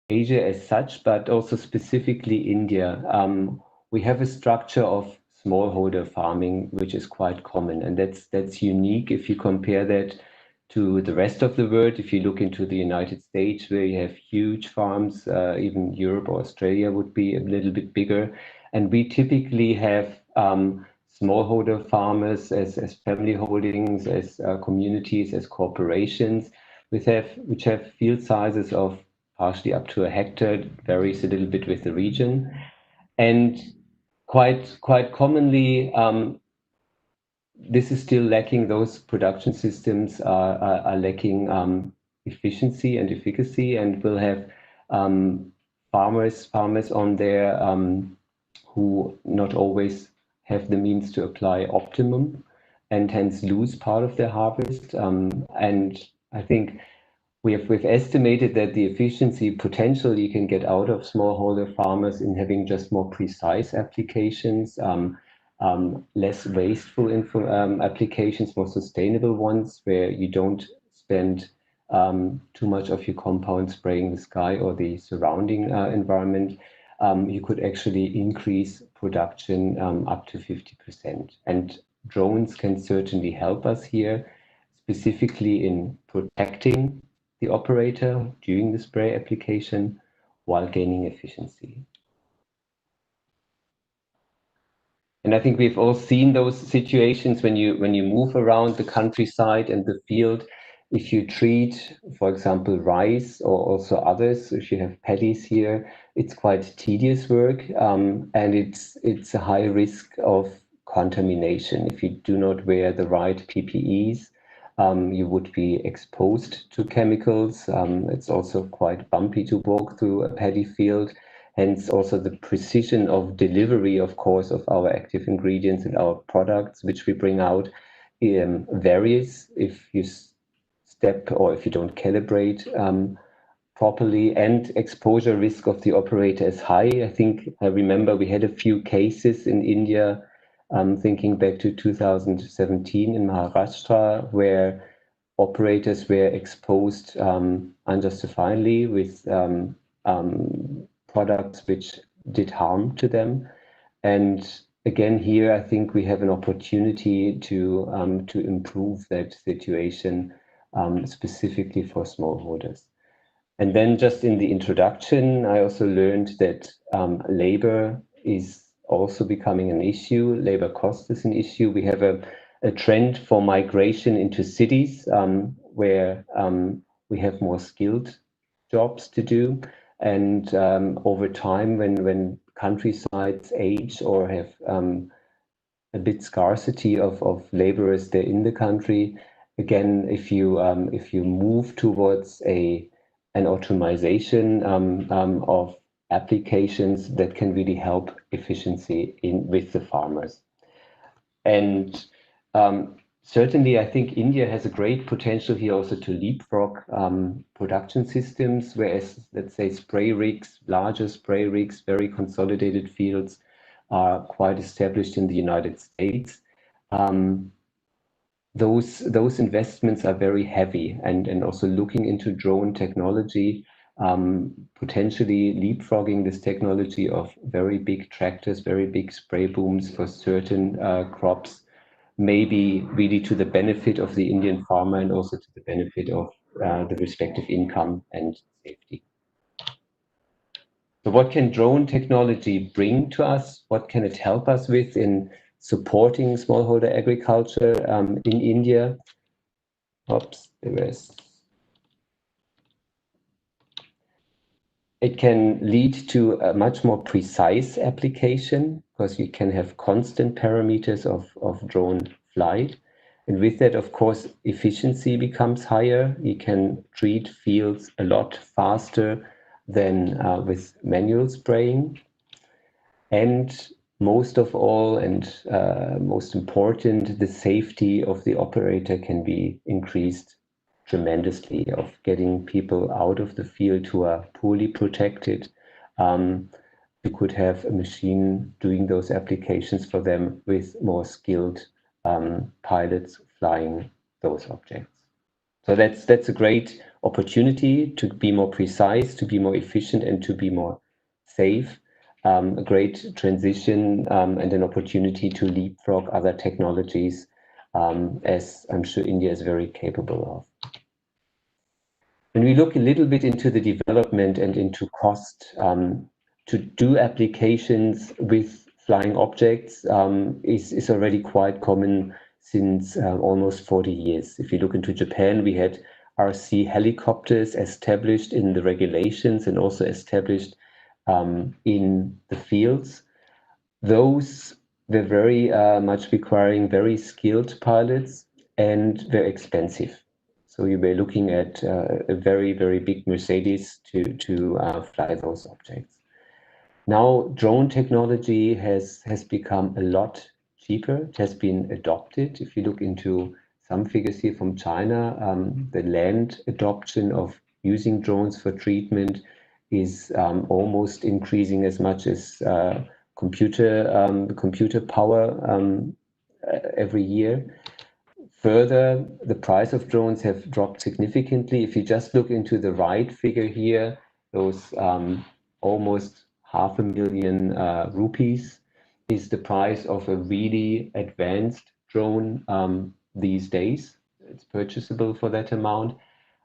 Asia as such, but also specifically India. We have a structure of smallholder farming, which is quite common, and that's unique if you compare that to the rest of the world. If you look into the United States, where you have huge farms, even Europe or Australia would be a little bit bigger, and we typically have smallholder farmers as family holdings, as communities, as corporations, which have field sizes of partially up to a hectare, varies a little bit with the region. And quite commonly, this is still lacking, those production systems are lacking efficiency and efficacy, and will have farmers on there who not always have the means to apply optimum and hence lose part of their harvest. And I think we've estimated that the efficiency potential you can get out of smallholder farmers in having just more precise applications, less wasteful applications, more sustainable ones, where you don't spend too much of your compound spraying the sky or the surrounding environment. You could actually increase production up to 50%. And drones can certainly help us here, specifically in protecting the operator during the spray application while gaining efficiency. And I think we've all seen those situations when you move around the countryside and the field. If you treat, for example, rice or also others, if you have paddies here, it's quite tedious work, and it's a high risk of contamination. If you do not wear the right PPEs, you would be exposed to chemicals. It's also quite bumpy to walk through a paddy field. Hence, also the precision of delivery, of course, of our active ingredients and our products, which we bring out, varies if you step or if you don't calibrate properly, and exposure risk of the operator is high. I think I remember we had a few cases in India, thinking back to 2017 in Maharashtra, where operators were exposed unjustifiably with products which did harm to them. And again, here, I think we have an opportunity to improve that situation, specifically for smallholders. And then just in the introduction, I also learned that labor is also becoming an issue. Labor cost is an issue. We have a trend for migration into cities where we have more skilled jobs to do. And over time, when countrysides age or have a bit scarcity of laborers there in the country, again, if you move towards an automation of applications, that can really help efficiency with the farmers. And certainly, I think India has a great potential here also to leapfrog production systems, whereas, let's say, spray rigs, larger spray rigs, very consolidated fields are quite established in the United States. Those investments are very heavy, and also looking into drone technology, potentially leapfrogging this technology of very big tractors, very big spray booms for certain crops, maybe really to the benefit of the Indian farmer and also to the benefit of the respective income and safety. So what can drone technology bring to us? What can it help us with in supporting smallholder agriculture in India? Oops, there was. It can lead to a much more precise application, because you can have constant parameters of drone flight. And with that, of course, efficiency becomes higher. You can treat fields a lot faster than with manual spraying. And most of all, and most important, the safety of the operator can be increased tremendously, of getting people out of the field who are poorly protected, you could have a machine doing those applications for them with more skilled pilots flying those objects. So that's a great opportunity to be more precise, to be more efficient, and to be more safe. A great transition and an opportunity to leapfrog other technologies, as I'm sure India is very capable of. When we look a little bit into the development and into cost, to do applications with flying objects is already quite common since almost 40 years. If you look into Japan, we had RC helicopters established in the regulations and also established in the fields. Those were very much requiring very skilled pilots and very expensive. So you were looking at a very, very big Mercedes to fly those objects. Now, drone technology has become a lot cheaper. It has been adopted. If you look into some figures here from China, the land adoption of using drones for treatment is almost increasing as much as computer power every year. Further, the price of drones have dropped significantly. If you just look into the right figure here, those almost 500,000 rupees is the price of a really advanced drone these days. It's purchasable for that amount.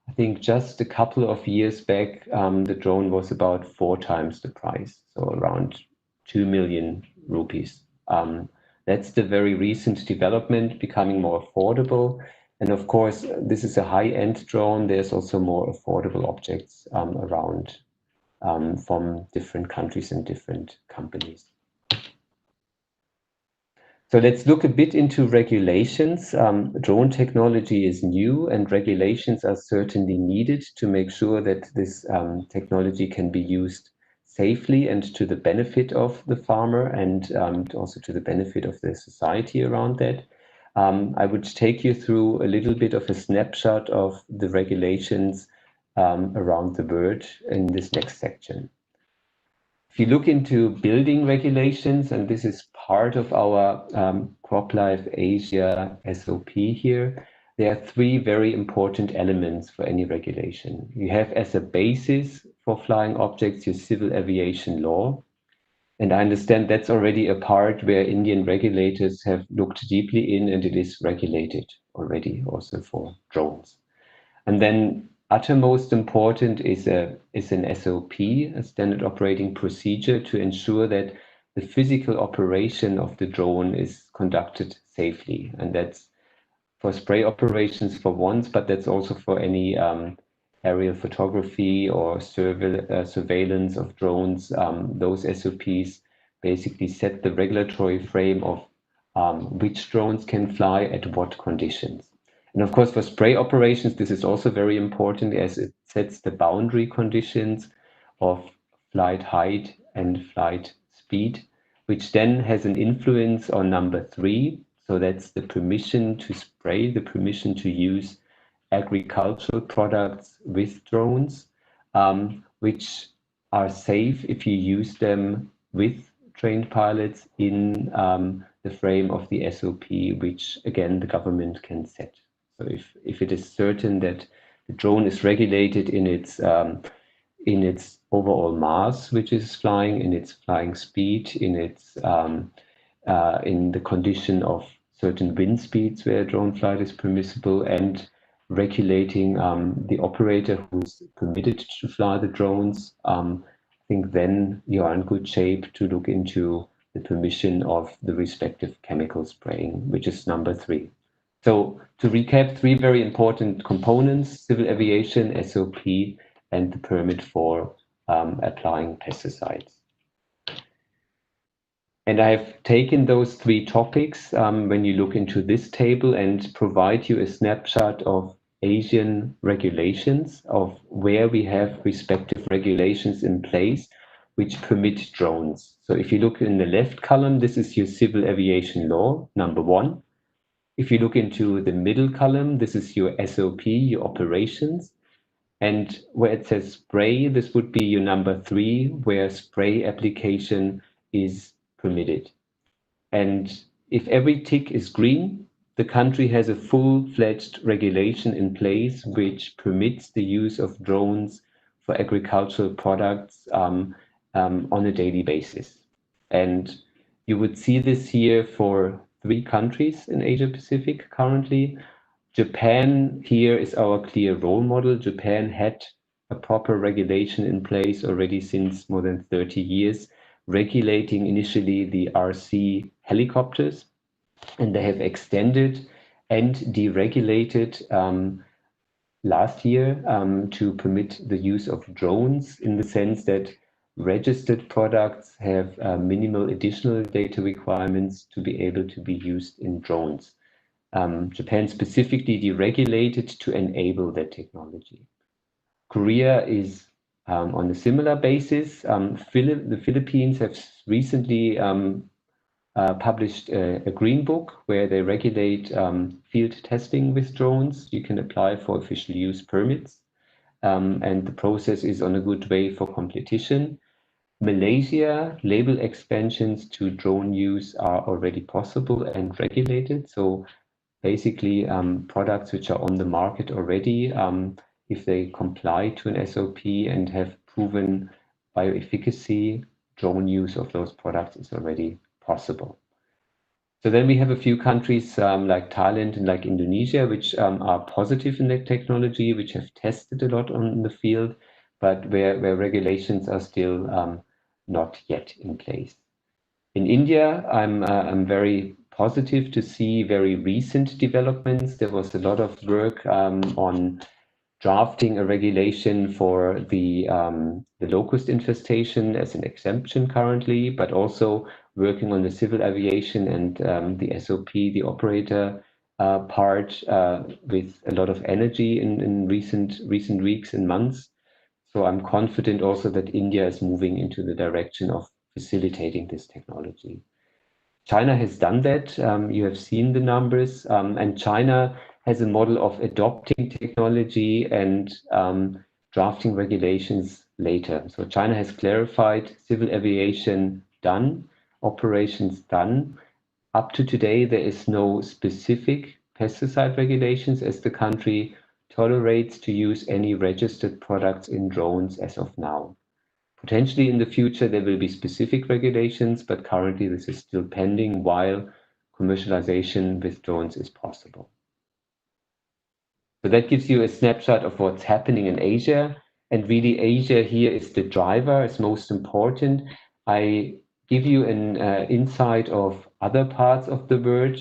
I think just a couple of years back, the drone was about 4 times the price, so around 2 million rupees. That's the very recent development, becoming more affordable. And of course, this is a high-end drone. There's also more affordable objects around from different countries and different companies. So let's look a bit into regulations. Drone technology is new, and regulations are certainly needed to make sure that this technology can be used safely and to the benefit of the farmer and also to the benefit of the society around that. I would take you through a little bit of a snapshot of the regulations around the world in this next section. If you look into building regulations, and this is part of our CropLife Asia SOP here, there are 3 very important elements for any regulation. You have as a basis for flying objects your civil aviation law. And I understand that's already a part where Indian regulators have looked deeply in, and it is regulated already also for drones. And then uttermost important is an SOP, a standard operating procedure, to ensure that the physical operation of the drone is conducted safely. And that's for spray operations for once, but that's also for any aerial photography or surveillance of drones. Those SOPs basically set the regulatory frame of which drones can fly at what conditions. And of course, for spray operations, this is also very important as it sets the boundary conditions of flight height and flight speed, which then has an influence on number 3. So that's the permission to spray, the permission to use agricultural products with drones, which are safe if you use them with trained pilots in the frame of the SOP, which again the government can set. So if it is certain that the drone is regulated in its overall mass, which is flying, in its flying speed, in the condition of certain wind speeds where drone flight is permissible, and regulating the operator who's permitted to fly the drones, I think then you are in good shape to look into the permission of the respective chemical spraying, which is number 3. So to recap, 3 very important components: civil aviation, SOP, and the permit for applying pesticides. And I've taken those 3 topics when you look into this table and provide you a snapshot of Asian regulations, of where we have respective regulations in place which permit drones. So if you look in the left column, this is your civil aviation law, number 1. If you look into the middle column, this is your SOP, your operations. And where it says spray, this would be your number 3, where spray application is permitted. And if every tick is green, the country has a full-fledged regulation in place which permits the use of drones for agricultural products on a daily basis. And you would see this here for 3 countries in Asia Pacific currently. Japan here is our clear role model. Japan had a proper regulation in place already since more than 30 years, regulating initially the RC helicopters, and they have extended and deregulated last year to permit the use of drones, in the sense that registered products have minimal additional data requirements to be able to be used in drones. Japan specifically deregulated to enable that technology. Korea is on a similar basis. The Philippines have recently published a green book where they regulate field testing with drones. You can apply for official use permits, and the process is on a good way for competition. Malaysia, label expansions to drone use are already possible and regulated. So basically, products which are on the market already, if they comply to an SOP and have proven bioefficacy, drone use of those products is already possible. So then we have a few countries like Thailand and like Indonesia, which are positive in that technology, which have tested a lot on the field, but where regulations are still not yet in place. In India, I'm very positive to see very recent developments. There was a lot of work on drafting a regulation for the locust infestation as an exemption currently, but also working on the civil aviation and the SOP, the operator part, with a lot of energy in recent weeks and months. So I'm confident also that India is moving into the direction of facilitating this technology. China has done that. You have seen the numbers, and China has a model of adopting technology and drafting regulations later. So China has clarified civil aviation done, operations done. Up to today, there is no specific pesticide regulations, as the country tolerates to use any registered products in drones as of now. Potentially in the future, there will be specific regulations, but currently this is still pending while commercialization with drones is possible. So that gives you a snapshot of what's happening in Asia. And really, Asia here is the driver, is most important. I give you an insight of other parts of the world.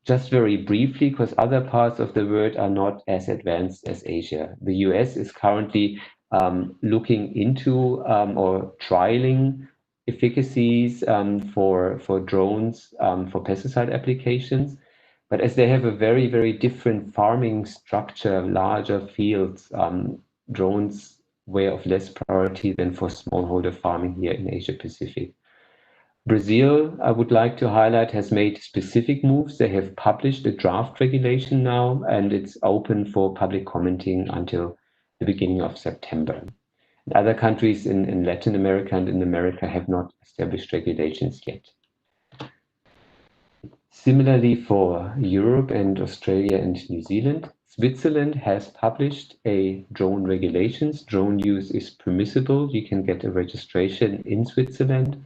Just very briefly, because other parts of the world are not as advanced as Asia. The US is currently looking into or trialing efficacies for drones for pesticide applications. But as they have a very, very different farming structure, larger fields, drones were of less priority than for smallholder farming here in Asia Pacific. Brazil, I would like to highlight, has made specific moves. They have published a draft regulation now, and it's open for public commenting until the beginning of September. Other countries in Latin America and in America have not established regulations yet. Similarly, for Europe and Australia and New Zealand, Switzerland has published a drone regulations. Drone use is permissible. You can get a registration in Switzerland.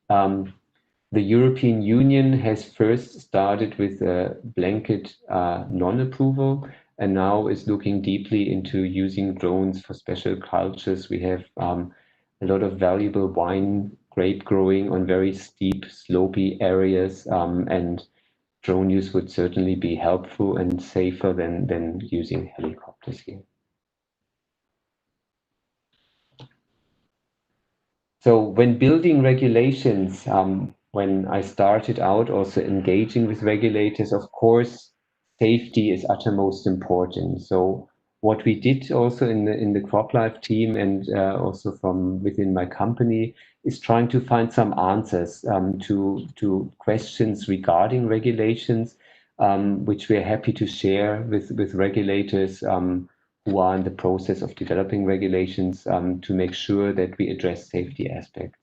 The European Union has first started with a blanket non-approval, and now is looking deeply into using drones for special cultures. We have a lot of valuable wine grape growing on very steep, slopey areas, and drone use would certainly be helpful and safer than using helicopters here. So when building regulations, when I started out also engaging with regulators, of course, safety is uttermost important. So what we did also in the CropLife team and also from within my company is trying to find some answers to questions regarding regulations, which we're happy to share with regulators who are in the process of developing regulations to make sure that we address safety aspects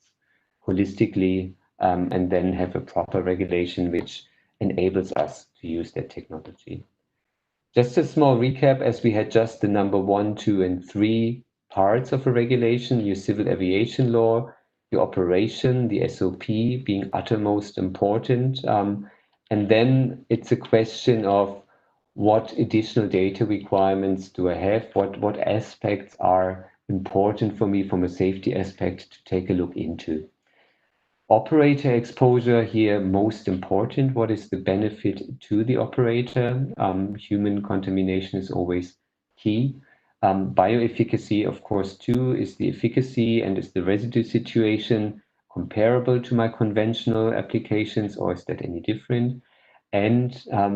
holistically and then have a proper regulation which enables us to use that technology. Just a small recap, as we had just the number 1, 2, and 3 parts of a regulation, your civil aviation law, your operation, the SOP being uttermost important. And then it's a question of what additional data requirements do I have? What aspects are important for me from a safety aspect to take a look into? Operator exposure here, most important. What is the benefit to the operator? Human contamination is always key. Bioefficacy, of course, too, is the efficacy and is the residue situation comparable to my conventional applications, or is that any different? And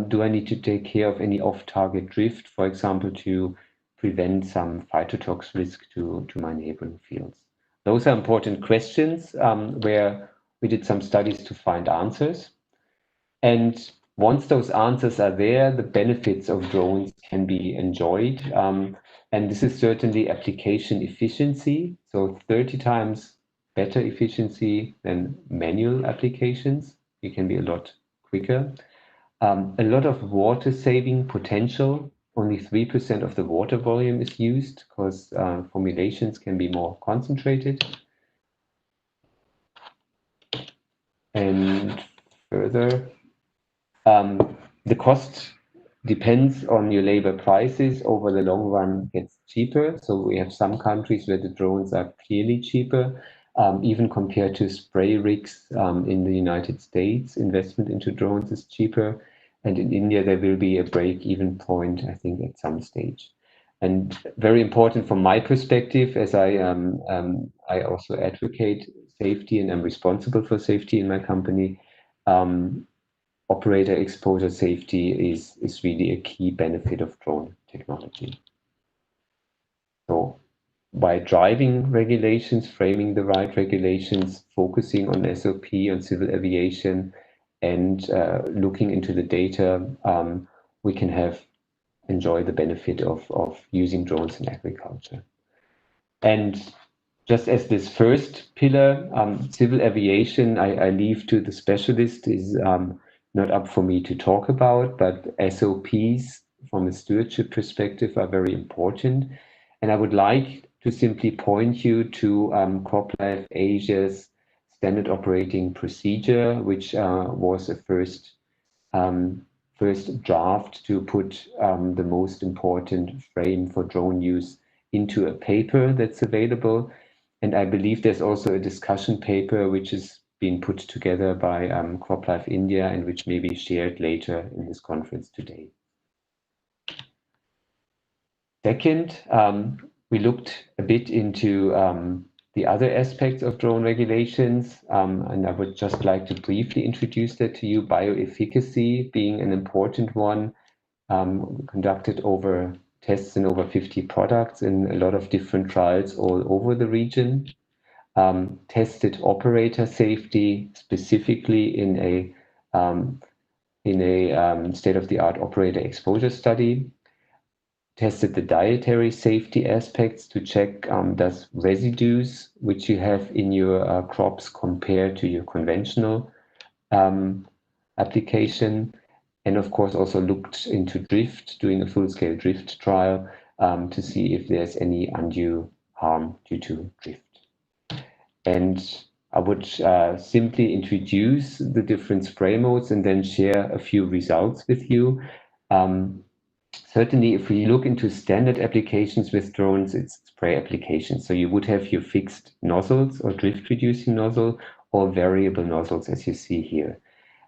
do I need to take care of any off-target drift, for example, to prevent some phytotox risk to my neighboring fields? Those are important questions where we did some studies to find answers. And once those answers are there, the benefits of drones can be enjoyed. And this is certainly application efficiency. So 30 times better efficiency than manual applications. You can be a lot quicker. A lot of water saving potential. Only 3% of the water volume is used because formulations can be more concentrated. And further, the cost depends on your labor prices. Over the long run, gets cheaper. So we have some countries where the drones are clearly cheaper, even compared to spray rigs in the United States. Investment into drones is cheaper. And in India, there will be a break-even point, I think, at some stage. And very important from my perspective, as I also advocate safety and I'm responsible for safety in my company, operator exposure safety is really a key benefit of drone technology. So by driving regulations, framing the right regulations, focusing on SOP, on civil aviation, and looking into the data, we can enjoy the benefit of using drones in agriculture. And just as this first pillar, civil aviation, I leave to the specialist, is not up for me to talk about, but SOPs from a stewardship perspective are very important. And I would like to simply point you to CropLife Asia's standard operating procedure, which was a first draft to put the most important frame for drone use into a paper that's available. And I believe there's also a discussion paper which is being put together by CropLife India and which may be shared later in this conference today. Second, we looked a bit into the other aspects of drone regulations, and I would just like to briefly introduce that to you. Bioefficacy being an important one, conducted over tests in over 50 products in a lot of different trials all over the region. Tested operator safety specifically in a state-of-the-art operator exposure study. Tested the dietary safety aspects to check does residues which you have in your crops compare to your conventional application. And of course also looked into drift, doing a full-scale drift trial to see if there's any undue harm due to drift. And I would simply introduce the different spray modes and then share a few results with you. Certainly, if we look into standard applications with drones, it's spray applications. So you would have your fixed nozzles or drift-reducing nozzle or variable nozzles, as you see here.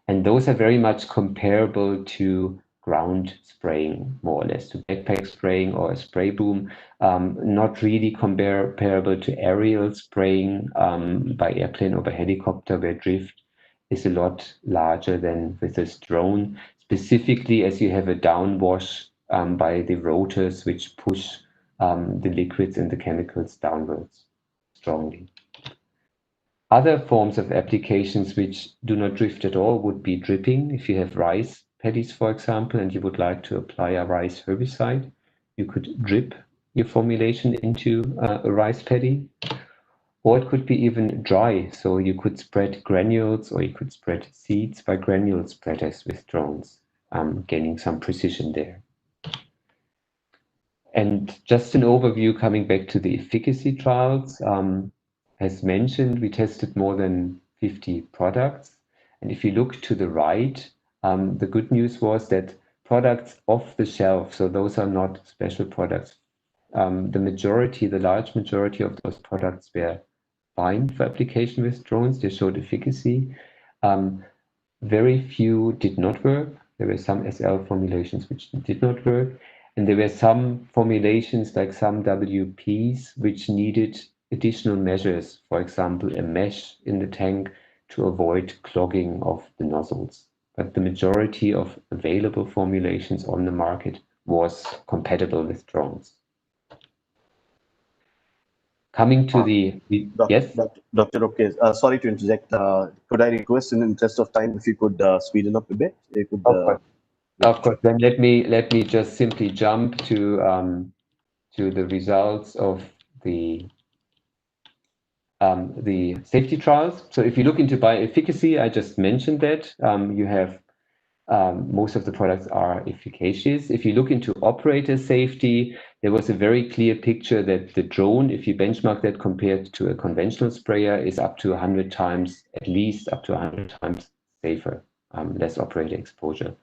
And those are very much comparable to ground spraying, more or less, to backpack spraying or a spray boom. Not really comparable to aerial spraying by airplane or by helicopter, where drift is a lot larger than with this drone, specifically as you have a downwash by the rotors, which push the liquids and the chemicals downwards strongly. Other forms of applications which do not drift at all would be dripping. If you have rice paddies, for example, and you would like to apply a rice herbicide, you could drip your formulation into a rice paddy. Or it could be even dry, so you could spread granules or you could spread seeds by granule spreaders with drones, gaining some precision there. And just an overview coming back to the efficacy trials. As mentioned, we tested more than 50 products. And if you look to the right, the good news was that products off the shelf, so those are not special products, the large majority of those products were fine for application with drones. They showed efficacy. Very few did not work. There were some SL formulations which did not work. And there were some formulations, like some WPs, which needed additional measures, for example, a mesh in the tank to avoid clogging of the nozzles. But the majority of available formulations on the market was compatible with drones. Coming to yes? Dr. Okay, sorry to interject. Could I request, in the interest of time, if you could speeden up a bit? You could, of course. Then let me just simply jump to the results of the safety trials. So if you look into bioefficacy, I just mentioned that you have most of the products are efficacious. If you look into operator safety, there was a very clear picture that the drone, if you benchmark that compared to a conventional sprayer, is up to 100 times, at least up to 100 times safer, less operator exposure.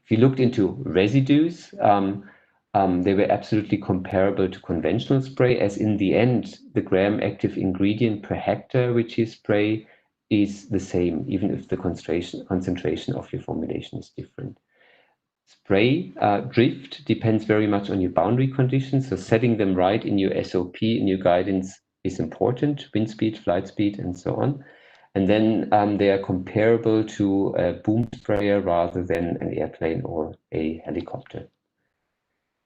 If you looked into residues, they were absolutely comparable to conventional spray, as in the end, the gram active ingredient per hectare which you spray is the same, even if the concentration of your formulation is different. Spray drift depends very much on your boundary conditions, so setting them right in your SOP, in your guidance, is important, wind speed, flight speed, and so on. And then they are comparable to a boom sprayer rather than an airplane or a helicopter.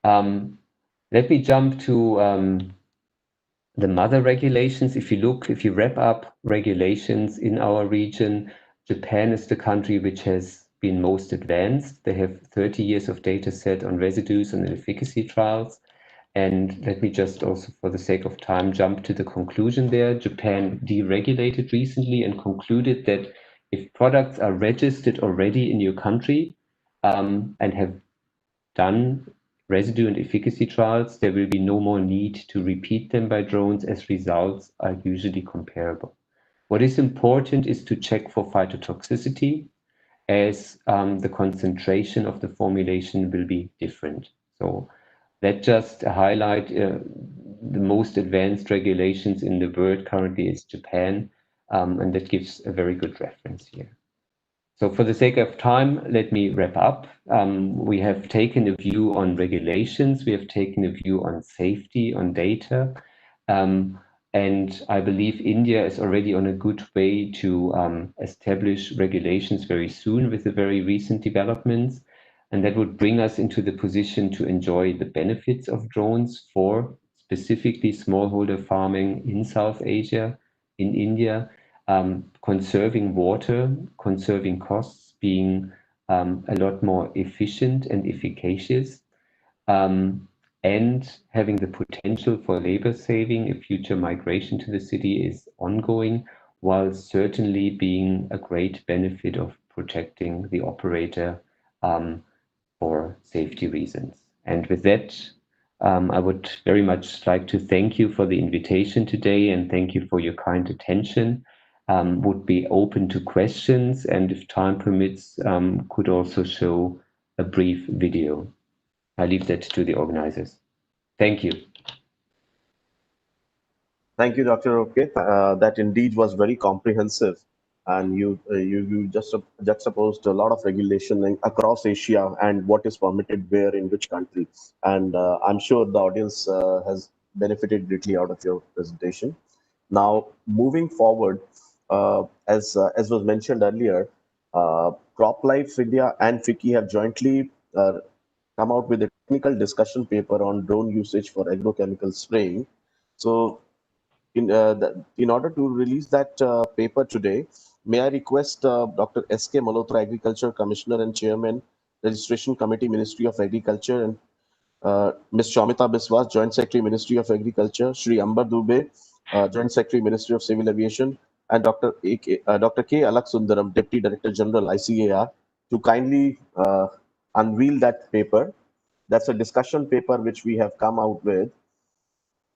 Let me jump to the mother regulations. If you wrap up regulations in our region, Japan is the country which has been most advanced. They have 30 years of data set on residues and efficacy trials. And let me just also, for the sake of time, jump to the conclusion there. Japan deregulated recently and concluded that if products are registered already in your country and have done residue and efficacy trials, there will be no more need to repeat them by drones, as results are usually comparable. What is important is to check for phytotoxicity, as the concentration of the formulation will be different. So that just highlight the most advanced regulations in the world currently is Japan, and that gives a very good reference here. So for the sake of time, let me wrap up. We have taken a view on regulations, we have taken a view on safety, on data, and I believe India is already on a good way to establish regulations very soon with the very recent developments. And that would bring us into the position to enjoy the benefits of drones for specifically smallholder farming in South Asia, in India, conserving water, conserving costs, being a lot more efficient and efficacious, and having the potential for labor saving if future migration to the city is ongoing, while certainly being a great benefit of protecting the operator for safety reasons. And with that, I would very much like to thank you for the invitation today and thank you for your kind attention. Would be open to questions, and if time permits, could also show a brief video. I leave that to the organizers. Thank you. Thank you, Dr. Okay. That indeed was very comprehensive, and you just juxtaposed a lot of regulation across Asia and what is permitted where in which country. And I'm sure the audience has benefited greatly out of your presentation. Now, moving forward, as was mentioned earlier, CropLife India and FICCI have jointly come out with a technical discussion paper on drone usage for agrochemical spraying. So, in order to release that paper today, may I request Dr. S.K. Malhotra, Agriculture Commissioner and Chairman, Registration Committee, Ministry of Agriculture, and Ms. Shomita Biswas, Joint Secretary, Ministry of Agriculture, Shri Ambar Dubey, Joint Secretary, Ministry of Civil Aviation, and Dr. K. Alak Sundaram, Deputy Director General, ICAR, to kindly unveil that paper. That's a discussion paper which we have come out with,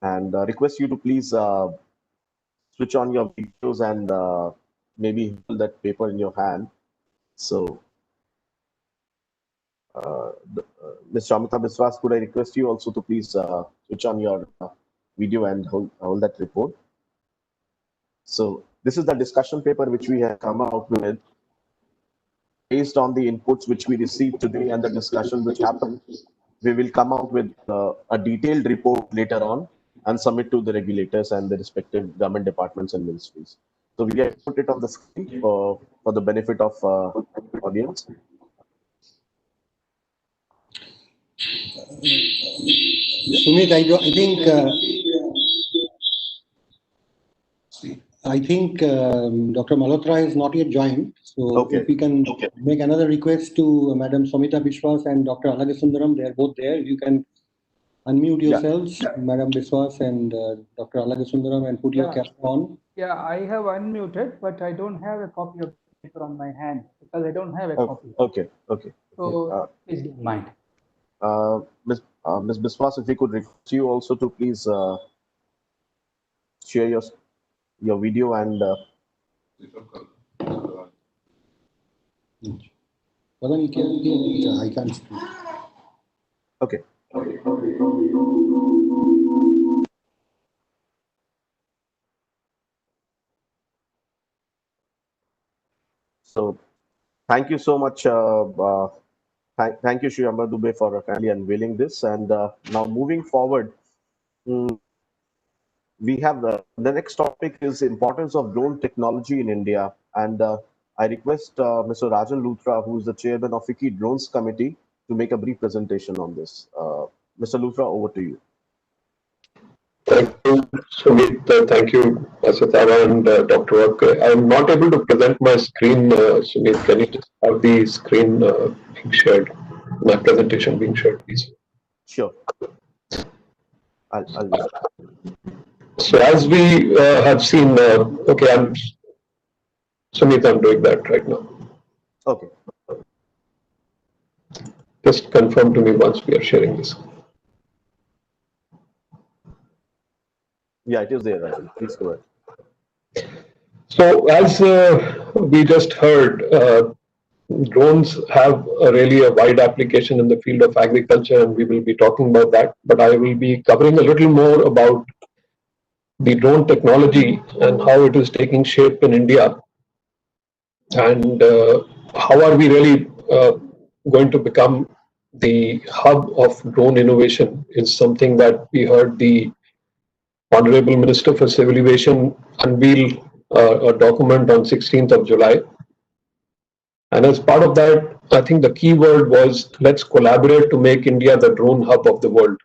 and request you to please switch on your videos and maybe hold that paper in your hand. So, Ms. Shamita Biswas, could I request you also to please switch on your video and hold that report? So, this is the discussion paper which we have come out with based on the inputs which we received today and the discussion which happened. We will come out with a detailed report later on and submit to the regulators and the respective government departments and ministries. So we have put it on the screen for the benefit of audience. Sumit, I think Dr. Malhotra is not yet joined. So if we can make another request to Madam Somita Biswas and Dr. Alagasundaram, they are both there. You can unmute yourselves, Madam Biswas and Dr. Alagasundaram, and put your camera on. Yeah, I have unmuted, but I don't have a copy of the paper on my hand because I don't have a copy. Okay. So please don't mind. Ms. Biswas, if we could request you also to please share your video and I can't speak. Okay. So, thank you so much. Thank you, Shri Ambar Dubey, for kindly unveiling this. And now moving forward, we have the next topic is importance of drone technology in India. And I request Mr. Rajan Luthra, who is the chairman of FICCI Drones Committee, to make a brief presentation on this. Mr. Luthra, over to you. Thank you, Sumit. Thank you, Asatara and Dr. Ak. I'm not able to present my screen, Sumit. Can you just have the screen being shared, my presentation being shared, please? Sure. I'll So as we have seen, okay, Sumit, I'm doing that right now. Okay. Just confirm to me once we are sharing this. Yeah, it is there, Rajan. Please go ahead. So as we just heard, drones have really a wide application in the field of agriculture, and we will be talking about that. But I will be covering a little more about the drone technology and how it is taking shape in India, and how are we really going to become the hub of drone innovation is something that we heard the Honorable Minister for Civil Aviation unveil a document on 16th of July. And as part of that, I think the key word was, let's collaborate to make India the drone hub of the world.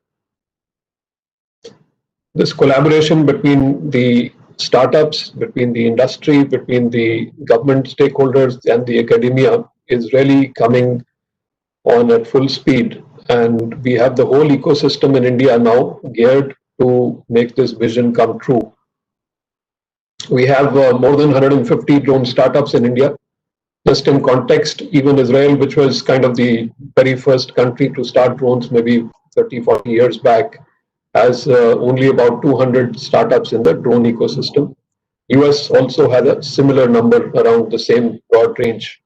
This collaboration between the startups, between the industry, between the government stakeholders and the academia is really coming on at full speed. And we have the whole ecosystem in India now geared to make this vision come true. We have more than 150 drone startups in India. Just in context, even Israel, which was kind of the very first country to start drones maybe 30, 40 years back, has only about 200 startups in the drone ecosystem. US also had a similar number around the same broad range.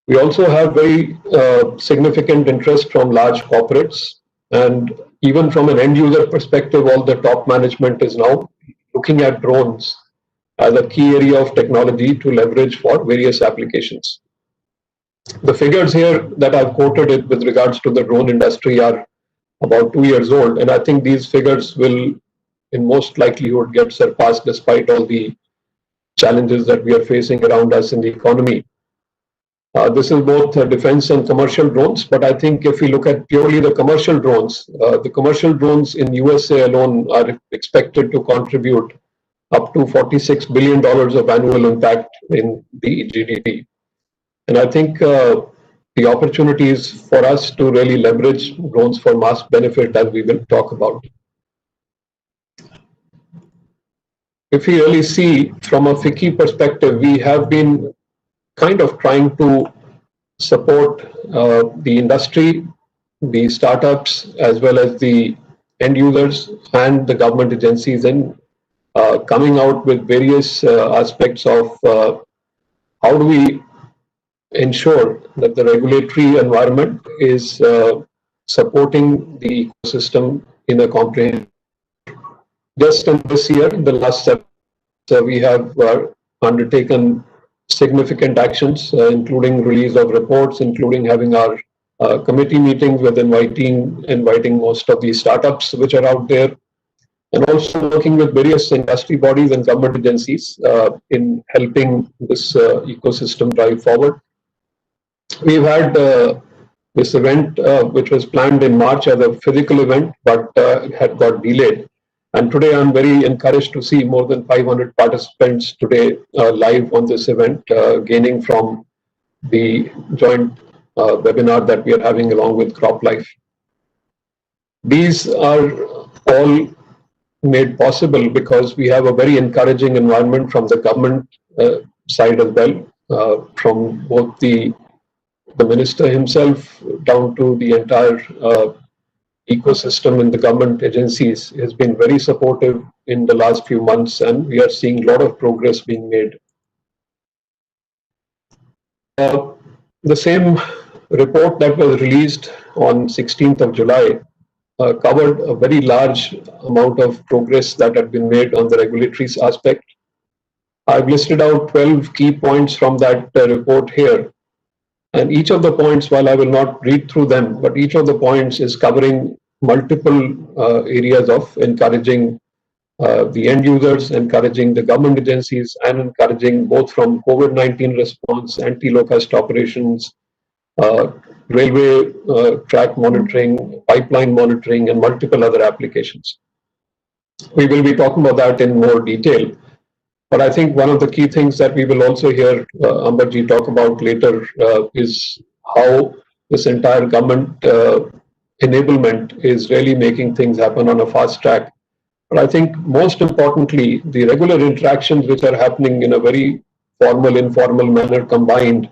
We also have very significant interest from large corporates, and even from an end user perspective, all the top management is now looking at drones as a key area of technology to leverage for various applications. The figures here that I've quoted with regards to the drone industry are about 2 years old, and I think these figures will in most likelihood get surpassed despite all the challenges that we are facing around us in the economy. This is both defense and commercial drones, but I think if we look at purely the commercial drones in USA alone are expected to contribute up to $46 billion of annual impact in the GDP. And I think the opportunities for us to really leverage drones for mass benefit, as we will talk about. If we really see from a FICCI perspective, we have been kind of trying to support the industry, the startups, as well as the end users and the government agencies in coming out with various aspects of how do we ensure that the regulatory environment is supporting the ecosystem in a comprehensive. Just in this year, in the last 7 years, we have undertaken significant actions, including release of reports, including having our committee meetings with inviting most of the startups which are out there, and also working with various industry bodies and government agencies in helping this ecosystem drive forward. We've had this event which was planned in March as a physical event, but had got delayed. And today I'm very encouraged to see more than 500 participants today live on this event, gaining from the joint webinar that we are having along with CropLife. These are all made possible because we have a very encouraging environment from the government side as well, from both the minister himself down to the entire ecosystem in the government agencies has been very supportive in the last few months, and we are seeing a lot of progress being made. The same report that was released on 16th of July covered a very large amount of progress that had been made on the regulatory aspect. I've listed out 12 key points from that report here. And each of the points, while I will not read through them, but each of the points is covering multiple areas of encouraging the end users, encouraging the government agencies, and encouraging both from COVID-19 response, anti-locust operations, railway track monitoring, pipeline monitoring, and multiple other applications. We will be talking about that in more detail. But I think one of the key things that we will also hear Amberji talk about later is how this entire government enablement is really making things happen on a fast track. But I think most importantly, the regular interactions which are happening in a very formal, informal manner combined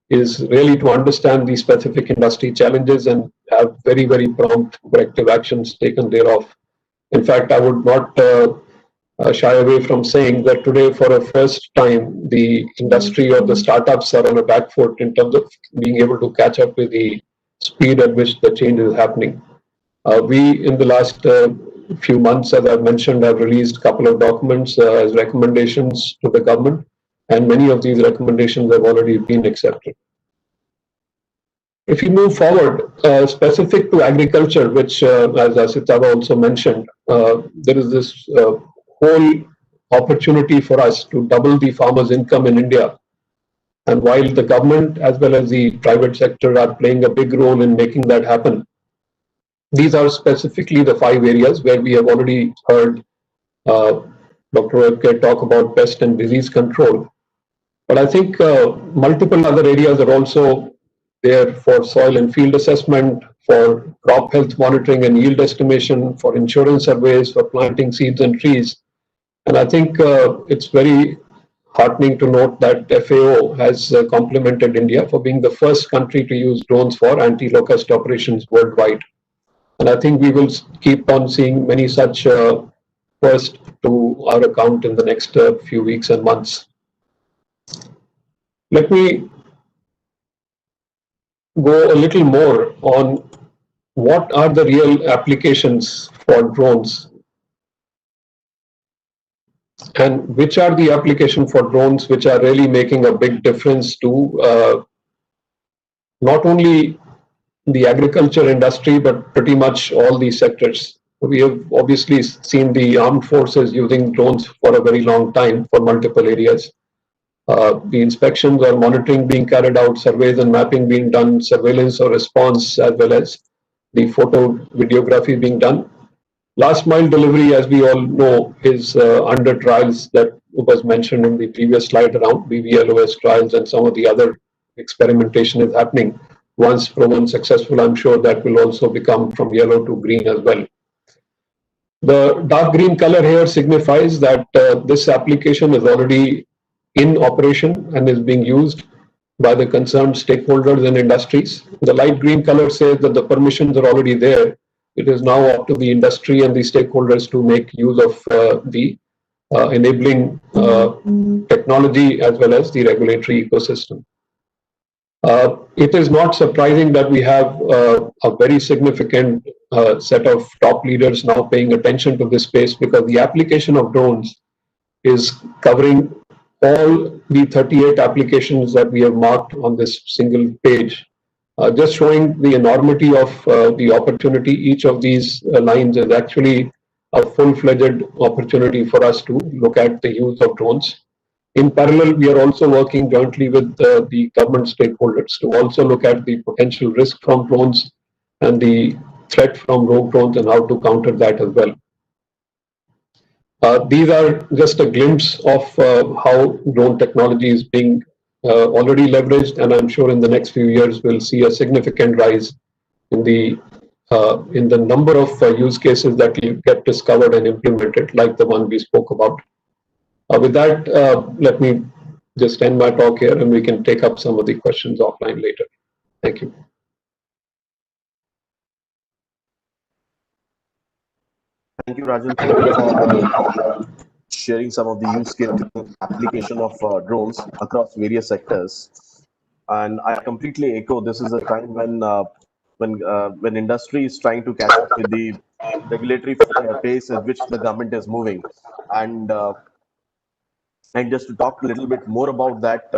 is really to understand the specific industry challenges and have very, very prompt corrective actions taken thereof. In fact, I would not shy away from saying that today, for a first time, the industry or the startups are on a back foot in terms of being able to catch up with the speed at which the change is happening. We, in the last few months, as I've mentioned, have released a couple of documents as recommendations to the government, and many of these recommendations have already been accepted. If you move forward, specific to agriculture, which, as Asitava also mentioned, there is this whole opportunity for us to double the farmers' income in India. And while the government as well as the private sector are playing a big role in making that happen, these are specifically the 5 areas where we have already heard Dr. Webke talk about pest and disease control. But I think multiple other areas are also there for soil and field assessment, for crop health monitoring and yield estimation, for insurance surveys, for planting seeds and trees. And I think it's very heartening to note that FAO has complimented India for being the first country to use drones for anti-locust operations worldwide. And I think we will keep on seeing many such first to our account in the next few weeks and months. Let me go a little more on what are the real applications for drones and which are the applications for drones which are really making a big difference to not only the agriculture industry, but pretty much all these sectors. We have obviously seen the armed forces using drones for a very long time for multiple areas. The inspections or monitoring being carried out, surveys and mapping being done, surveillance or response, as well as the photo videography being done. Last mile delivery, as we all know, is under trials that was mentioned in the previous slide around BVLOS trials, and some of the other experimentation is happening. once proven successful, I'm sure that will also become from yellow to green as well. The dark green color here signifies that this application is already in operation and is being used by the concerned stakeholders and industries. The light green color says that the permissions are already there. It is now up to the industry and the stakeholders to make use of the enabling technology as well as the regulatory ecosystem. It is not surprising that we have a very significant set of top leaders now paying attention to this space, because the application of drones is covering all the 38 applications that we have marked on this single page, just showing the enormity of the opportunity. Each of these lines is actually a full-fledged opportunity for us to look at the use of drones. In parallel, we are also working jointly with the government stakeholders to also look at the potential risk from drones and the threat from rogue drones and how to counter that as well. These are just a glimpse of how drone technology is being already leveraged, and I'm sure in the next few years we'll see a significant rise in the number of use cases that will get discovered and implemented, like the one we spoke about. With that, let me just end my talk here, and we can take up some of the questions offline later. Thank you. Thank you, Rajan, for sharing some of the use case application of drones across various sectors. And I completely echo, this is a time when industry is trying to catch up with the regulatory pace at which the government is moving. And just to talk a little bit more about that,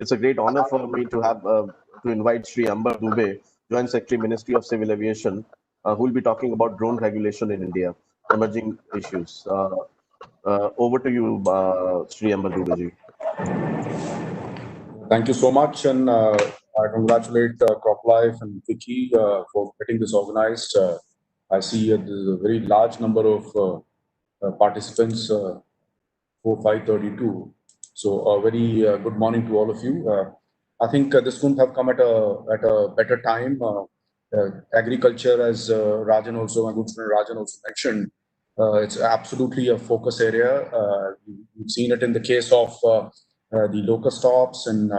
it's a great honor for me to have to invite Sri Amber Dubey, Joint Secretary, Ministry of Civil Aviation, who will be talking about drone regulation in India, emerging issues. Over to you, Sri Amber Dubey ji. Thank you so much, and I congratulate CropLife and FICCI for getting this organized. I see there's a very large number of participants. 532. So a very good morning to all of you. I think this couldn't have come at a better time. Agriculture, as Rajan also, my good friend Rajan also mentioned, it's absolutely a focus area. We've seen it in the case of the locust stops and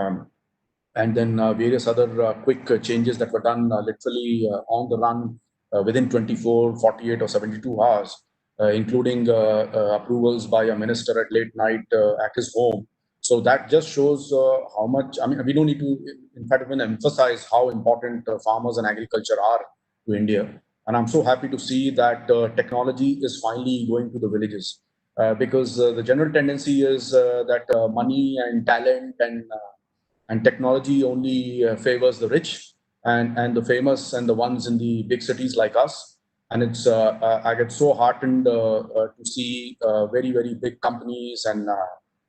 then various other quick changes that were done literally on the run within 24, 48 or 72 hours. Including approvals by a minister at late night at his home. So that just shows how much, I mean, we don't need to, in fact, even emphasize how important farmers and agriculture are to India. And I'm so happy to see that technology is finally going to the villages. Because the general tendency is that money and talent and technology only favors the rich and the famous and the ones in the big cities like us. And it's I get so heartened to see very, very big companies and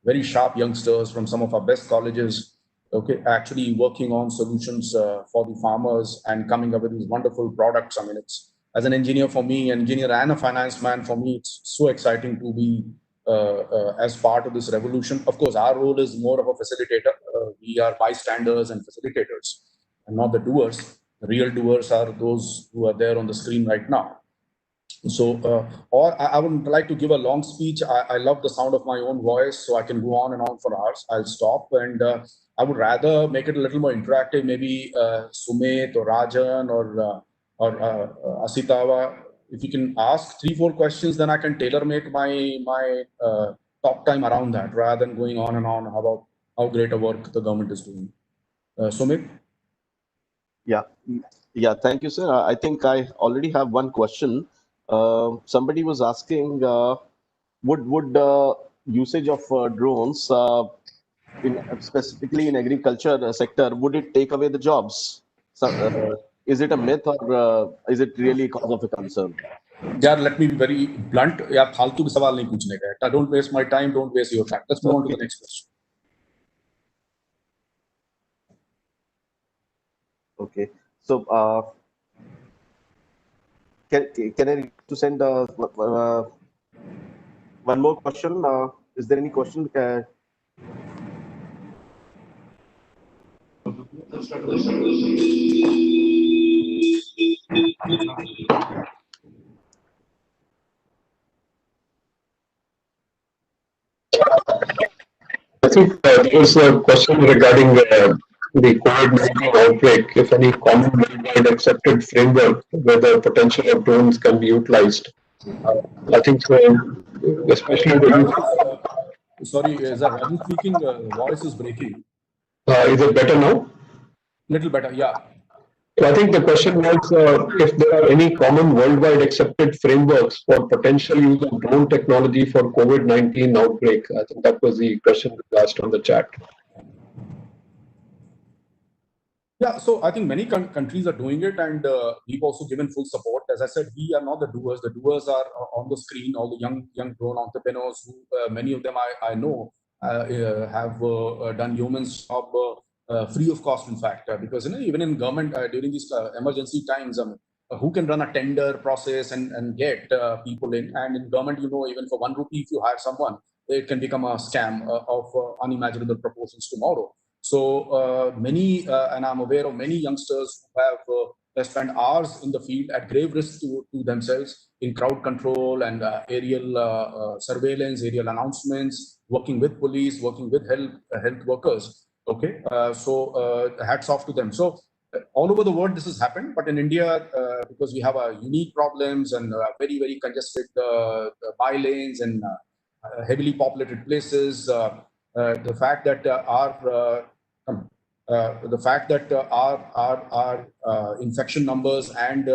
very sharp youngsters from some of our best colleges, okay, actually working on solutions for the farmers and coming up with these wonderful products. I mean, it's, as an engineer for me, an engineer and a finance man for me, it's so exciting to be as part of this revolution. Of course, our role is more of a facilitator. We are bystanders and facilitators and not the doers. The real doers are those who are there on the screen right now. So, or I wouldn't like to give a long speech. I love the sound of my own voice, so I can go on and on for hours. I'll stop, and I would rather make it a little more interactive. Maybe Sumit or Rajan or Asitawa, if you can ask 3-4 questions, then I can tailor make my talk time around that, rather than going on and on about how great a work the government is doing. Sumit? Yeah, thank you, sir. I think I already have one question. Somebody was asking, would usage of drones, specifically in agriculture sector, would it take away the jobs? So, is it a myth, or is it really cause of a concern? Yeah, let me be very blunt. Yeah, फालतू के सवाल नहीं पूछने का. Don't waste my time. Don't waste your time. Let's move on to the next question. Okay. So, can I to send one more question? Is there any question? I think there was a question regarding the COVID-19 outbreak, if any common worldwide accepted framework where the potential of drones can be utilized. I think so, especially Sorry, is that Raju speaking? Voice is breaking. Is it better now? Little better, yeah. So I think the question was if there are any common worldwide accepted frameworks for potential use of drone technology for COVID-19 outbreak. I think that was the question asked on the chat. Yeah, so I think many countries are doing it, and we've also given full support. As I said, we are not the doers. The doers are on the screen. All the young drone entrepreneurs, who many of them I know have done yeoman's job free of cost. In fact, because even in government during these emergency times, who can run a tender process and get people in? And in government, even for 1 rupee, if you hire someone, it can become a scam of unimaginable proportions tomorrow. So many, and I'm aware of many youngsters who have spent hours in the field at grave risk to themselves in crowd control and aerial surveillance, aerial announcements, working with police, working with health workers. Okay, so hats off to them. So all over the world this has happened, but in India, because we have unique problems and very, very congested by lanes and heavily populated places, the fact that our infection numbers and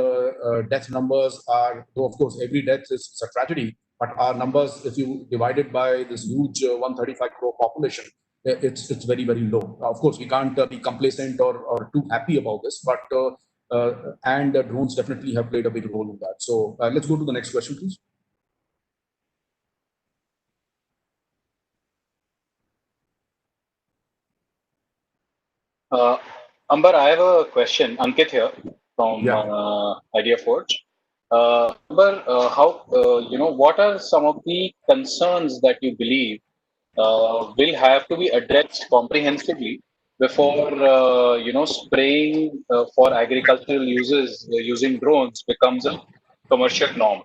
death numbers are, though of course every death is a tragedy, but our numbers, if you divide it by this huge 135 crore population, it's very, very low. Of course, we can't be complacent or too happy about this, but and drones definitely have played a big role in that. So let's go to the next question, please. Amber, I have a question. Ankit here from Idea Forge. Amber, what are some of the concerns that you believe will have to be addressed comprehensively before spraying for agricultural uses using drones becomes a commercial norm?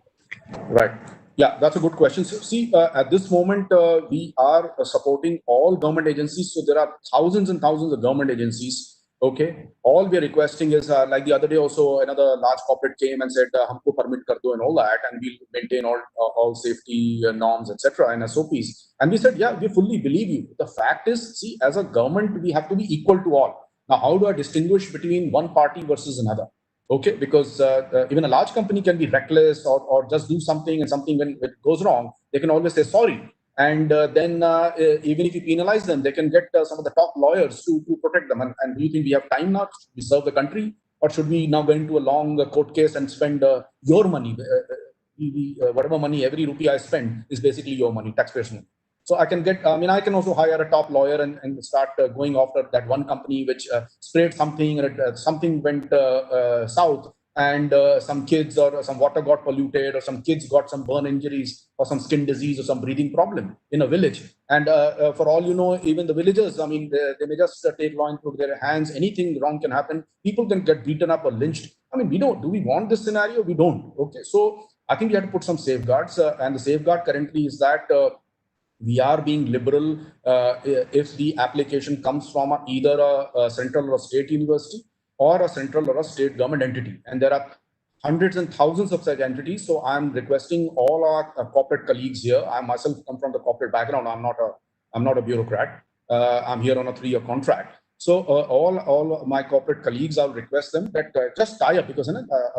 Right. Yeah, that's a good question. So, see, at this moment, we are supporting all government agencies. So there are thousands and thousands of government agencies. Okay. All we are requesting is, like the other day also, another large corporate came and said, "Humko permit kar do," and all that, and we'll maintain all safety norms, etc., and SOPs. And we said, yeah, we fully believe you. The fact is, see, as a government, we have to be equal to all. Now, how do I distinguish between one party versus another? Okay, because even a large company can be reckless or just do something, and something, when it goes wrong, they can always say sorry. And then even if you penalize them, they can get some of the top lawyers to protect them. And do you think we have time now to serve the country? Or should we now go into a long court case and spend your money? Whatever money, every rupee I spend is basically your money, taxpayers' money. So I can get, I can also hire a top lawyer and start going after that one company which sprayed something, and something went south, and some kids or some water got polluted, or some kids got some burn injuries or some skin disease or some breathing problem in a village. And for all you know, even the villagers, they may just take law into their hands. Anything wrong can happen. People can get beaten up or lynched. Do we want this scenario? We don't. Okay. So I think we have to put some safeguards, and the safeguard currently is that we are being liberal if the application comes from either a central or a state university or a central or a state government entity. And there are hundreds and thousands of such entities. So I'm requesting all our corporate colleagues here. I myself come from the corporate background. I'm not a bureaucrat. I'm here on a 3-year contract. So all my corporate colleagues, I'll request them that just tie up, because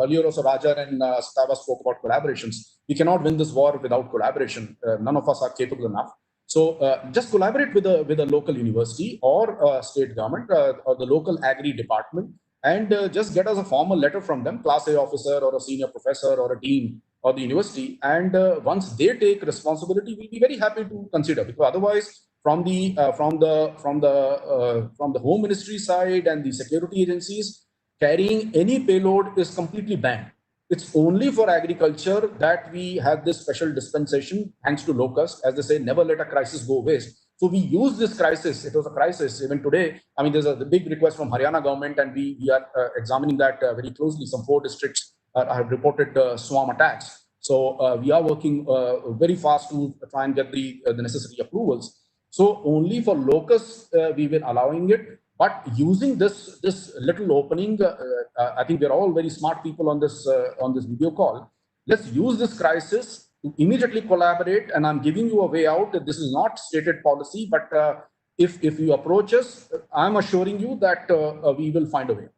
earlier also Raja and Stava spoke about collaborations. We cannot win this war without collaboration. None of us are capable enough. So just collaborate with a local university or state government or the local agri department, and just get us a formal letter from them, class A officer or a senior professor or a dean or the university. And once they take responsibility, we'll be very happy to consider, because otherwise, from the Home Ministry side and the security agencies, carrying any payload is completely banned. It's only for agriculture that we have this special dispensation, thanks to locust. As they say, never let a crisis go waste. So we use this crisis. It was a crisis even today. I mean, there's a big request from Haryana government, and we are examining that very closely. Some 4 districts have reported swarm attacks. So we are working very fast to try and get the necessary approvals. So only for locusts we've been allowing it, but using this little opening, I think we're all very smart people on this video call. Let's use this crisis to immediately collaborate, and I'm giving you a way out. This is not stated policy, but if you approach us, I'm assuring you that we will find a way.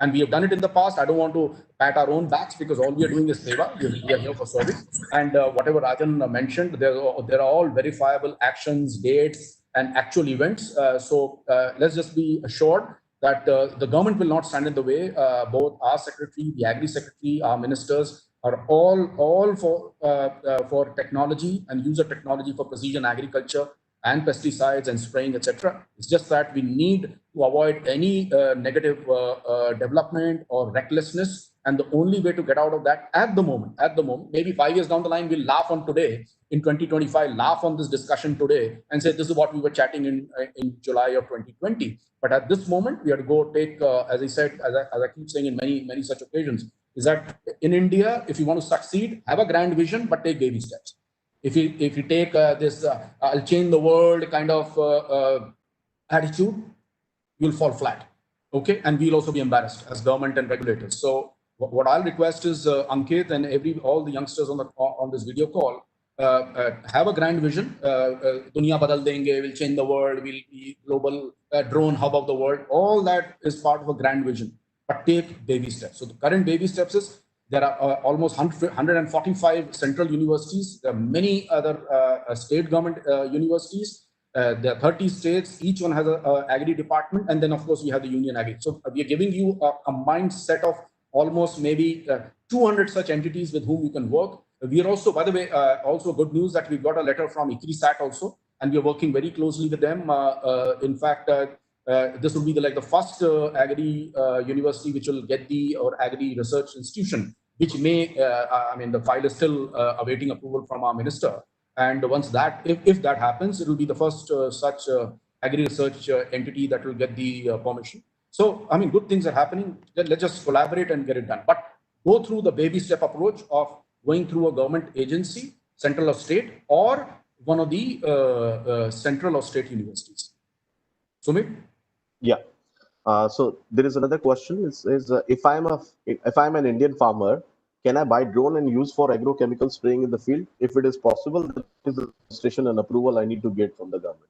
And we have done it in the past. I don't want to pat our own backs because all we are doing is seva. We are here for service. And whatever Rajan mentioned, there are all verifiable actions, dates, and actual events. So let's just be assured that the government will not stand in the way. Both our secretary, the agri secretary, our ministers are all for technology and use of technology for precision agriculture and pesticides and spraying, etc. It's just that we need to avoid any negative development or recklessness. And the only way to get out of that at the moment, maybe 5 years down the line, we'll laugh on today in 2025, laugh on this discussion today and say, this is what we were chatting in July of 2020. But at this moment, we have to go take, as I said, as I keep saying in many such occasions, is that in India, if you want to succeed, have a grand vision, but take baby steps. If you take this I'll change the world kind of attitude, you'll fall flat. Okay, and we'll also be embarrassed as government and regulators. So what I'll request is Ankit and all the youngsters on this video call, have a grand vision. Dunya badal denge, we'll change the world, we'll be global drone hub of the world. All that is part of a grand vision, but take baby steps. So the current baby steps is there are almost 145 central universities. There are many other state government universities. There are 30 states. Each one has a agri department, and then of course we have the union agri. So we are giving you a combined set of almost maybe 200 such entities with whom you can work. We are also, by the way, also good news that we got a letter from FICCI also, and we are working very closely with them. In fact, this will be the first agri university which will get or agri research institution, which may, I mean, the file is still awaiting approval from our minister. And once that, if that happens, it will be the first such agri research entity that will get the permission. So, I mean, good things are happening. Let's just collaborate and get it done. But go through the baby step approach of going through a government agency, central or state, or one of the central or state universities. Sumit? Yeah. So there is another question. Is if I'm an Indian farmer, can I buy drone and use for agrochemical spraying in the field? If it is possible, that is the registration and approval I need to get from the government.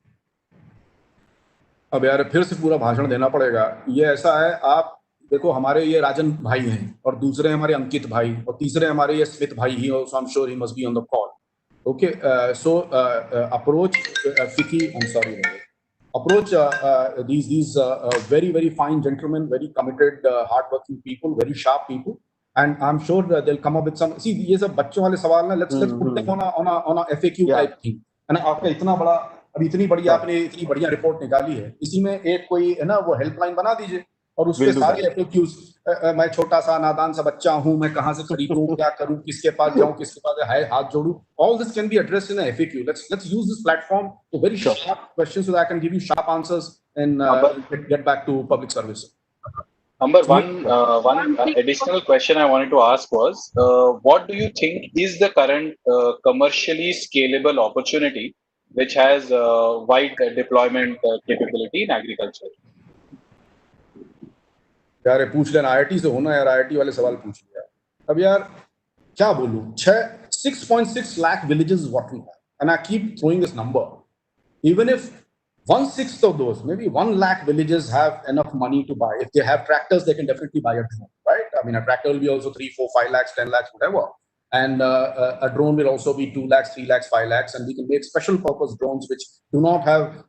अब यार फिर से पूरा भाषण देना पड़ेगा. ये ऐसा है, आप देखो हमारे ये राजन भाई हैं और दूसरे हमारे अंकित भाई और तीसरे हमारे ये स्मित भाई ही, so I'm sure he must be on the call. Okay, so approach FICCI. I'm sorry. Approach these very fine gentlemen, very committed, hardworking people, very sharp people, and I'm sure they'll come up with some. See, ये सब बच्चों वाले सवाल ना, let's put them on a FAQ type thing. And आपका इतना बड़ा, अब इतनी बड़ी आपने इतनी बढ़िया रिपोर्ट निकाली है, इसी में एक कोई है ना वो हेल्पलाइन बना दीजिए और उसके सारे FAQs, मैं छोटा सा नादान सा बच्चा हूं, मैं कहां से खरीदूं, क्या करूं, किसके पास जाऊं, किसके पास है हाथ जोड़ूं. All this can be addressed in a FAQ. Let's use this platform for very sharp questions so that I can give you sharp answers and get back to public service. Amber, one additional question I wanted to ask was, what do you think is the current commercially scalable opportunity which has wide deployment capability in agriculture? यार पूछ लेना, IIT से होना यार, IIT वाले सवाल पूछ लिया. अब यार क्या बोलूं, 6.6 lakh villages is what we have, and I keep throwing this number. Even if 1/6 of those, maybe 1 lakh villages have enough money to buy. If they have tractors, they can definitely buy a drone, right? I mean, a tractor will be also 3, 4, 5 lakhs, 10 lakhs, whatever. And a drone will also be 2 lakhs, 3 lakhs, 5 lakhs. And we can make special purpose drones which do not have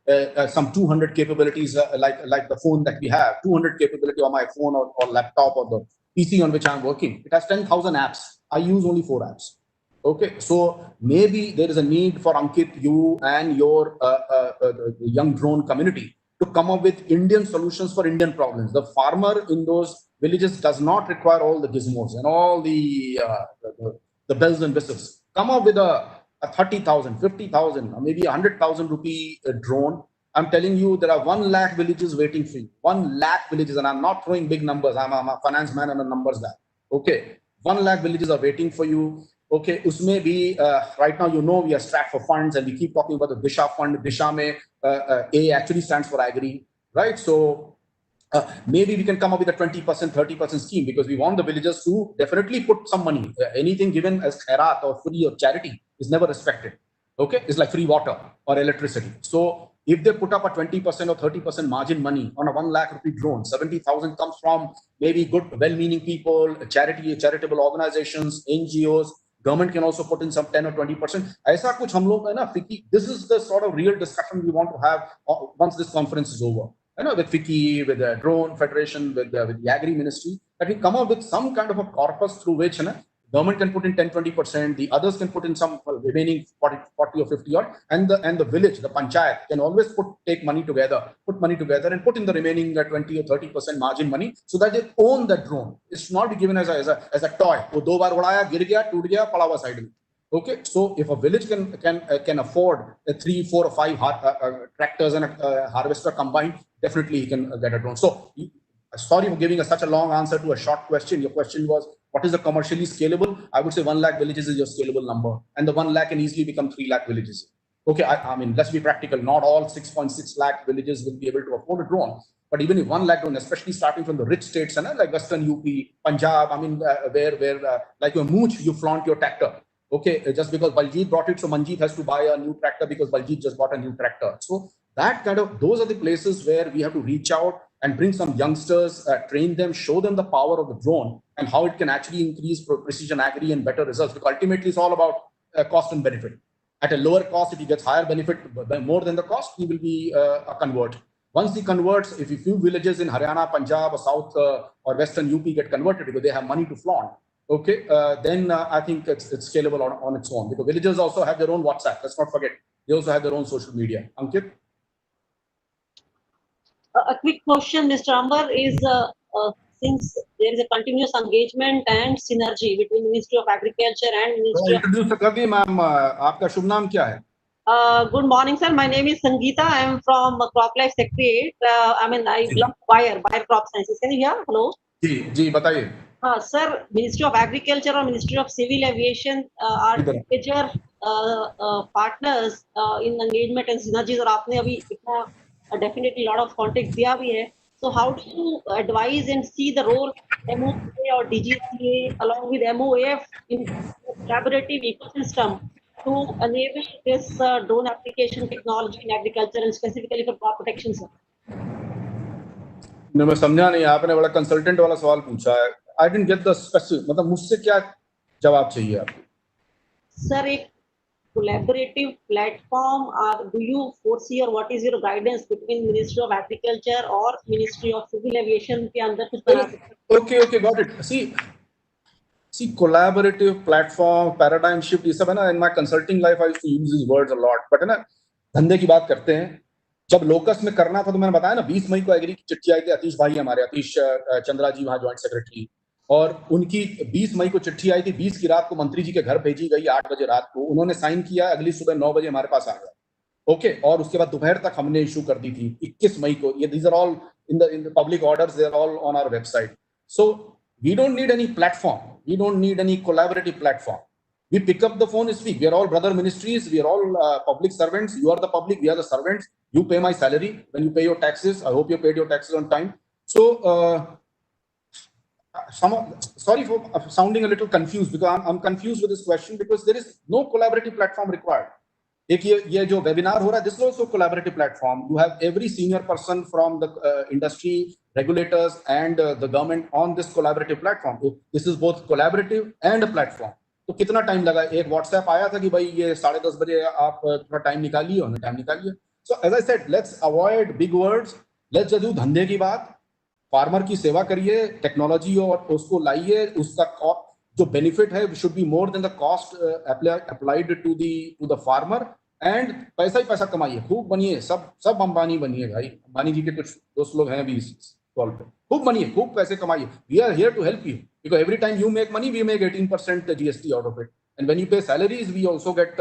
some 200 capabilities like the phone that we have. 200 capability on my phone or laptop or the PC on which I'm working. It has 10,000 apps. I use only 4 apps. Okay, so maybe there is a need for Ankit, you and your the young drone community to come up with Indian solutions for Indian problems. The farmer in those villages does not require all the gizmos and all the bells and whistles. Come up with a 30,000, 50,000, or maybe 100,000 rupee drone, I'm telling you, there are 1 lakh villages waiting for you. 1 lakh villages, and I'm not throwing big numbers. I'm a finance man and a numbers guy. Okay, 1 lakh villages are waiting for you. Okay, usme bhi, right now, you know, we are strapped for funds, and we keep talking about the Disha fund. Disha mein, A actually stands for agri, right? So maybe we can come up with a 20%, 30% scheme, because we want the villagers to definitely put some money. Anything given as khairat or free or charity is never respected. Okay, it's like free water or electricity. So if they put up a 20% or 30% margin money on a 1 lakh rupee drone, 70,000 comes from maybe good, well-meaning people, charitable organizations, NGOs. Government can also put in some 10 or 20%. ऐसा कुछ हम लोग है ना, FICCI. This is the sort of real discussion we want to have once this conference is over. You know, with FICCI, with the Drone Federation, with the Agri Ministry, that we come up with some kind of a corpus through which, you know, government can put in 10-20%, the others can put in some remaining 40 or 50 odd, and the village, the panchayat, can always put money together and put in the remaining 20 or 30% margin money, so that they own the drone. It's not given as a toy. वो 2 बार उड़ाया, गिर गया, टूट गया, पड़ा हुआ side में. Okay, so if a village can afford 3, 4, or 5 tractors and a harvester combined, definitely he can get a drone. So, sorry for giving such a long answer to a short question. Your question was, what is the commercially scalable? I would say 1 lakh villages is your scalable number, and the 1 lakh can easily become 3 lakh villages. Okay, I mean, let's be practical. Not all 6.6 lakh villages will be able to afford a drone. But even if 1 lakh drone, especially starting from the rich states, like Western UP, Punjab, I mean, where like your mooch, you flaunt your tractor. Okay, just because Baljit brought it, so Manjeet has to buy a new tractor because Baljit just bought a new tractor. So that kind of, those are the places where we have to reach out and bring some youngsters, train them, show them the power of the drone and how it can actually increase precision agri and better results. Because ultimately it's all about cost and benefit. At a lower cost, if he gets higher benefit more than the cost, he will be a convert. Once he converts, if a few villages in Haryana, Punjab, or South or Western UP get converted because they have money to flaunt, okay, then I think it's scalable on its own, because villagers also have their own WhatsApp. Let's not forget, they also have their own social media. Ankit? A quick question, Mr. Ambar, is since there is a continuous engagement and synergy between Ministry of Agriculture and Ministry of... Introduce Kadi, ma'am. Aapka shubh naam kya hai? Good morning, sir. My name is Sangeeta. I am from Crop Life Secretariat. I mean, I belong to Bayer Crop Sciences. Can you hear? Hello? जी, बताइए. Sir, Ministry of Agriculture or Ministry of Civil Aviation are major partners in engagement and synergies. और आपने अभी इतना definitely lot of context दिया भी है. So how do you advise and see the role MOA or DGCA along with MOAF in collaborative ecosystem to enable this drone application technology in agriculture and specifically for crop protection, sir? मैं समझा नहीं, आपने बड़ा consultant वाला सवाल पूछा है. I didn't get the specific. मतलब मुझसे क्या जवाब चाहिए आपको? Sir, एक collaborative platform, do you foresee or what is your guidance between Ministry of Agriculture or Ministry of Civil Aviation के अंदर कुछ बना सकते हैं? Okay, got it. See, collaborative platform, paradigm shift, ये सब है ना. In my consulting life, I used to use these words a lot. But है ना, धंधे की बात करते हैं. जब लोकस में करना था तो मैंने बताया ना, 20 मई को एग्री की चिट्ठी आई थी. अतीश भाई हमारे, अतीश चंद्रा जी वहाँ ज्वाइंट सेक्रेटरी, और उनकी 20 मई को चिट्ठी आई थी. 20 की रात को मंत्री जी के घर भेजी गई, 8 बजे रात को उन्होंने साइन किया, अगली सुबह 9 बजे हमारे पास आ गया. ओके, और उसके बाद दोपहर तक हमने इशू कर दी थी 21 मई को. ये these are all in the public orders, they are all on our website. So we don't need any platform, we don't need any collaborative platform. We pick up the phone and speak. We are all brother ministries, we are all public servants. You are the public, we are the servants. You pay my salary when you pay your taxes. I hope you paid your taxes on time. So sorry for sounding a little confused, because I'm confused with this question, because there is no collaborative platform required. एक ये जो webinar हो रहा है, this is also a collaborative platform. You have every senior person from the industry, regulators, and the government on this collaborative platform. This is both collaborative and a platform. तो कितना time लगा? एक WhatsApp आया था कि भाई ये 10:30 बजे आप थोड़ा टाइम निकालिए, उन्होंने टाइम निकालिए. So as I said, let's avoid big words. Let's just do धंधे की बात. फार्मर की सेवा करिए, टेक्नोलॉजी और उसको लाइए, उसका जो बेनिफिट है should be more than the cost applied to the farmer, and पैसा ही पैसा कमाइए, खूब बनिए, सब अंबानी बनिए भाई. अंबानी जी के कुछ दोस्त लोग हैं भी इस कॉल पे. खूब बनिए, खूब पैसे कमाइए. We are here to help you, because every time you make money, we make 18% GST out of it. And when you pay salaries, we also get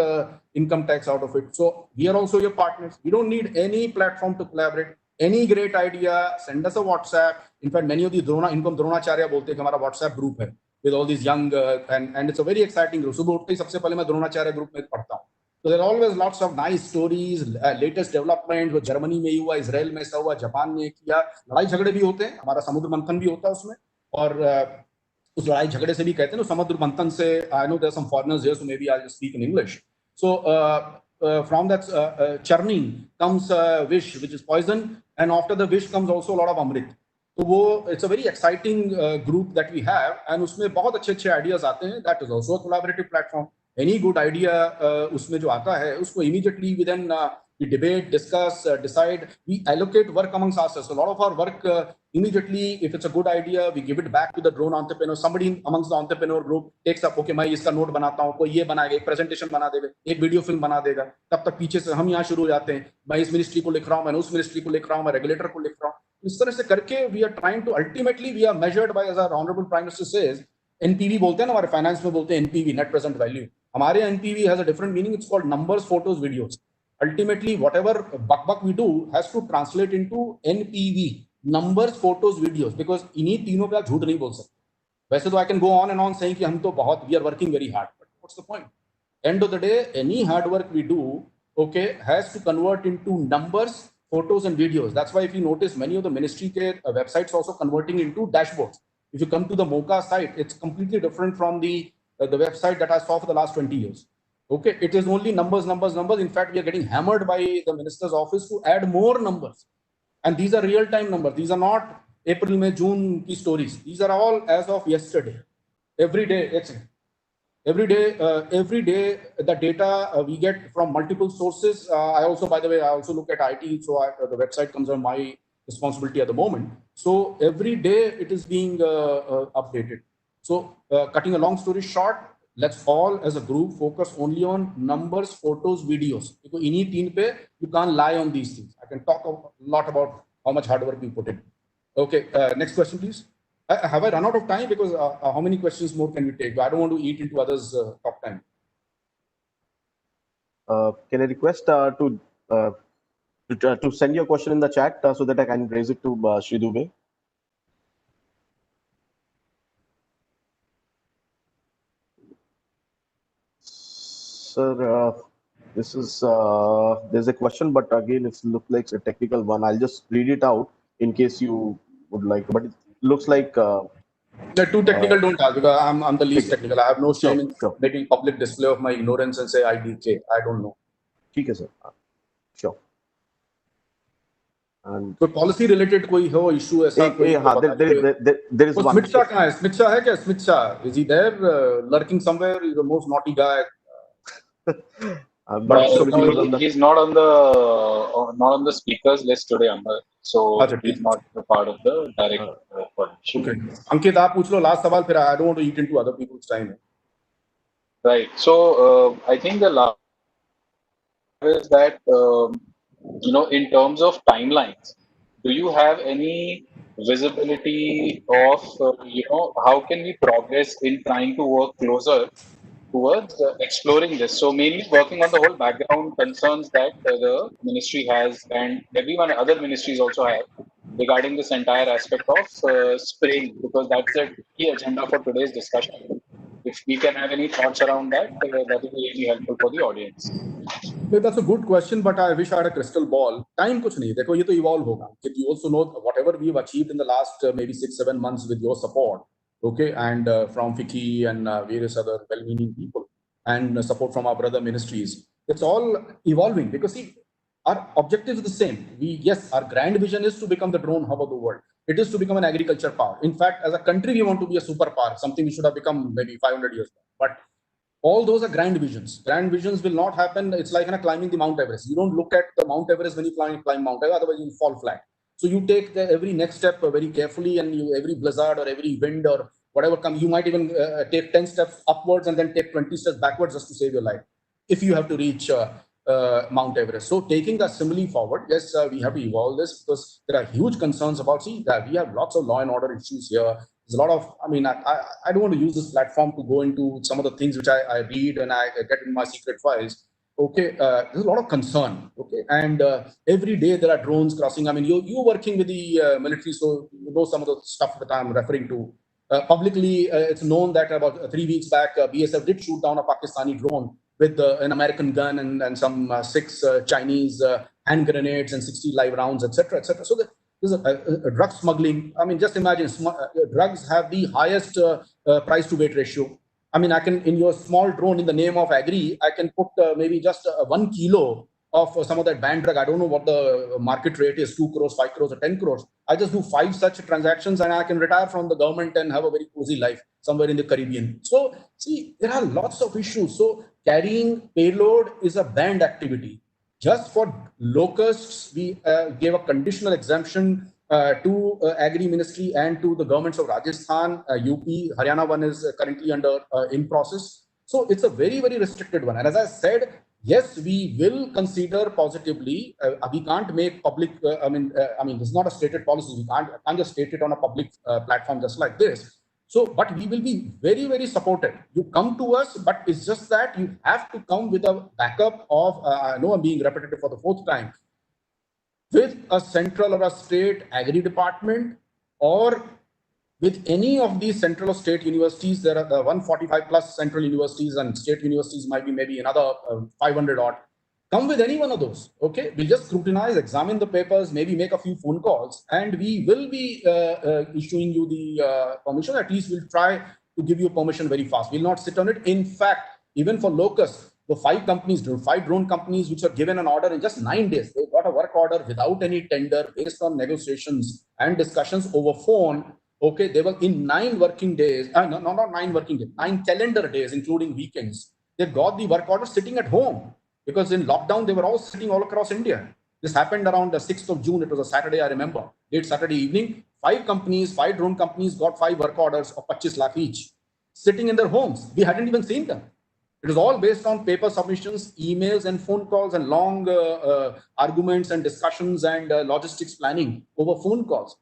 income tax out of it. So we are also your partners. We don't need any platform to collaborate. Any great idea, send us a WhatsApp. In fact, many of the Dronacharya bolte hain ki hamara WhatsApp group hai with all these young and it's a very exciting group. Subah uthte hi sabse pehle main Dronacharya group mein padhta hu. So there are always lots of nice stories, latest development. जो Germany में हुआ, Israel में ऐसा हुआ, Japan में किया. लड़ाई झगड़े भी होते हैं, हमारा समुद्र मंथन भी होता है उसमें. और उस लड़ाई झगड़े से भी कहते हैं ना समुद्र मंथन से. I know there are some foreigners here, so maybe I'll just speak in English. So from that churning comes wish, which is poison, and after the wish comes also a lot of amrit. तो वो it's a very exciting group that we have, and उसमें बहुत अच्छे ideas आते हैं. That is also a collaborative platform. Any good idea उसमें जो आता है उसको immediately within we debate, discuss, decide. We allocate work amongst ourselves. So a lot of our work immediately, if it's a good idea, we give it back to the drone entrepreneur. Somebody amongst the entrepreneur group takes up, okay, मैं इसका note बनाता हूँ, कोई ये बनाएगा, एक presentation बना देगा, एक वीडियो फिल्म बना देगा. तब तक पीछे से हम यहाँ शुरू हो जाते हैं. मैं इस मिनिस्ट्री को लिख रहा हूँ, मैं उस मिनिस्ट्री को लिख रहा हूँ, मैं रेगुलेटर को लिख रहा हूँ. इस तरह से करके we are trying to ultimately we are measured by, as our honorable prime minister says, NPV बोलते हैं ना, हमारे फाइनेंस में बोलते हैं NPV, net present value. हमारे NPV has a different meaning. It's called numbers, photos, videos. Ultimately, whatever buck we do has to translate into NPV, numbers, photos, videos, because इन्हीं तीनों पे आप झूठ नहीं बोल सकते. वैसे तो I can go on and on saying कि हम तो बहुत we are working very hard, but what's the point? End of the day, any hard work we do, okay, has to convert into numbers, photos, and videos. That's why if you notice, many of the ministry ke websites also converting into dashboards. If you come to the MOCA site, it's completely different from the website that I saw for the last 20 years. Okay, it is only numbers, numbers, numbers. In fact, we are getting hammered by the minister's office to add more numbers. And these are real-time numbers. These are not April, May, June key stories. These are all as of yesterday. Every day, every day, the data we get from multiple sources. I also, by the way, I also look at IT. So the website comes on my responsibility at the moment. So every day it is being updated. So cutting a long story short, let's all as a group focus only on numbers, photos, videos. Because इन्हीं तीन पे you can't lie on these things. I can talk a lot about how much hard work we put in. Okay, next question, please. Have I run out of time? Because how many questions more can we take? I don't want to eat into others' top time. Can I request to send your question in the chat so that I can raise it to Shri Dubey? Sir, this is there's a question, but again, it looks like a technical one. I'll just read it out in case you would like. But it looks like the too technical don't ask, because I'm the least technical. I have no shame in making public display of my ignorance and say IDK. I don't know. Okay, sir. Sure. And so policy related कोई हो issue ऐसा there is one. Smith Shah कहाँ है? Smith Shah है क्या? Smith Shah, is he there lurking somewhere? He's the most naughty guy. No, he's not on the speakers list today, Amber. So he's not a part of the direct coalition. Okay. Ankit, आप पूछ लो last सवाल, फिर I don't want to eat into other people's time. Right. So I think the last is that in terms of timelines, do you have any visibility of how can we progress in trying to work closer towards exploring this? So mainly working on the whole background concerns that the ministry has and everyone other ministries also have regarding this entire aspect of spraying, because that's the key agenda for today's discussion. If we can have any thoughts around that, that will be really helpful for the audience. That's a good question, but I wish I had a crystal ball. Time कुछ नहीं, देखो ये तो evolve होगा. You also know whatever we've achieved in the last maybe 6-7 months with your support, okay, and from FICCI and various other well-meaning people, and support from our brother ministries. It's all evolving because see, our objective is the same. Our grand vision is to become the drone hub of the world. It is to become an agriculture power. In fact, as a country, we want to be a superpower, something we should have become maybe 500 years ago. But all those are grand visions. Grand visions will not happen. It's like climbing the Mount Everest. You don't look at the Mount Everest when you climb Mount Everest, otherwise you fall flat. So you take every next step very carefully, and every blizzard or every wind or whatever comes, you might even take 10 steps upwards and then take 20 steps backwards just to save your life, if you have to reach Mount Everest. So taking that simile forward, yes, we have to evolve this because there are huge concerns about, that we have lots of law and order issues here. there's a lot of, I mean, I don't want to use this platform to go into some of the things which I read and I get in my secret files. Okay, there's a lot of concern. Okay, and every day there are drones crossing. I mean, you're working with the military, so you know some of the stuff that I'm referring to. Publicly, it's known that about 3 weeks back, BSF did shoot down a Pakistani drone with an American gun and some 6 Chinese hand grenades and 60 live rounds, etc., etc. So there's a drug smuggling. I mean, just imagine, drugs have the highest price to weight ratio. I mean, I can, in your small drone in the name of agri, I can put maybe just 1 kilo of some of that banned drug. I don't know what the market rate is, 2 crores, 5 crores, or 10 crores. I just do 5 such transactions and I can retire from the government and have a very cozy life somewhere in the Caribbean. So, see, there are lots of issues. So, carrying payload is a banned activity. Just for locusts, we gave a conditional exemption to Agri Ministry and to the governments of Rajasthan, UP, Haryana one is currently under in process. So it's a very, very restricted one. And as I said, yes, we will consider positively. We can't make public. I mean, this is not a stated policy. We can't just state it on a public platform just like this. So, but we will be very, very supportive. You come to us, but it's just that you have to come with a backup of, I know I'm being repetitive for the 4th time, with a central or a state agri department, or with any of these central or state universities. There are 145 plus central universities, and state universities might be maybe another 500 odd. Come with any one of those, okay? We'll just scrutinize, examine the papers, maybe make a few phone calls, and we will be issuing you the permission. At least we'll try to give you permission very fast. We'll not sit on it. In fact, even for Locust, the 5 companies, 5 drone companies, which are given an order in just 9 days, they got a work order without any tender, based on negotiations and discussions over phone. Okay, they were in 9 working days, not 9 working days, 9 calendar days, including weekends. They got the work order sitting at home. Because in lockdown, they were all sitting all across India. This happened around the 6th of June. It was a Saturday, I remember. Late Saturday evening, 5 companies, 5 drone companies got 5 work orders of 25 lakh each, sitting in their homes. We hadn't even seen them. It was all based on paper submissions, emails and phone calls, and long arguments and discussions and logistics planning over phone calls.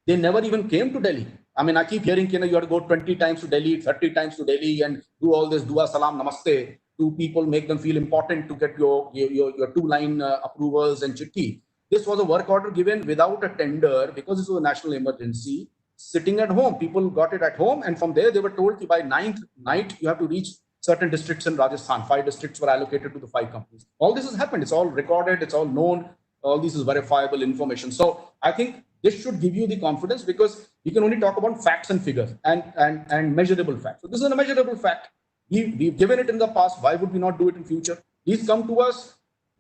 They never even came to Delhi. I mean, I keep hearing, you have to go 20 times to Delhi, 30 times to Delhi, and do all this dua, salam, namaste to people, make them feel important to get your 2-line approvals and chitti. This was a work order given without a tender because this was a national emergency, sitting at home. People got it at home, and from there they were told that by 9th night you have to reach certain districts in Rajasthan. 5 districts were allocated to the 5 companies. All this has happened. It's all recorded. It's all known. All this is verifiable information. So I think this should give you the confidence, because we can only talk about facts and figures and measurable facts. So this is a measurable fact. We've given it in the past. Why would we not do it in future? Please come to us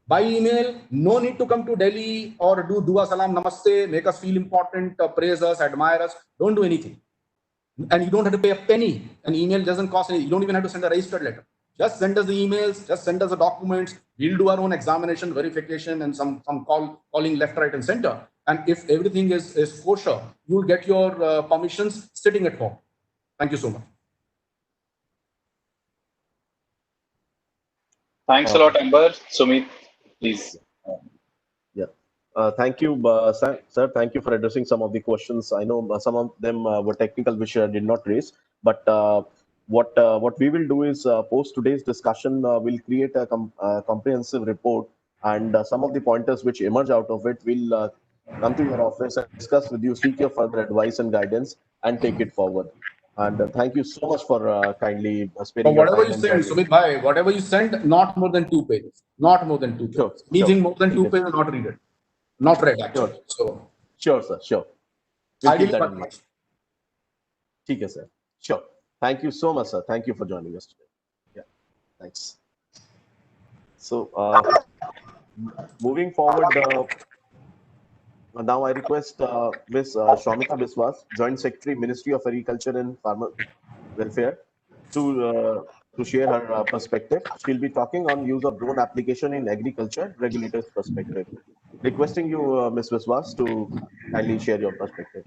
by email. No need to come to Delhi or do dua, salam, namaste, make us feel important, praise us, admire us. Don't do anything. And you don't have to pay a penny. An email doesn't cost anything. You don't even have to send a registered letter. Just send us the emails, just send us the documents. We'll do our own examination, verification, and some calling left, right, and center. And if everything is kosher, you'll get your permissions sitting at home. Thank you so much. Thanks a lot, Amber. Sumit, please. Thank you, sir. Thank you for addressing some of the questions. I know some of them were technical, which I did not raise. But what we will do is, post today's discussion, we'll create a comprehensive report, and some of the pointers which emerge out of it, we'll come to your office and discuss with you, seek your further advice and guidance, and take it forward. And thank you so much for kindly sparing your time. Whatever you send, Sumit bhai, whatever you send, not more than 2 pages. Not more than 2 pages. Sure, anything more than 2 pages, not read it. Not read, actually. Sure, sir. Sure. We'll keep that in mind. Okay, sir. Sure. Thank you so much, sir. Thank you for joining us today. Yeah. Thanks. So, moving forward, now I request Ms. Shomita Biswas, Joint Secretary, Ministry of Agriculture and Farmer Welfare, to share her perspective. She'll be talking on use of drone application in agriculture, regulators' perspective. Requesting you, Ms. Biswas, to kindly share your perspective.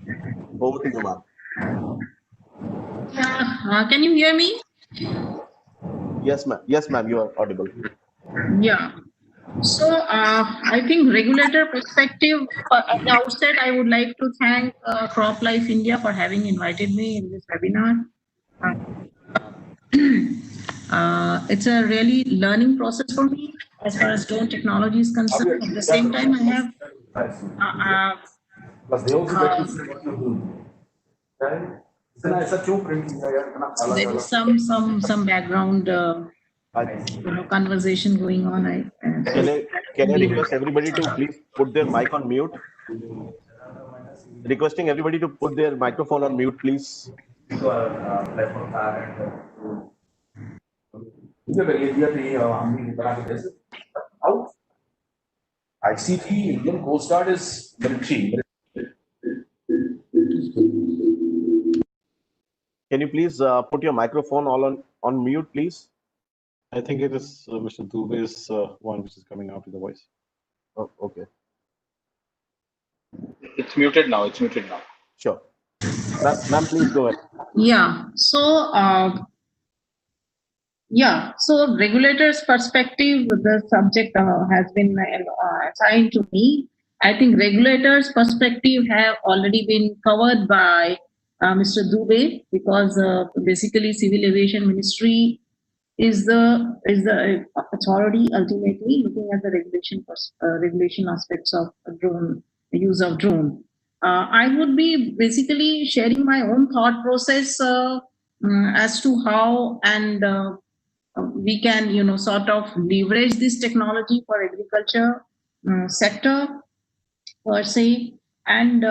Over to you, ma'am. Can you hear me? Yes, ma'am. Yes, ma'am. You are audible. Yeah. So I think regulator perspective, at the outset, I would like to thank Crop Life India for having invited me in this webinar. It's a really learning process for me as far as drone technology is concerned. At the same time, I have there is some background conversation going on. Can I request everybody to please put their mic on mute? Requesting everybody to put their microphone on mute, please. ICT, Indian Coast Guard is military. Can you please put your microphone all on mute, please? I think it is Mr. Dubey's one which is coming out with the voice. Oh, okay. It's muted now. It's muted now. Sure. Ma'am, please go ahead. Yeah. So so regulator's perspective, the subject has been assigned to me. I think regulators' perspective have already been covered by Mr. Dubey, because basically Civil Aviation Ministry is the authority ultimately looking at the regulation aspects of drone use of drone. I would be basically sharing my own thought process as to how and we can sort of leverage this technology for agriculture sector per se. And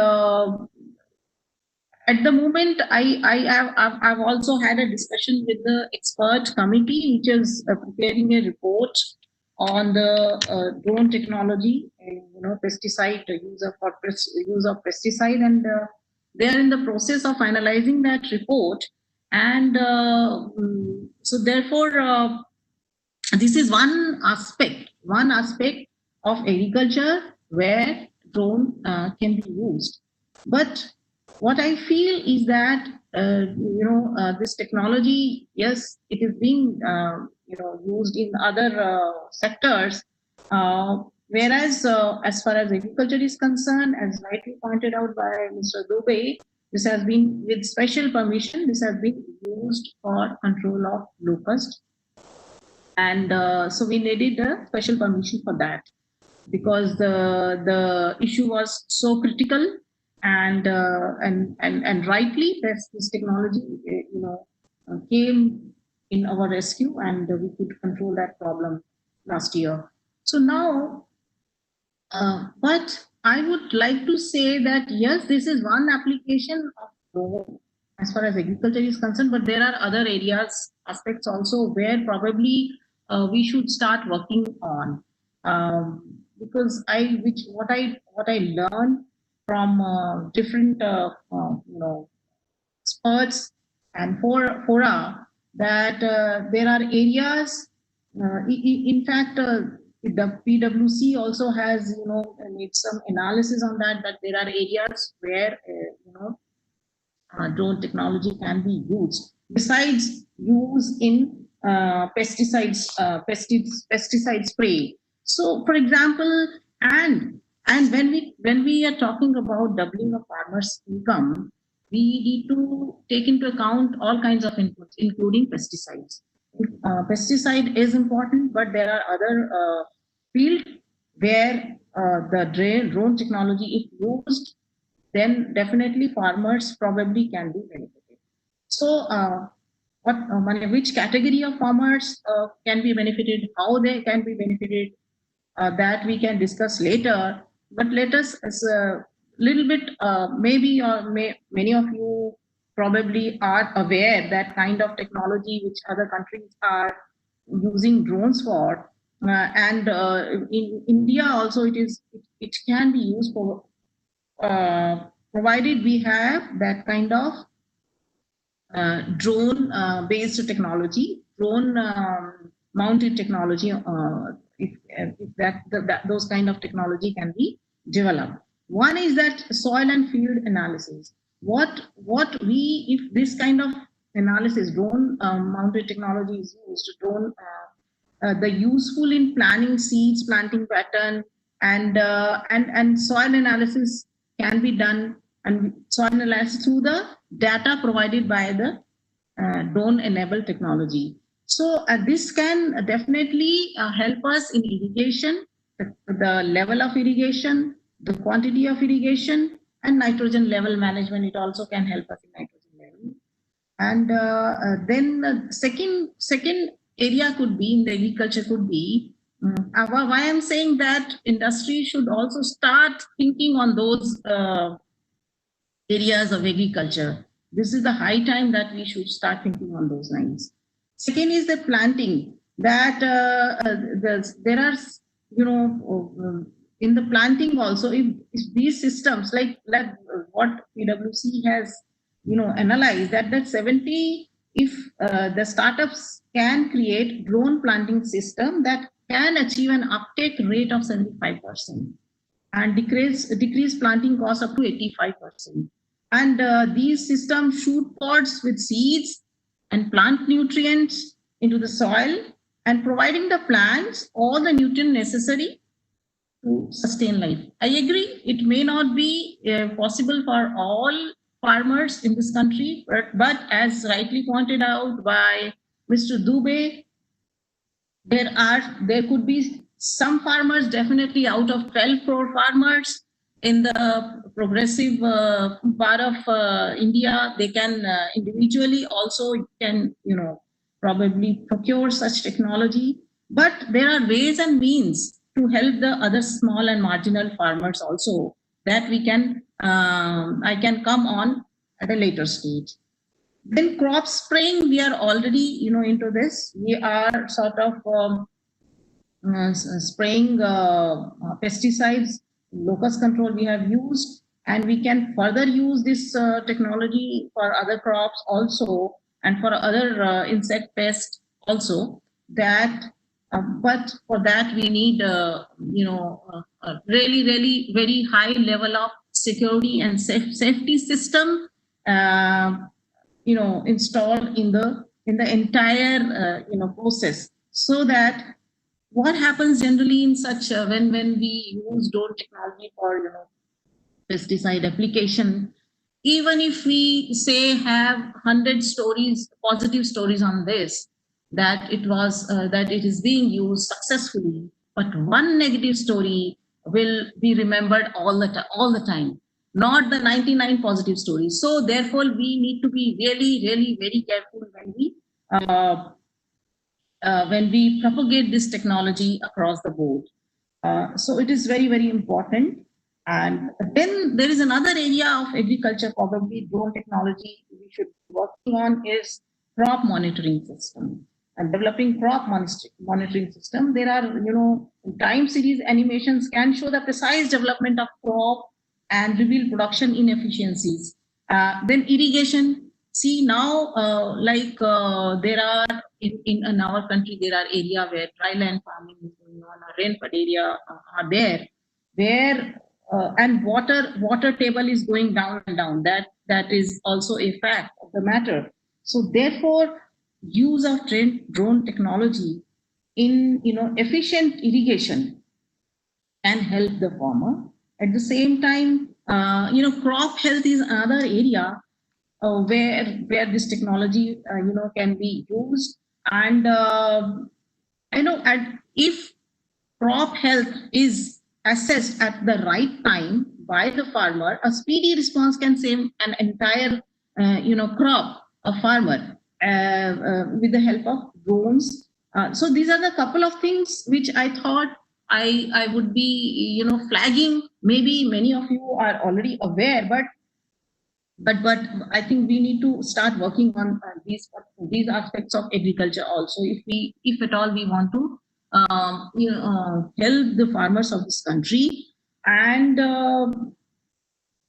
at the moment, I've also had a discussion with the expert committee, which is preparing a report on the drone technology and pesticide use of pesticide, and they are in the process of finalizing that report. And so therefore, this is one aspect of agriculture where drone can be used. But what I feel is that this technology, yes, it is being used in other sectors, whereas as far as agriculture is concerned, as rightly pointed out by Mr. Dubey, this has been with special permission. This has been used for control of locust, and so we needed a special permission for that, because the issue was so critical, and rightly this technology came in our rescue, and we could control that problem last year. So now but I would like to say that yes, this is one application of drone as far as agriculture is concerned, but there are other aspects also where probably we should start working on, because what I learned from different experts and fora, that there are areas. In fact, the PwC also has made some analysis on that there are areas where drone technology can be used besides use in pesticide spray. So, for example, and when we are talking about doubling of farmers' income, we need to take into account all kinds of inputs, including pesticides. Pesticide is important, but there are other fields where the drone technology, if used, then definitely farmers probably can be benefited. So which category of farmers can be benefited, how they can be benefited, that we can discuss later. But let us, as a little bit, maybe many of you probably are aware that kind of technology which other countries are using drones for, and in India also it can be used for, provided we have that kind of drone based technology, drone mounted technology, if those kind of technology can be developed. One is that soil and field analysis. If this kind of analysis, drone mounted technology is used, drone the useful in planning seeds, planting pattern, and soil analysis can be done, and soil analysis through the data provided by the drone-enabled technology. So this can definitely help us in irrigation, the level of irrigation, the quantity of irrigation, and nitrogen level management. It also can help us in nitrogen level. And then second area could be in the agriculture could be why I'm saying that industry should also start thinking on those areas of agriculture. This is the high time that we should start thinking on those lines. Second is the planting, that there are, in the planting also, if these systems like what PwC has, analyzed that 70, if the startups can create drone planting system that can achieve an uptake rate of 75% and decrease planting cost up to 85%. And these systems shoot pods with seeds and plant nutrients into the soil and providing the plants all the nutrients necessary to sustain life. I agree, it may not be possible for all farmers in this country, but as rightly pointed out by Mr. Dubey, there could be some farmers, definitely out of 12 crore farmers in the progressive part of India, they can individually also can, probably procure such technology. But there are ways and means to help the other small and marginal farmers also that we can, I can come on at a later stage. Then crop spraying, we are already, into this. We are sort of spraying pesticides, locust control we have used, and we can further use this technology for other crops also, and for other insect pests also. But for that we need, a really very high level of security and safety system, installed in the entire process, so that what happens generally in such when we use drone technology for pesticide application, even if we say have 100 stories, positive stories on this, that it is being used successfully, but one negative story will be remembered all the time, not the 99 positive stories. So therefore we need to be really very careful when we propagate this technology across the board. So it is very important. And then there is another area of agriculture, probably drone technology we should be working on, is crop monitoring system and developing crop monitoring system. There are, time series animations can show the precise development of crop and reveal production inefficiencies. Then irrigation. See now, there are in our country, there are areas where dry land farming is going on, or rainfed area are there, where and water table is going down and down. That is also a fact of the matter. So therefore, use of drone technology in efficient irrigation can help the farmer. At the same time, crop health is another area where this technology can be used. And if crop health is assessed at the right time by the farmer, a speedy response can save an entire crop of farmer with the help of drones. So these are the couple of things which I thought I would be flagging. Maybe many of you are already aware, but I think we need to start working on these aspects of agriculture also, if at all we want to help the farmers of this country. And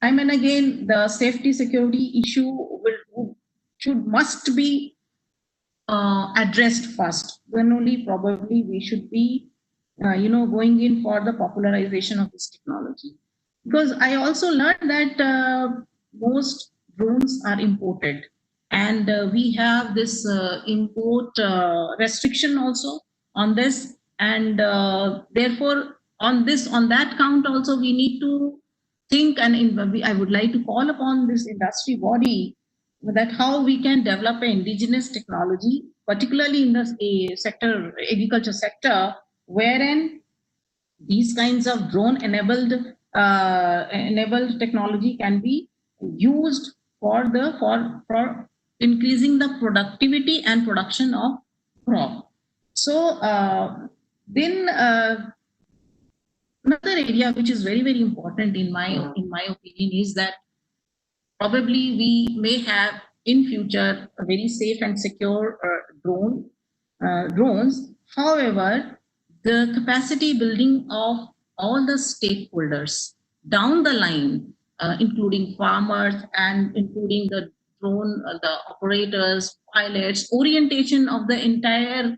again, the safety security issue must be addressed first. Then only probably we should be going in for the popularization of this technology. Because I also learned that most drones are imported, and we have this import restriction also. on this, and therefore on that count also we need to think, and I would like to call upon this industry body that how we can develop an indigenous technology, particularly in the agriculture sector, wherein these kinds of drone enabled technology can be used for increasing the productivity and production of crop. So then another area which is very, very important in my opinion is that probably we may have in future a very safe and secure drones. However, the capacity building of all the stakeholders down the line, including farmers and including the drone, the operators, pilots, orientation of the entire,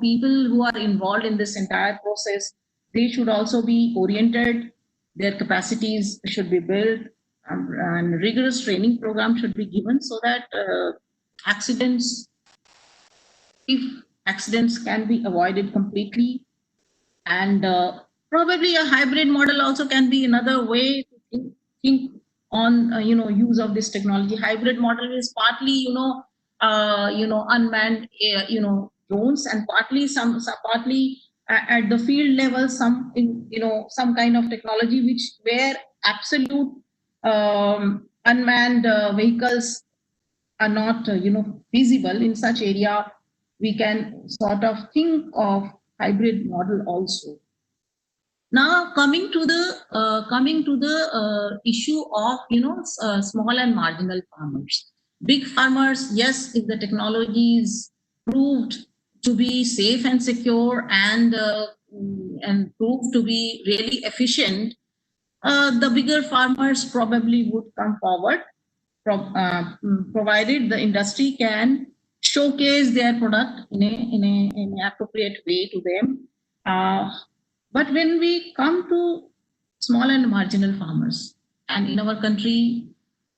people who are involved in this entire process, they should also be oriented. Their capacities should be built, and rigorous training program should be given so that if accidents can be avoided completely. And probably a hybrid model also can be another way to think on use of this technology. Hybrid model is partly unmanned drones, and partly at the field level some kind of technology where absolute unmanned vehicles are not feasible. In such area we can sort of think of hybrid model also. Now coming to the issue of small and marginal farmers. Big farmers, yes, if the technology is proved to be safe and secure and proved to be really efficient, the bigger farmers probably would come forward, provided the industry can showcase their product in an appropriate way to them. But when we come to small and marginal farmers, and in our country,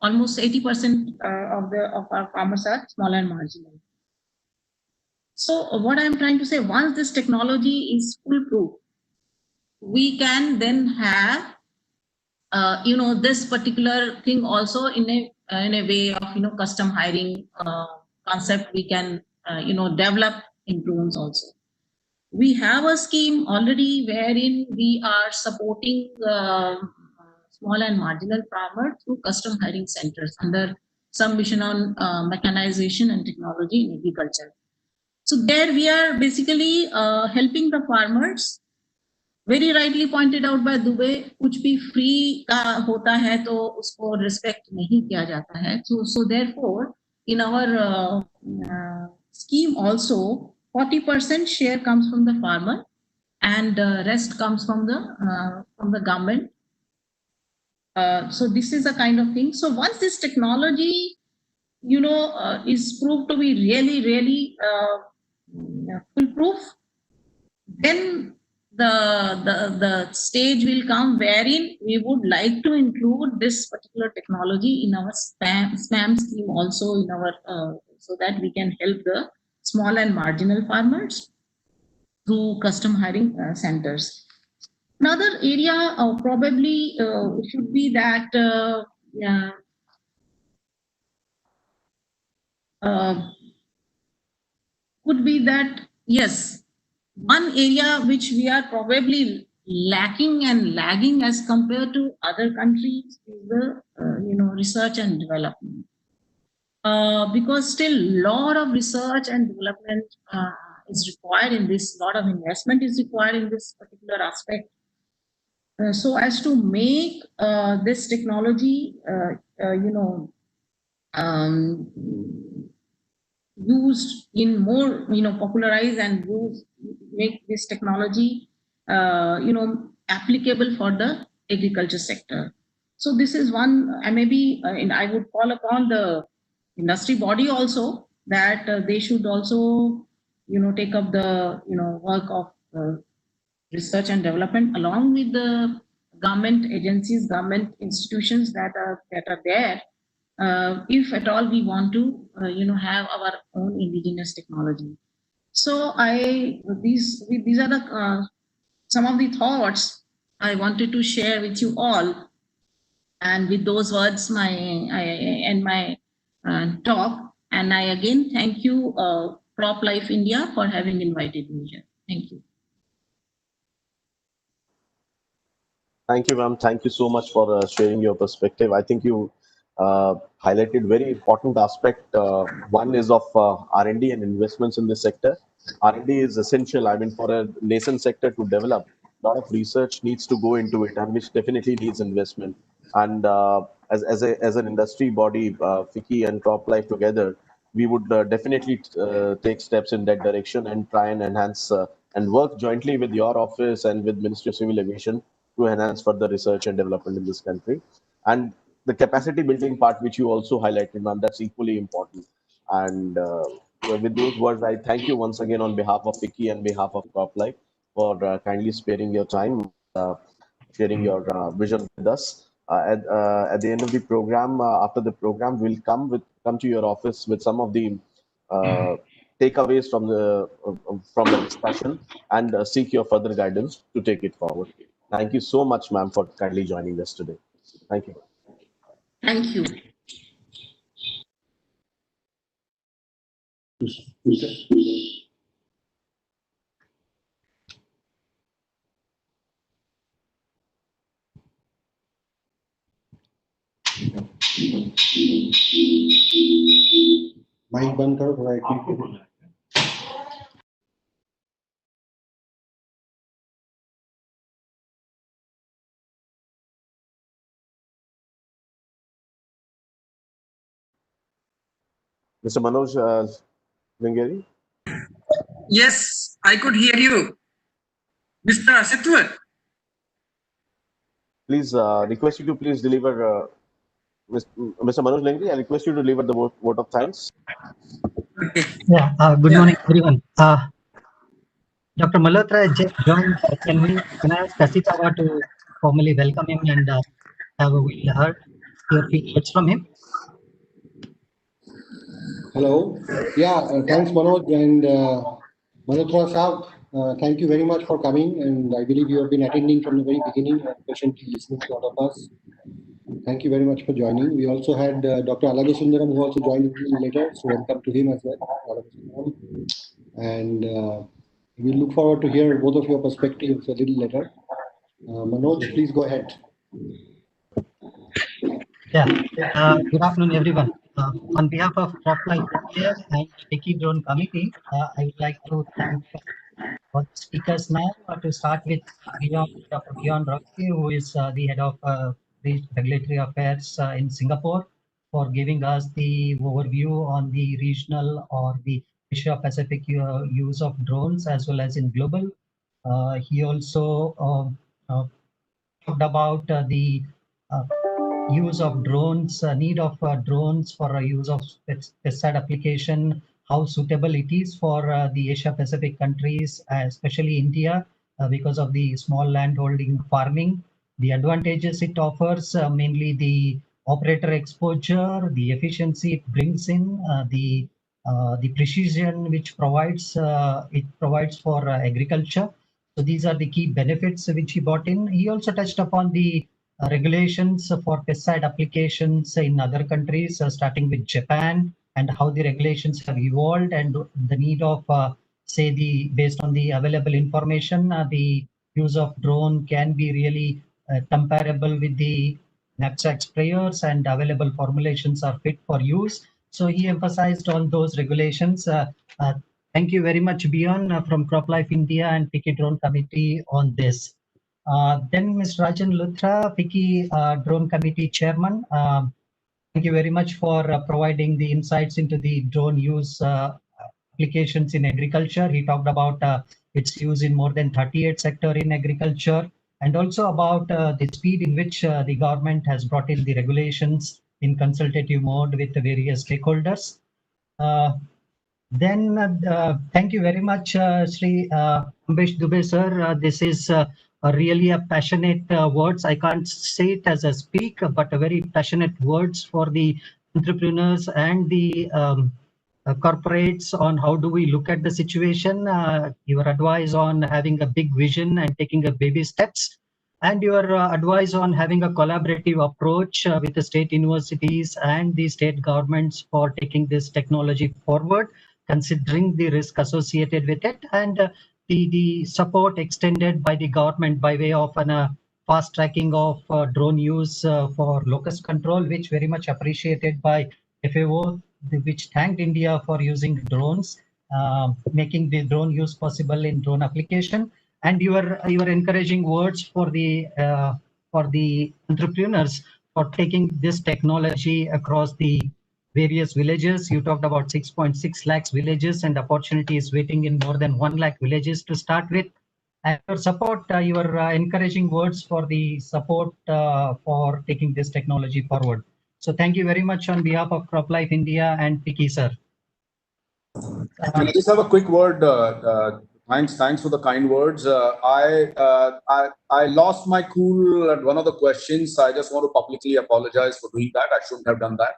almost 80% of our farmers are small and marginal. So what I'm trying to say, once this technology is foolproof, we can then have this particular thing also in a way of custom hiring concept we can develop in drones also. We have a scheme already wherein we are supporting small and marginal farmers through custom hiring centers under some mission on mechanization and technology in agriculture. So there we are basically helping the farmers. Very rightly pointed out by Dubey, कुछ भी free का होता है तो उसको respect नहीं किया जाता है. So therefore, in our scheme also, 40% share comes from the farmer, and rest comes from the government. So this is a kind of thing. So once this technology, is proved to be really foolproof, then the stage will come wherein we would like to include this particular technology in our spam scheme also, in our so that we can help the small and marginal farmers through custom hiring centers. Another area probably should be that could be that, yes, one area which we are probably lacking and lagging as compared to other countries is the research and development, because still lot of research and development is required in this, lot of investment is required in this particular aspect, so as to make this technology used in more, popularize and make this technology, applicable for the agriculture sector. So this is one, and I would call upon the industry body also that they should also, take up the, work of research and development along with the government agencies, government institutions that are there. If at all we want to, have our own indigenous technology. So these are the some of the thoughts I wanted to share with you all. And with those words, I end my talk. And I again thank you, Crop Life India, for having invited me here. Thank you. Thank you, ma'am. Thank you so much for sharing your perspective. I think you highlighted very important aspect. One is of R&D and investments in this sector. R&D is essential. I mean, for a nascent sector to develop, a lot of research needs to go into it, and which definitely needs investment. And as an industry body, FICCI and Crop Life together, we would definitely take steps in that direction and try and enhance and work jointly with your office and with Ministry of Civil Aviation to enhance further research and development in this country. And the capacity building part, which you also highlighted, ma'am, that's equally important. And with those words, I thank you once again on behalf of FICCI and behalf of Crop Life for kindly sparing your time, sharing your vision with us. At the end of the program, after the program, we'll come to your office with some of the takeaways from the discussion and seek your further guidance to take it forward. Thank you so much, ma'am, for kindly joining us today. Thank you. Thank you. Mic बंद करो थोड़ा Mr. Manoj Lingeri? Yes, I could hear you. Mr. Asitwar. Please request you to please deliver, Mr. Manoj Lingeri, I request you to deliver the vote of thanks. Okay. Yeah, good morning, everyone. Dr. Malhotra just joined. Can I ask Kasitawa to formally welcome him and have a few words from him? Hello. Yeah, thanks, Manoj and Malhotra Saab. Thank you very much for coming, and I believe you have been attending from the very beginning and patiently listening to all of us. Thank you very much for joining. We also had Dr. Alagasundaram, who also joined a little later, so welcome to him as well. And we look forward to hear both of your perspectives a little later. Manoj, please go ahead. Yeah. Good afternoon, everyone. On behalf of Crop Life India and FICCI Drone Committee, I would like to thank all the speakers now. To start with Dr. Bjorn Rocky, who is the head of regulatory affairs in Singapore, for giving us the overview on the regional or the Asia Pacific use of drones as well as in global. He also talked about the use of drones, need of drones for use of pesticide application, how suitable it is for the Asia Pacific countries, especially India, because of the small landholding farming, the advantages it offers, mainly the operator exposure, the efficiency it brings in, the precision which it provides for agriculture. So these are the key benefits which he brought in. He also touched upon the regulations for pesticide applications in other countries, starting with Japan, and how the regulations have evolved, and the need of, say, based on the available information, the use of drone can be really comparable with the knapsack sprayers, and available formulations are fit for use. So he emphasized on those regulations. Thank you very much, Bjorn, from Crop Life India and FICCI Drone Committee on this. Then Ms. Rajan Luthra, FICCI Drone Committee Chairman. Thank you very much for providing the insights into the drone use applications in agriculture. He talked about its use in more than 38 sectors in agriculture, and also about the speed in which the government has brought in the regulations in consultative mode with the various stakeholders. Thank you very much, Sri Ambesh Dubey sir. This is really a passionate words. I can't say it as a speak, but a very passionate words for the entrepreneurs and the corporates on how do we look at the situation, your advice on having a big vision and taking a baby steps, and your advice on having a collaborative approach with the state universities and the state governments for taking this technology forward, considering the risk associated with it, and the support extended by the government by way of an fast tracking of drone use for locust control, which very much appreciated by FAO, which thanked India for using drones, making the drone use possible in drone application, and your encouraging words for the entrepreneurs for taking this technology across the various villages. You talked about 6.6 lakhs villages, and opportunity is waiting in more than 1 lakh villages to start with. And your support, your encouraging words for the support for taking this technology forward. So thank you very much on behalf of CropLife India and FICCI, sir. Can I just have a quick word? Thanks for the kind words. I lost my cool at one of the questions. I just want to publicly apologize for doing that. I shouldn't have done that.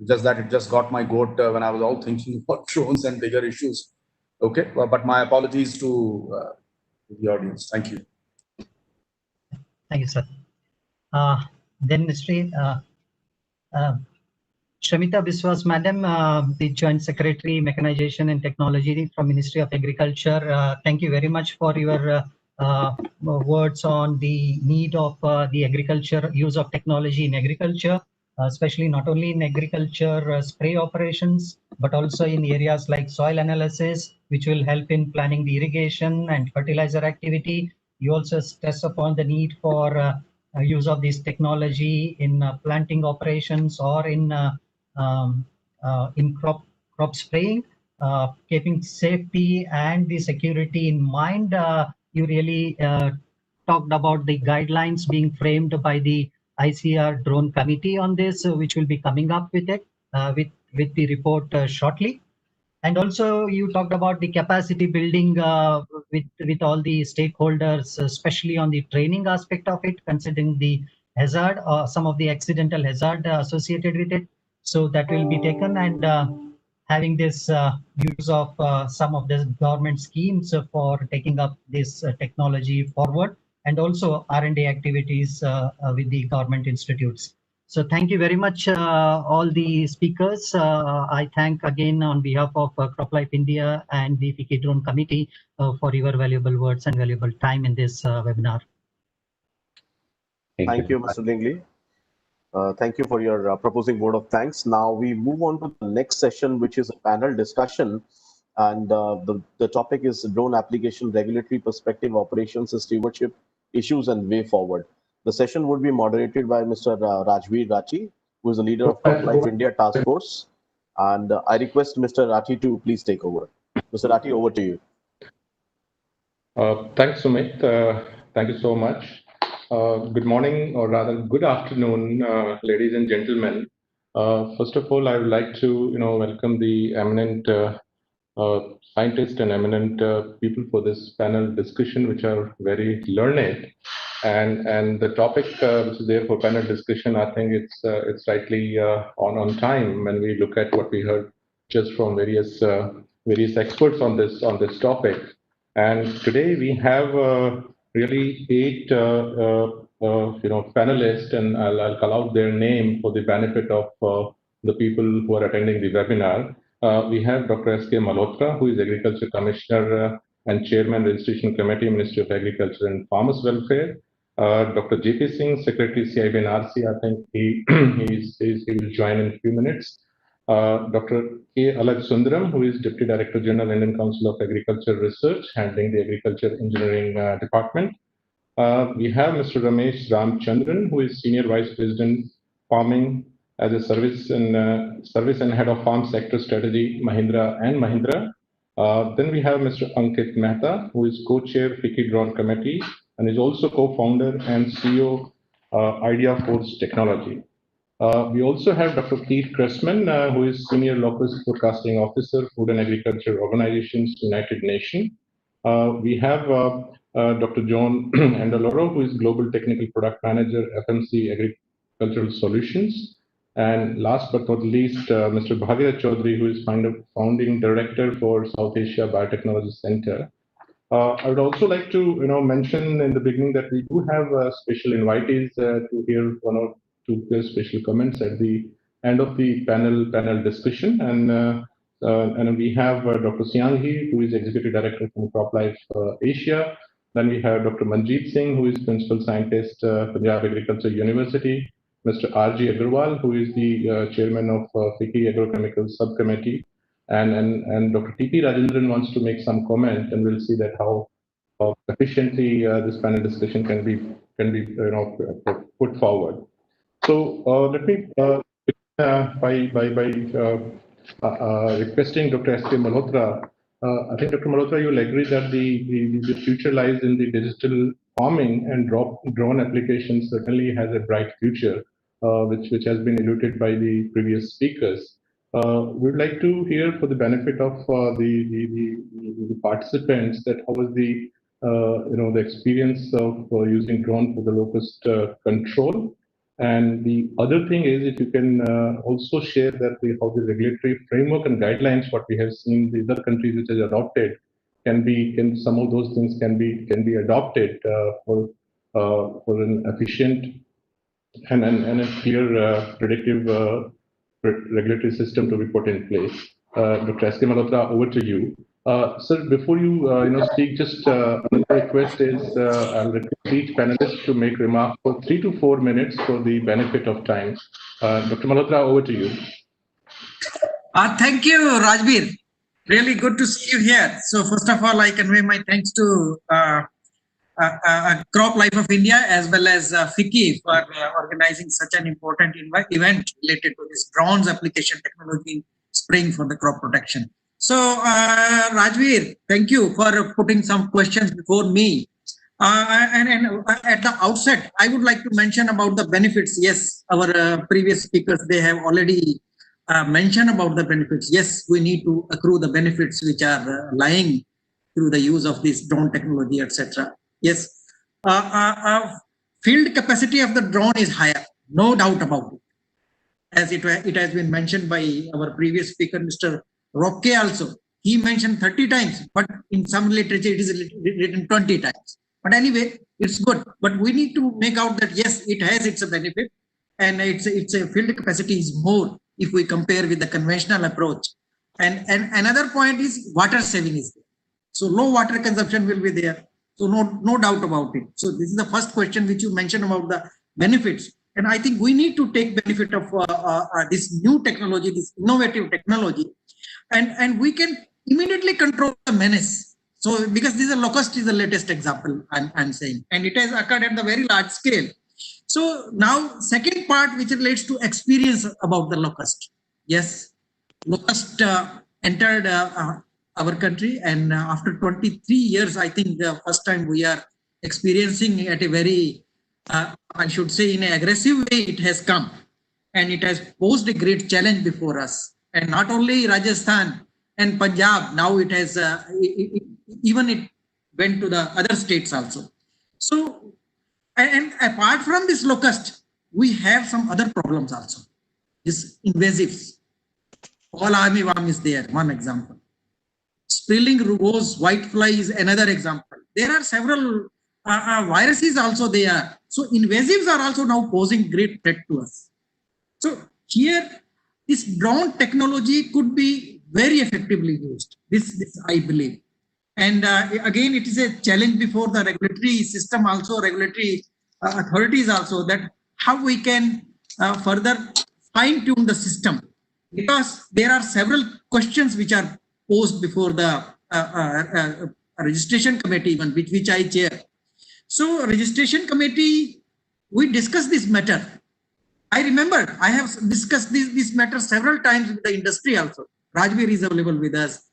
Just that it just got my goat when I was all thinking about drones and bigger issues. Okay, but my apologies to the audience. Thank you. Thank you, sir. Then Sri Shamita Biswas, Madam, the Joint Secretary, Mechanization and Technology from Ministry of Agriculture. Thank you very much for your words on the need of the agriculture, use of technology in agriculture, especially not only in agriculture spray operations, but also in areas like soil analysis, which will help in planning the irrigation and fertilizer activity. You also stress upon the need for use of this technology in planting operations or in crop spraying, keeping safety and the security in mind. You really talked about the guidelines being framed by the ICR drone committee on this, which will be coming up with it, with the report shortly. And also you talked about the capacity building with all the stakeholders, especially on the training aspect of it, considering the hazard or some of the accidental hazard associated with it. So that will be taken, and having this use of some of the government schemes for taking up this technology forward, and also R&D activities with the government institutes. So thank you very much, all the speakers. I thank again on behalf of CropLife India and the FICCI Drone Committee for your valuable words and valuable time in this webinar. Thank you, Mr. Dingley. Thank you for your proposing word of thanks. Now we move on to the next session, which is a panel discussion. And the topic is drone application, regulatory perspective, operations, stewardship, issues, and way forward. The session would be moderated by Mr. Rajveer Rathi, who is the leader of CropLife India Task Force. And I request Mr. Rathi to please take over. Mr. Rathi, over to you. Thanks, Sumit. Thank you so much. Good morning, or rather good afternoon, ladies and gentlemen. First of all, I would like to welcome the eminent scientists and eminent people for this panel discussion, which are very learned. And the topic which is there for panel discussion, I think it's rightly on time when we look at what we heard just from various experts on this topic. And today we have really 8 panelists, and I'll call out their name for the benefit of the people who are attending the webinar. We have Dr. S.K. Malhotra, who is Agriculture Commissioner and Chairman, Registration Committee, Ministry of Agriculture and Farmers Welfare. Dr. J.P. Singh, Secretary CIB and RC, I think he will join in a few minutes. Dr. K. Alagsundaram, who is Deputy Director General, Indian Council of Agriculture Research, handling the Agriculture Engineering Department. We have Mr. Ramesh Ramchandran, who is Senior Vice President, Farming as a Service and Head of Farm Sector Strategy, Mahindra and Mahindra. Then we have Mr. Ankit Mehta, who is Co-Chair, FICCI Drone Committee, and is also co-founder and CEO, Idea Force Technology. We also have Dr. Keith Cressman, who is Senior Locust Forecasting Officer, Food and Agriculture Organizations, United Nations. We have Dr. John Andaloro, who is Global Technical Product Manager, FMC Agricultural Solutions. And last but not least, Mr. Bhagirath Chaudhary, who is founding director for South Asia Biotechnology Center. I would also like to mention in the beginning that we do have special invitees to hear one or two special comments at the end of the panel discussion. And we have Dr. Siang Hee, who is Executive Director from CropLife Asia. Then we have Dr. Manjeet Singh, who is Principal Scientist, Punjab Agriculture University. Mr. R.G. Agarwal, who is the Chairman of FICCI Agrochemical Subcommittee. And Dr. T.P. Rajendran wants to make some comment, and we'll see that how efficiently this panel discussion can be put forward. So let me by requesting Dr. S.K. Malhotra. I think Dr. Malhotra, you'll agree that the future lies in the digital farming, and drone applications certainly has a bright future, which has been alluded by the previous speakers. We'd like to hear, for the benefit of the participants, that how was the the experience of using drone for the locust control. And the other thing is, if you can also share that how the regulatory framework and guidelines, what we have seen the other countries which has adopted, can some of those things can be adopted for an efficient and a clear predictive regulatory system to be put in place. Dr. S.K. Malhotra, over to you. Sir, before you speak, just another request is I'll request each panelist to make remarks for 3 to 4 minutes for the benefit of time. Dr. Malhotra, over to you. Thank you, Rajbir. Really good to see you here. So first of all, I convey my thanks to CropLife of India as well as FICCI for organizing such an important event related to this drones application technology spraying for the crop protection. So Rajbir, thank you for putting some questions before me. And at the outset, I would like to mention about the benefits. Yes, our previous speakers, they have already mentioned about the benefits. Yes, we need to accrue the benefits which are lying through the use of this drone technology, etc. Yes, field capacity of the drone is higher, no doubt about it. As it has been mentioned by our previous speaker, Mr. Roque also. He mentioned 30 times, but in some literature it is written 20 times. But anyway, it's good. But we need to make out that yes, it has its benefit, and its a field capacity is more if we compare with the conventional approach. And another point is water saving is there. So low water consumption will be there. So no doubt about it. So this is the first question which you mentioned about the benefits. And I think we need to take benefit of this new technology, this innovative technology, and we can immediately control the menace. So because this is locust is the latest example I'm saying, and it has occurred at the very large scale. So now second part which relates to experience about the locust. Yes, locust entered our country, and after 23 years, I think the first time we are experiencing at a very, I should say, in an aggressive way, it has come, and it has posed a great challenge before us. And not only Rajasthan and Punjab, now it has, even it went to the other states also. So, and apart from this locust, we have some other problems also. This invasives. All army worm is there, one example. Spilling rugose, whitefly is another example. There are several viruses also there. So invasives are also now posing great threat to us. So here, this drone technology could be very effectively used. This I believe. And again, it is a challenge before the regulatory system also, regulatory authorities also, that how we can further fine-tune the system. Because there are several questions which are posed before the registration committee, even which I chair. So registration committee, we discussed this matter. I remember I have discussed this matter several times with the industry also. Rajbir is available with us.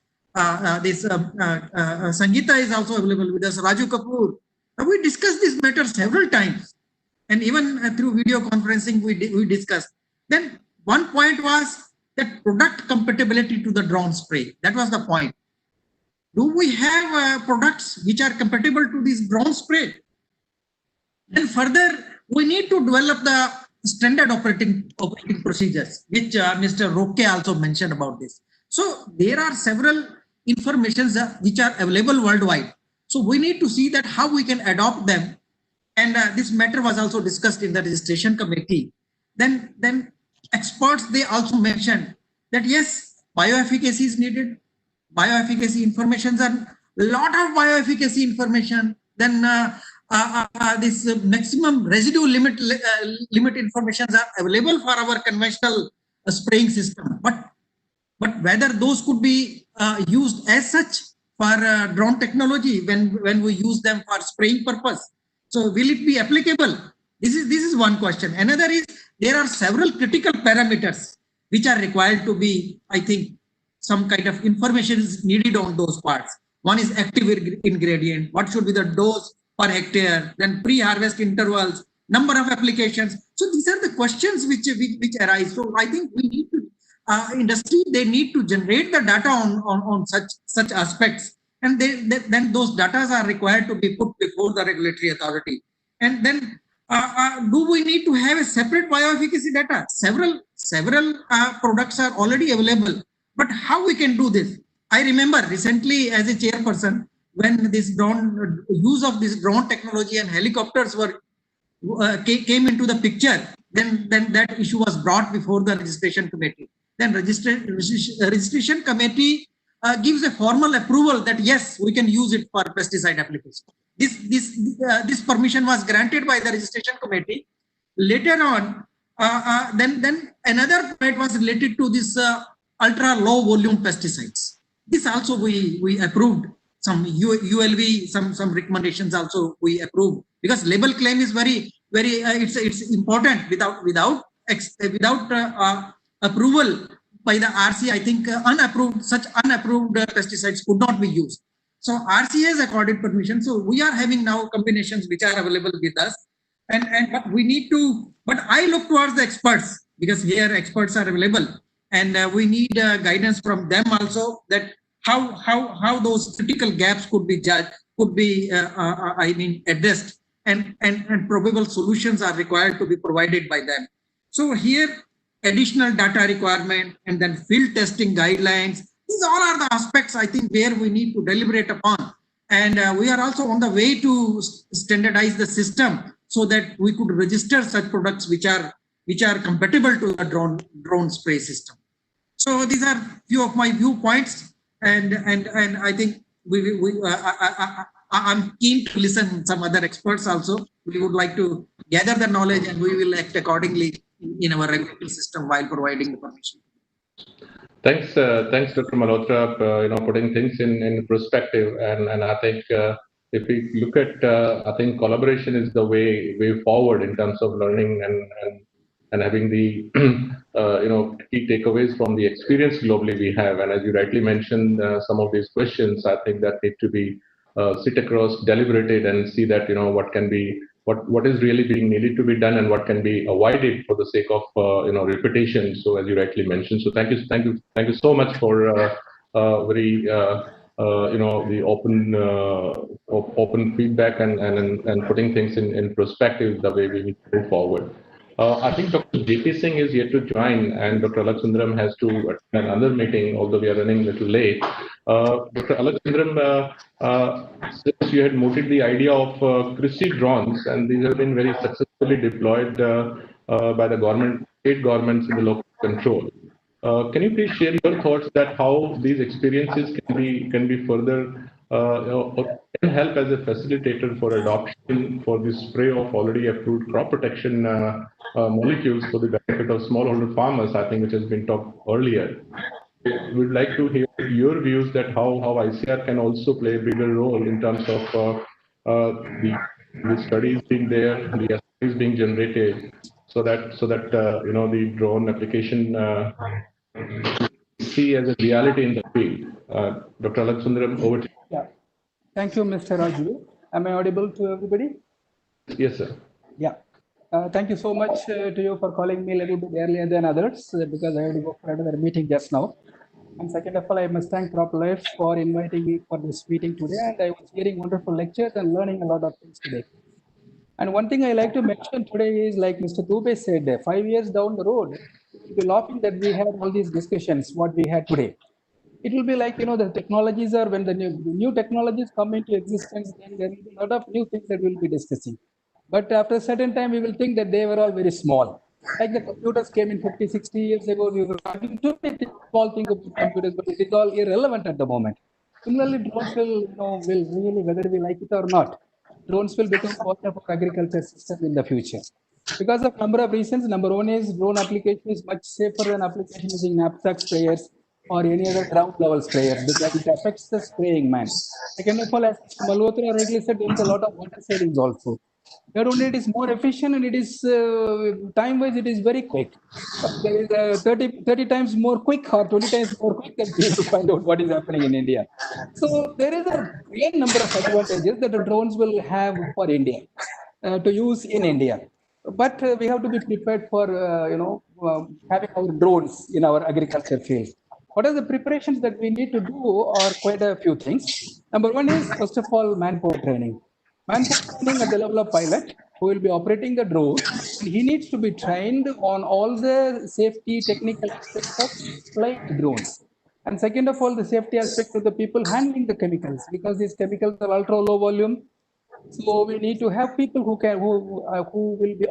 Sangeeta is also available with us. Raju Kapoor. We discussed this matter several times, and even through video conferencing we discussed. Then one point was that product compatibility to the drone spray. That was the point. Do we have products which are compatible to this drone spray? Then further, we need to develop the standard operating procedures, which Mr. Roque also mentioned about this. So there are several informations which are available worldwide. So we need to see that how we can adopt them. And this matter was also discussed in the registration committee. Then experts, they also mentioned that yes, bioefficacy is needed. Bioefficacy informations are a lot of bioefficacy information. Then this maximum residue limit informations are available for our conventional spraying system. But whether those could be used as such for drone technology when we use them for spraying purpose. So will it be applicable? This is one question. Another is there are several critical parameters which are required to be, I think, some kind of information is needed on those parts. One is active ingredient. What should be the dose per hectare? Then pre-harvest intervals, number of applications. So these are the questions which arise. So I think we need to industry, they need to generate the data on such aspects, and then those data are required to be put before the regulatory authority. And then do we need to have a separate bioefficacy data? Several products are already available, but how we can do this? I remember recently as a chairperson, when this use of this drone technology and helicopters were came into the picture, then that issue was brought before the registration committee. Then registration committee gives a formal approval that yes, we can use it for pesticide application. This permission was granted by the registration committee. Later on, then another point was related to this ultra low volume pesticides. This also we approved. Some ULV, some recommendations also we approved, because label claim is very it's important. Without approval by the RC, I think such unapproved pesticides could not be used. So RC has accorded permission. So we are having now combinations which are available with us, but we need to. But I look towards the experts, because here experts are available, and we need guidance from them also, that how those critical gaps could be judged, could be addressed, and probable solutions are required to be provided by them. So here additional data requirement, and then field testing guidelines. These all are the aspects, I think, where we need to deliberate upon. And we are also on the way to standardize the system so that we could register such products which are compatible to the drone spray system. So these are few of my viewpoints, and I think I'm keen to listen some other experts also. We would like to gather the knowledge, and we will act accordingly in our regulatory system while providing the permission. Thanks, Dr. Malhotra, putting things in perspective, and I think if we look at, I think collaboration is the way forward in terms of learning and having the key takeaways from the experience globally we have. And as you rightly mentioned, some of these questions, I think that need to be sit across, deliberated, and see that what can be what is really being needed to be done, and what can be avoided for the sake of repetition. So as you rightly mentioned, so thank you so much for very the open feedback and putting things in perspective the way we need to move forward. I think Dr. JP Singh is yet to join, and Dr. Alaksundaram has to attend another meeting, although we are running a little late. Dr. Alaksundaram, since you had mooted the idea of FICCI drones, and these have been very successfully deployed by the state governments in the local control. Can you please share your thoughts that how these experiences can be further or can help as a facilitator for adoption for the spray of already approved crop protection molecules for the benefit of smallholder farmers, I think, which has been talked earlier. We'd like to hear your views that how ICR can also play a bigger role in terms of the studies being there, the assays being generated, so that the drone application see as a reality in the field. Dr. Alaksundaram, over to you. Yeah. Thank you, Mr. Raju. Am I audible to everybody? Yes, sir. Yeah. Thank you so much to you for calling me a little bit earlier than others, because I had to go for another meeting just now. And second of all, I must thank Crop Life for inviting me for this meeting today. And I was hearing wonderful lectures and learning a lot of things today. And one thing I like to mention today is, like Mr. Dubey said, 5 years down the road, we will be laughing that we had all these discussions, what we had today. It will be like, the technologies are, when the new technologies come into existence, then there will be a lot of new things that we'll be discussing. But after a certain time, we will think that they were all very small. Like the computers came in 50, 60 years ago, we were talking too many small things about computers, but it is all irrelevant at the moment. Similarly, drones will really, whether we like it or not, drones will become part of our agriculture system in the future. Because of number of reasons. Number one is drone application is much safer than application using knapsack sprayers or any other ground level sprayers because it affects the spraying man. Second of all, as Mr. Malhotra rightly said, there is a lot of water savings also. Not only it is more efficient and it is time-wise, it is very quick. There is 30 times more quick or 20 times more quick than people find out what is happening in India. So there is a great number of advantages that the drones will have for India to use in India. But we have to be prepared for having our drones in our agriculture field. What are the preparations that we need to do are quite a few things. Number one is, first of all, manpower training. Manpower training at the level of pilot who will be operating the drone, and he needs to be trained on all the safety technical aspects of flying drones. And second of all, the safety aspect of the people handling the chemicals, because these chemicals are ultra low volume. So we need to have people who will be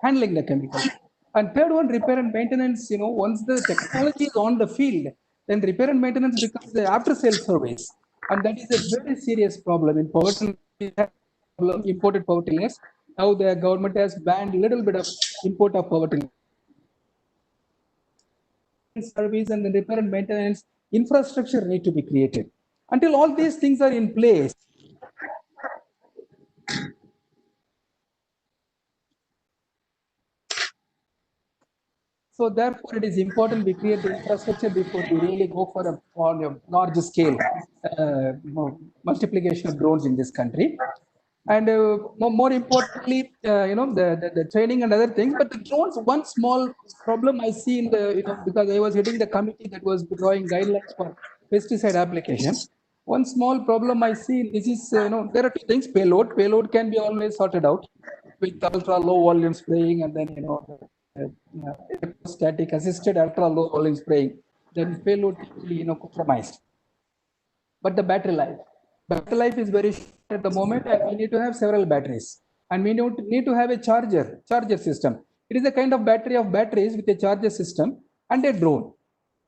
handling the chemicals. And third one, repair and maintenance. Once the technology is on the field, then repair and maintenance becomes the after sales service, and that is a very serious problem in poverty. Imported power tillers. Now the government has banned a little bit of import of power tillers. Service and the repair and maintenance infrastructure need to be created. Until all these things are in place, so therefore, it is important we create the infrastructure before we really go for a large scale multiplication of drones in this country. And more importantly, the training and other things. But the drones, one small problem I see in the, because I was heading the committee that was drawing guidelines for pesticide application. One small problem I see in this is, there are two things. Payload can be always sorted out with ultra low volume spraying, and then static assisted ultra low volume spraying. Then payload compromised. But the battery life is very short at the moment, and we need to have several batteries, and we need to have a charger system. It is a kind of battery of batteries with a charger system and a drone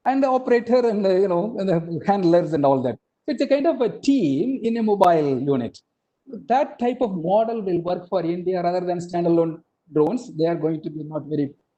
and the operator and and the handlers and all that. It's a kind of a team in a mobile unit. That type of model will work for India rather than standalone drones. They are going to be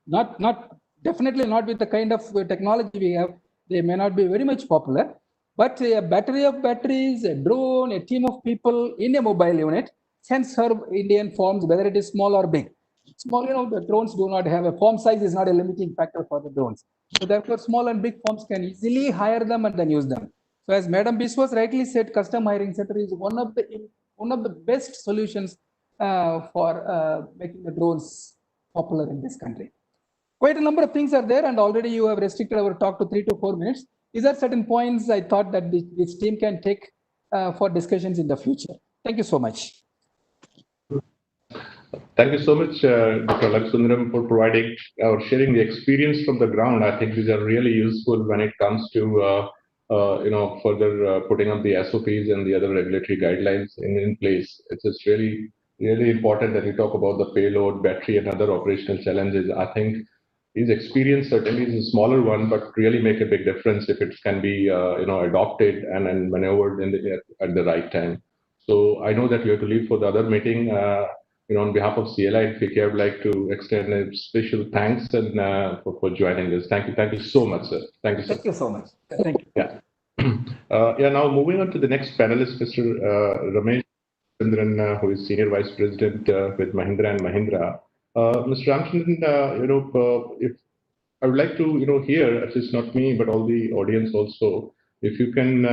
not definitely not with the kind of technology we have. They may not be very much popular, but a battery of batteries, a drone, a team of people in a mobile unit can serve Indian farms, whether it is small or big. Small, the drones do not have a farm size is not a limiting factor for the drones. So therefore, small and big farms can easily hire them and then use them. So as Madam Biswas rightly said, custom hiring center is one of the best solutions for making the drones popular in this country. Quite a number of things are there, and already you have restricted our talk to 3 to 4 minutes. These are certain points I thought that this team can take for discussions in the future. Thank you so much. Thank you so much, Dr. Alaksundaram, for providing or sharing the experience from the ground. I think these are really useful when it comes to further putting up the SOPs and the other regulatory guidelines in place. It's just really important that we talk about the payload, battery, and other operational challenges. I think his experience certainly is a smaller one, but really make a big difference if it can be adopted and maneuvered at the right time. So I know that you have to leave for the other meeting. On behalf of CLI and FICCI, I would like to extend a special thanks and for joining us. Thank you so much, sir. Thank you, sir. Thank you so much. Thank you. Yeah. Now moving on to the next panelist, Mr. Ramesh Chandran, who is Senior Vice President with Mahindra & Mahindra. Mr. Ramchandran, if I would like to, hear, at least not me, but all the audience also, if you can,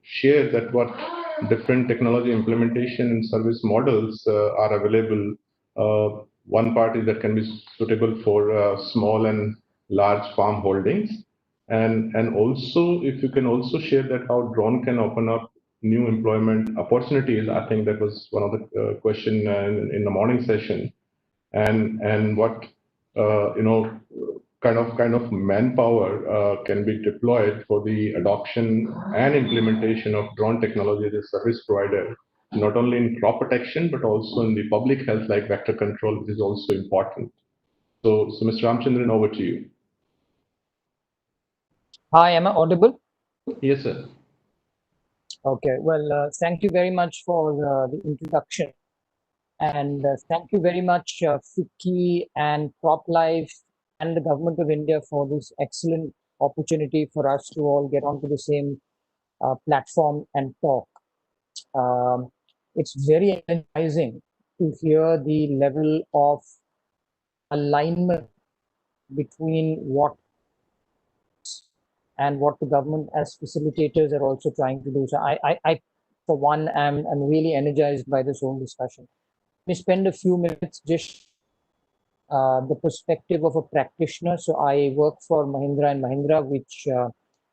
share that what different technology implementation and service models are available. One part is that can be suitable for small and large farm holdings. And also, if you can also share that how drone can open up new employment opportunities. I think that was one of the question in the morning session, and what kind of manpower can be deployed for the adoption and implementation of drone technology as a service provider, not only in crop protection but also in the public health like vector control, which is also important. So Mr. Ramchandran, over to you. Hi, am I audible? Yes, sir. Okay, well, thank you very much for the introduction. And thank you very much, FICCI and CropLife and the Government of India for this excellent opportunity for us to all get onto the same platform and talk. It's very energizing to hear the level of alignment between what and what the government as facilitators are also trying to do. So I for one, am really energized by this whole discussion. We spend a few minutes just the perspective of a practitioner. So I work for Mahindra and Mahindra, which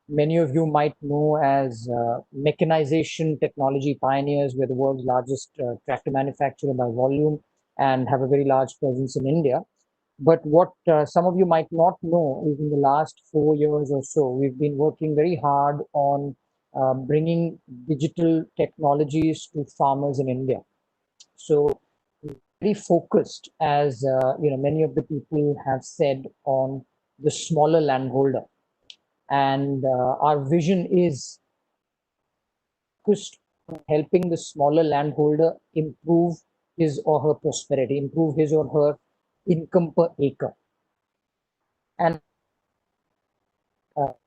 many of you might know as mechanization technology pioneers. We're the world's largest tractor manufacturer by volume and have a very large presence in India. But what some of you might not know is in the last 4 years or so, we've been working very hard on bringing digital technologies to farmers in India. So very focused, as many of the people have said, on the smaller landholder. And our vision is focused on helping the smaller landholder improve his or her prosperity, improve his or her income per acre. And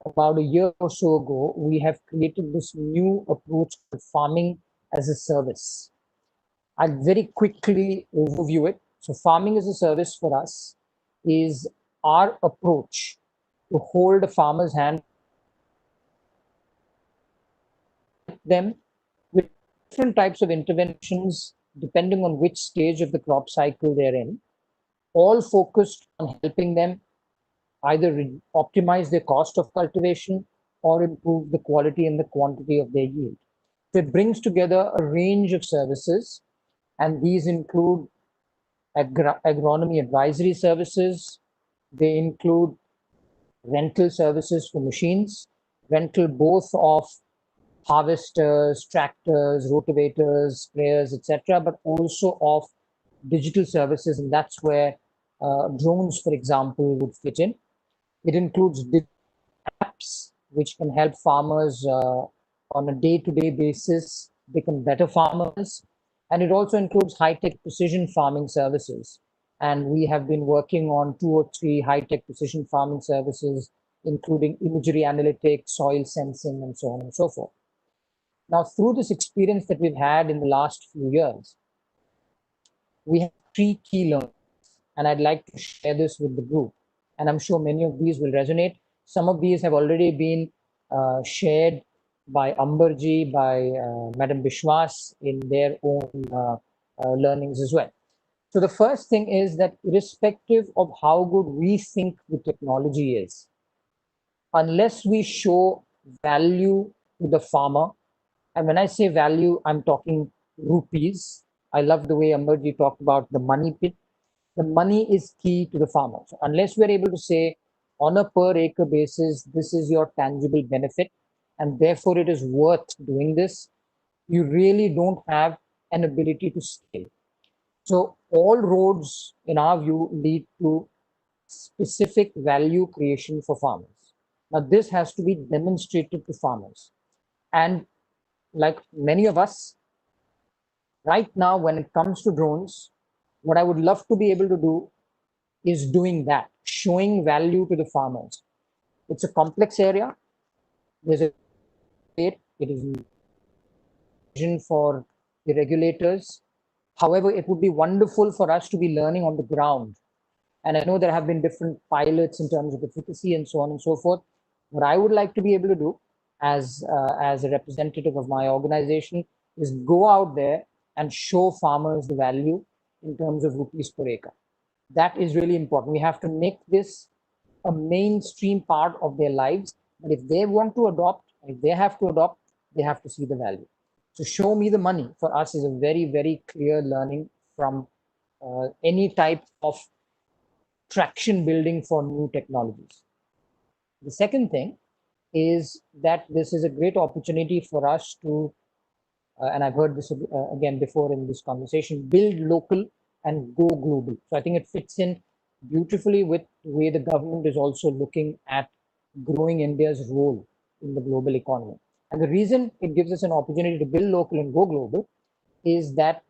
about a year or so ago, we have created this new approach to farming as a service. I'll very quickly overview it. So farming as a service for us is our approach to hold a farmer's hand, them with different types of interventions depending on which stage of the crop cycle they're in, all focused on helping them either optimize their cost of cultivation or improve the quality and the quantity of their yield. So it brings together a range of services, and these include agronomy advisory services. They include rental services for machines, rental both of harvesters, tractors, rotavators, sprayers, etc., but also of digital services, and that's where drones, for example, would fit in. It includes apps which can help farmers on a day-to-day basis become better farmers. And it also includes high-tech precision farming services. And we have been working on 2 or 3 high-tech precision farming services, including imagery analytics, soil sensing, and so on and so forth. Now, through this experience that we've had in the last few years, we have 3 key learnings, and I'd like to share this with the group. And I'm sure many of these will resonate. Some of these have already been shared by Amberji, by Madam Bishwas in their own learnings as well. So the first thing is that irrespective of how good we think the technology is, unless we show value to the farmer, and when I say value, I'm talking rupees. I love the way Amberji talked about the money pit. The money is key to the farmer. So unless we're able to say on a per acre basis, this is your tangible benefit, and therefore it is worth doing this, you really don't have an ability to scale. So all roads, in our view, lead to specific value creation for farmers. Now, this has to be demonstrated to farmers. And like many of us, right now, when it comes to drones, what I would love to be able to do is doing that, showing value to the farmers. It's a complex area. There's a it is vision for the regulators. However, it would be wonderful for us to be learning on the ground. And I know there have been different pilots in terms of efficacy and so on and so forth. What I would like to be able to do as a representative of my organization is go out there and show farmers the value in terms of rupees per acre. That is really important. We have to make this a mainstream part of their lives. But if they want to adopt, if they have to adopt, they have to see the value. So show me the money for us is a very, very clear learning from any type of traction building for new technologies. The second thing is that this is a great opportunity for us to, and I've heard this again before in this conversation, build local and go global. So I think it fits in beautifully with the way the government is also looking at growing India's role in the global economy. And the reason it gives us an opportunity to build local and go global is that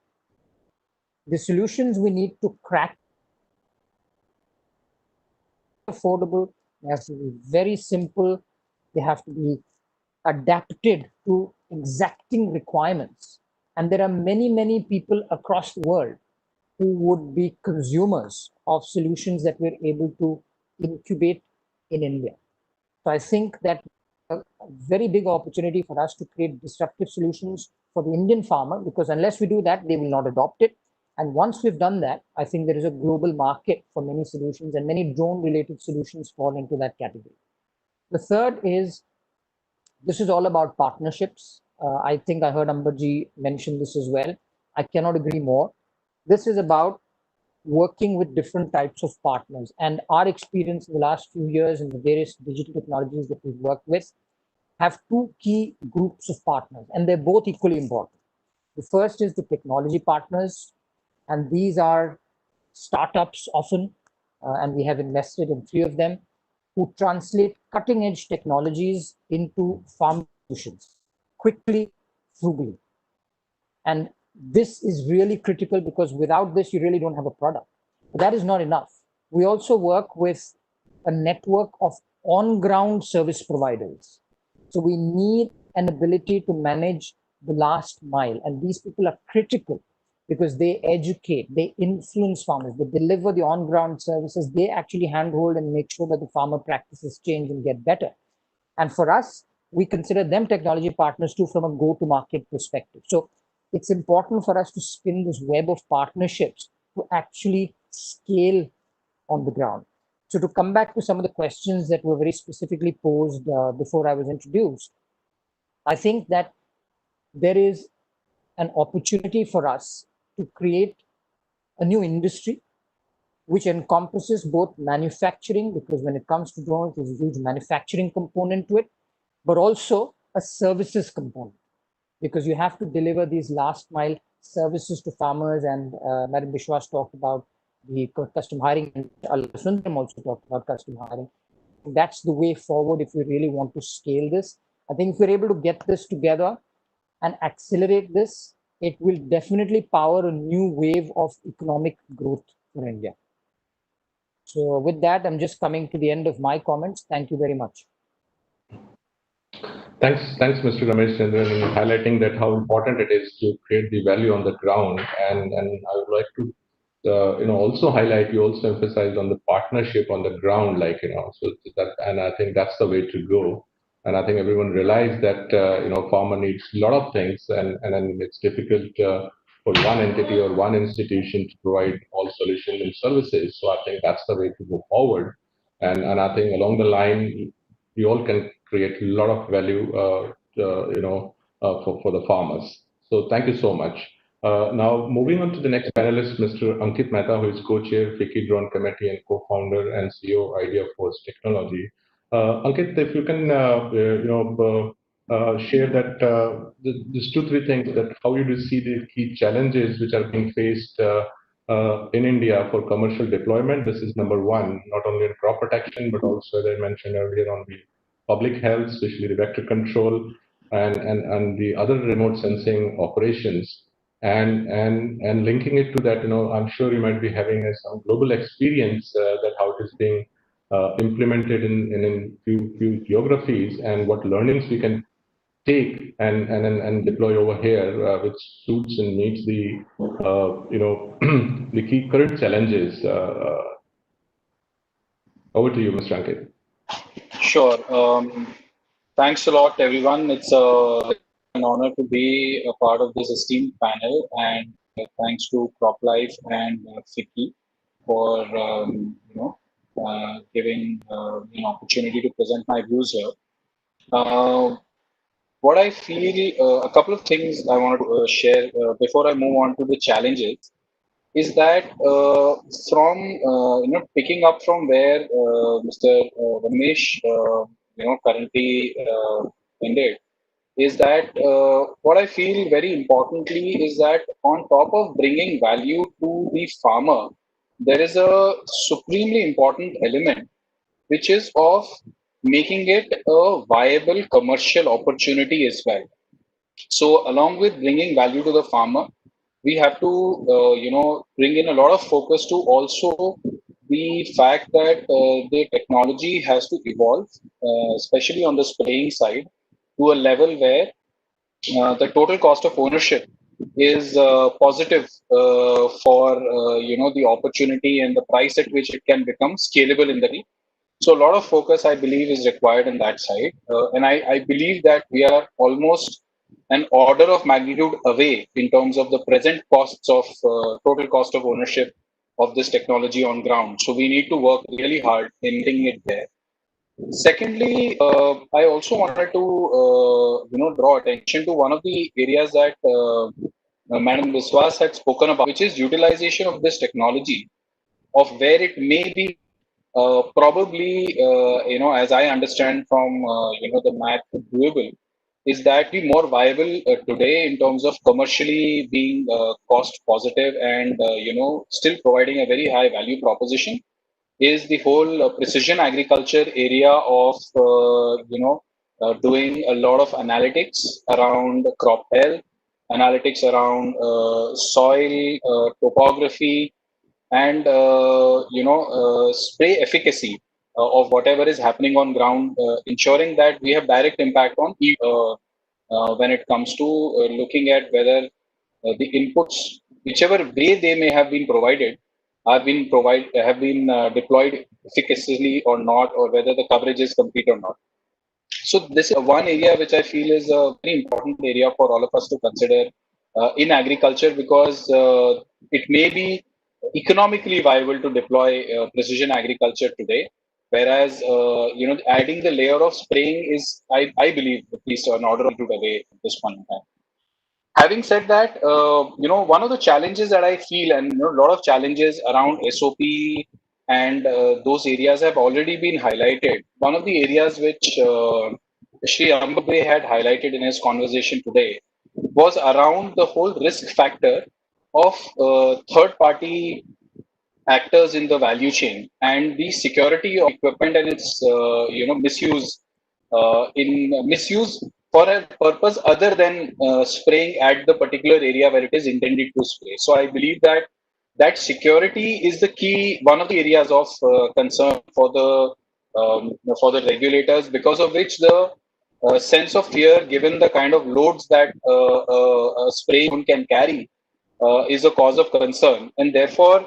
the solutions we need to crack affordable, they have to be very simple, they have to be adapted to exacting requirements. And there are many, many people across the world who would be consumers of solutions that we're able to incubate in India. So I think that a very big opportunity for us to create disruptive solutions for the Indian farmer, because unless we do that, they will not adopt it. And once we've done that, I think there is a global market for many solutions, and many drone-related solutions fall into that category. The third is, this is all about partnerships. I think I heard Amberji mention this as well. I cannot agree more. This is about working with different types of partners. And our experience in the last few years in the various digital technologies that we've worked with have two key groups of partners, and they're both equally important. The first is the technology partners, and these are startups often, and we have invested in 3 of them, who translate cutting edge technologies into farm solutions quickly, frugally. And this is really critical, because without this, you really don't have a product. But that is not enough. We also work with a network of on-ground service providers. So we need an ability to manage the last mile. And these people are critical because they educate, they influence farmers, they deliver the on-ground services, they actually handhold and make sure that the farmer practices change and get better. And for us, we consider them technology partners too from a go-to-market perspective. So it's important for us to spin this web of partnerships to actually scale on the ground. So to come back to some of the questions that were very specifically posed before I was introduced, I think that there is an opportunity for us to create a new industry which encompasses both manufacturing, because when it comes to drones, there's a huge manufacturing component to it, but also a services component, because you have to deliver these last mile services to farmers. And Madam Bishwas talked about the custom hiring, and Sundaram also talked about custom hiring. That's the way forward if we really want to scale this. I think if we're able to get this together and accelerate this, it will definitely power a new wave of economic growth for India. So with that, I'm just coming to the end of my comments. Thank you very much. Thanks, Mr. Ramesh Chandran, in highlighting that how important it is to create the value on the ground. And I would like to also highlight, you also emphasized on the partnership on the ground, so that, and I think that's the way to go. And I think everyone realized that farmer needs a lot of things, and then it's difficult for one entity or one institution to provide all solutions and services. So I think that's the way to go forward. And I think along the line, we all can create a lot of value, for the farmers. So thank you so much. Now, moving on to the next panelist, Mr. Ankit Mehta, who is co-chair, FICCI Drone Committee, and co-founder and CEO, Idea Force Technology. Ankit, if you can, share that these 2-3 things, that how you do see the key challenges which are being faced in India for commercial deployment. This is number one, not only in crop protection, but also, as I mentioned earlier, on the public health, especially the vector control and the other remote sensing operations. And linking it to that, I'm sure you might be having some global experience that how it is being implemented in few geographies, and what learnings we can take and deploy over here, which suits and meets the the key current challenges. Over to you, Mr. Ankit. Sure. Thanks a lot, everyone. It's an honor to be a part of this esteemed panel, and thanks to CropLife and FICCI for giving an opportunity to present my views here. what I feel, a couple of things I want to share before I move on to the challenges is that from picking up from where Mr. Ramesh currently ended, is that what I feel very importantly is that on top of bringing value to the farmer, there is a supremely important element which is of making it a viable commercial opportunity as well. So along with bringing value to the farmer, we have to bring in a lot of focus to also the fact that the technology has to evolve, especially on the spraying side, to a level where the total cost of ownership is positive for the opportunity and the price at which it can become scalable in the region. So a lot of focus, I believe, is required in that side, and I believe that we are almost an order of magnitude away in terms of the present costs of total cost of ownership of this technology on ground. So we need to work really hard in getting it there. Secondly, I also wanted to draw attention to one of the areas that Madam Biswas had spoken about, which is utilization of this technology, of where it may be probably as I understand from the math doable, is that be more viable today in terms of commercially being cost positive and still providing a very high value proposition, is the whole precision agriculture area of doing a lot of analytics around crop health, analytics around soil topography, and spray efficacy of whatever is happening on ground, ensuring that we have direct impact on when it comes to looking at whether the inputs, whichever way they may have been provided, have been deployed efficaciously or not, or whether the coverage is complete or not. So this is one area which I feel is a very important area for all of us to consider in agriculture, because it may be economically viable to deploy precision agriculture today, whereas adding the layer of spraying is, I believe, at least an order of magnitude away at this point in time. Having said that, one of the challenges that I feel, and a lot of challenges around SOP and those areas have already been highlighted. One of the areas which Shri Ambabe had highlighted in his conversation today was around the whole risk factor of third-party actors in the value chain and the security of equipment and its misuse for a purpose other than spraying at the particular area where it is intended to spray. So I believe that security is the key, one of the areas of concern for the regulators, because of which the sense of fear, given the kind of loads that spraying can carry, is a cause of concern, and therefore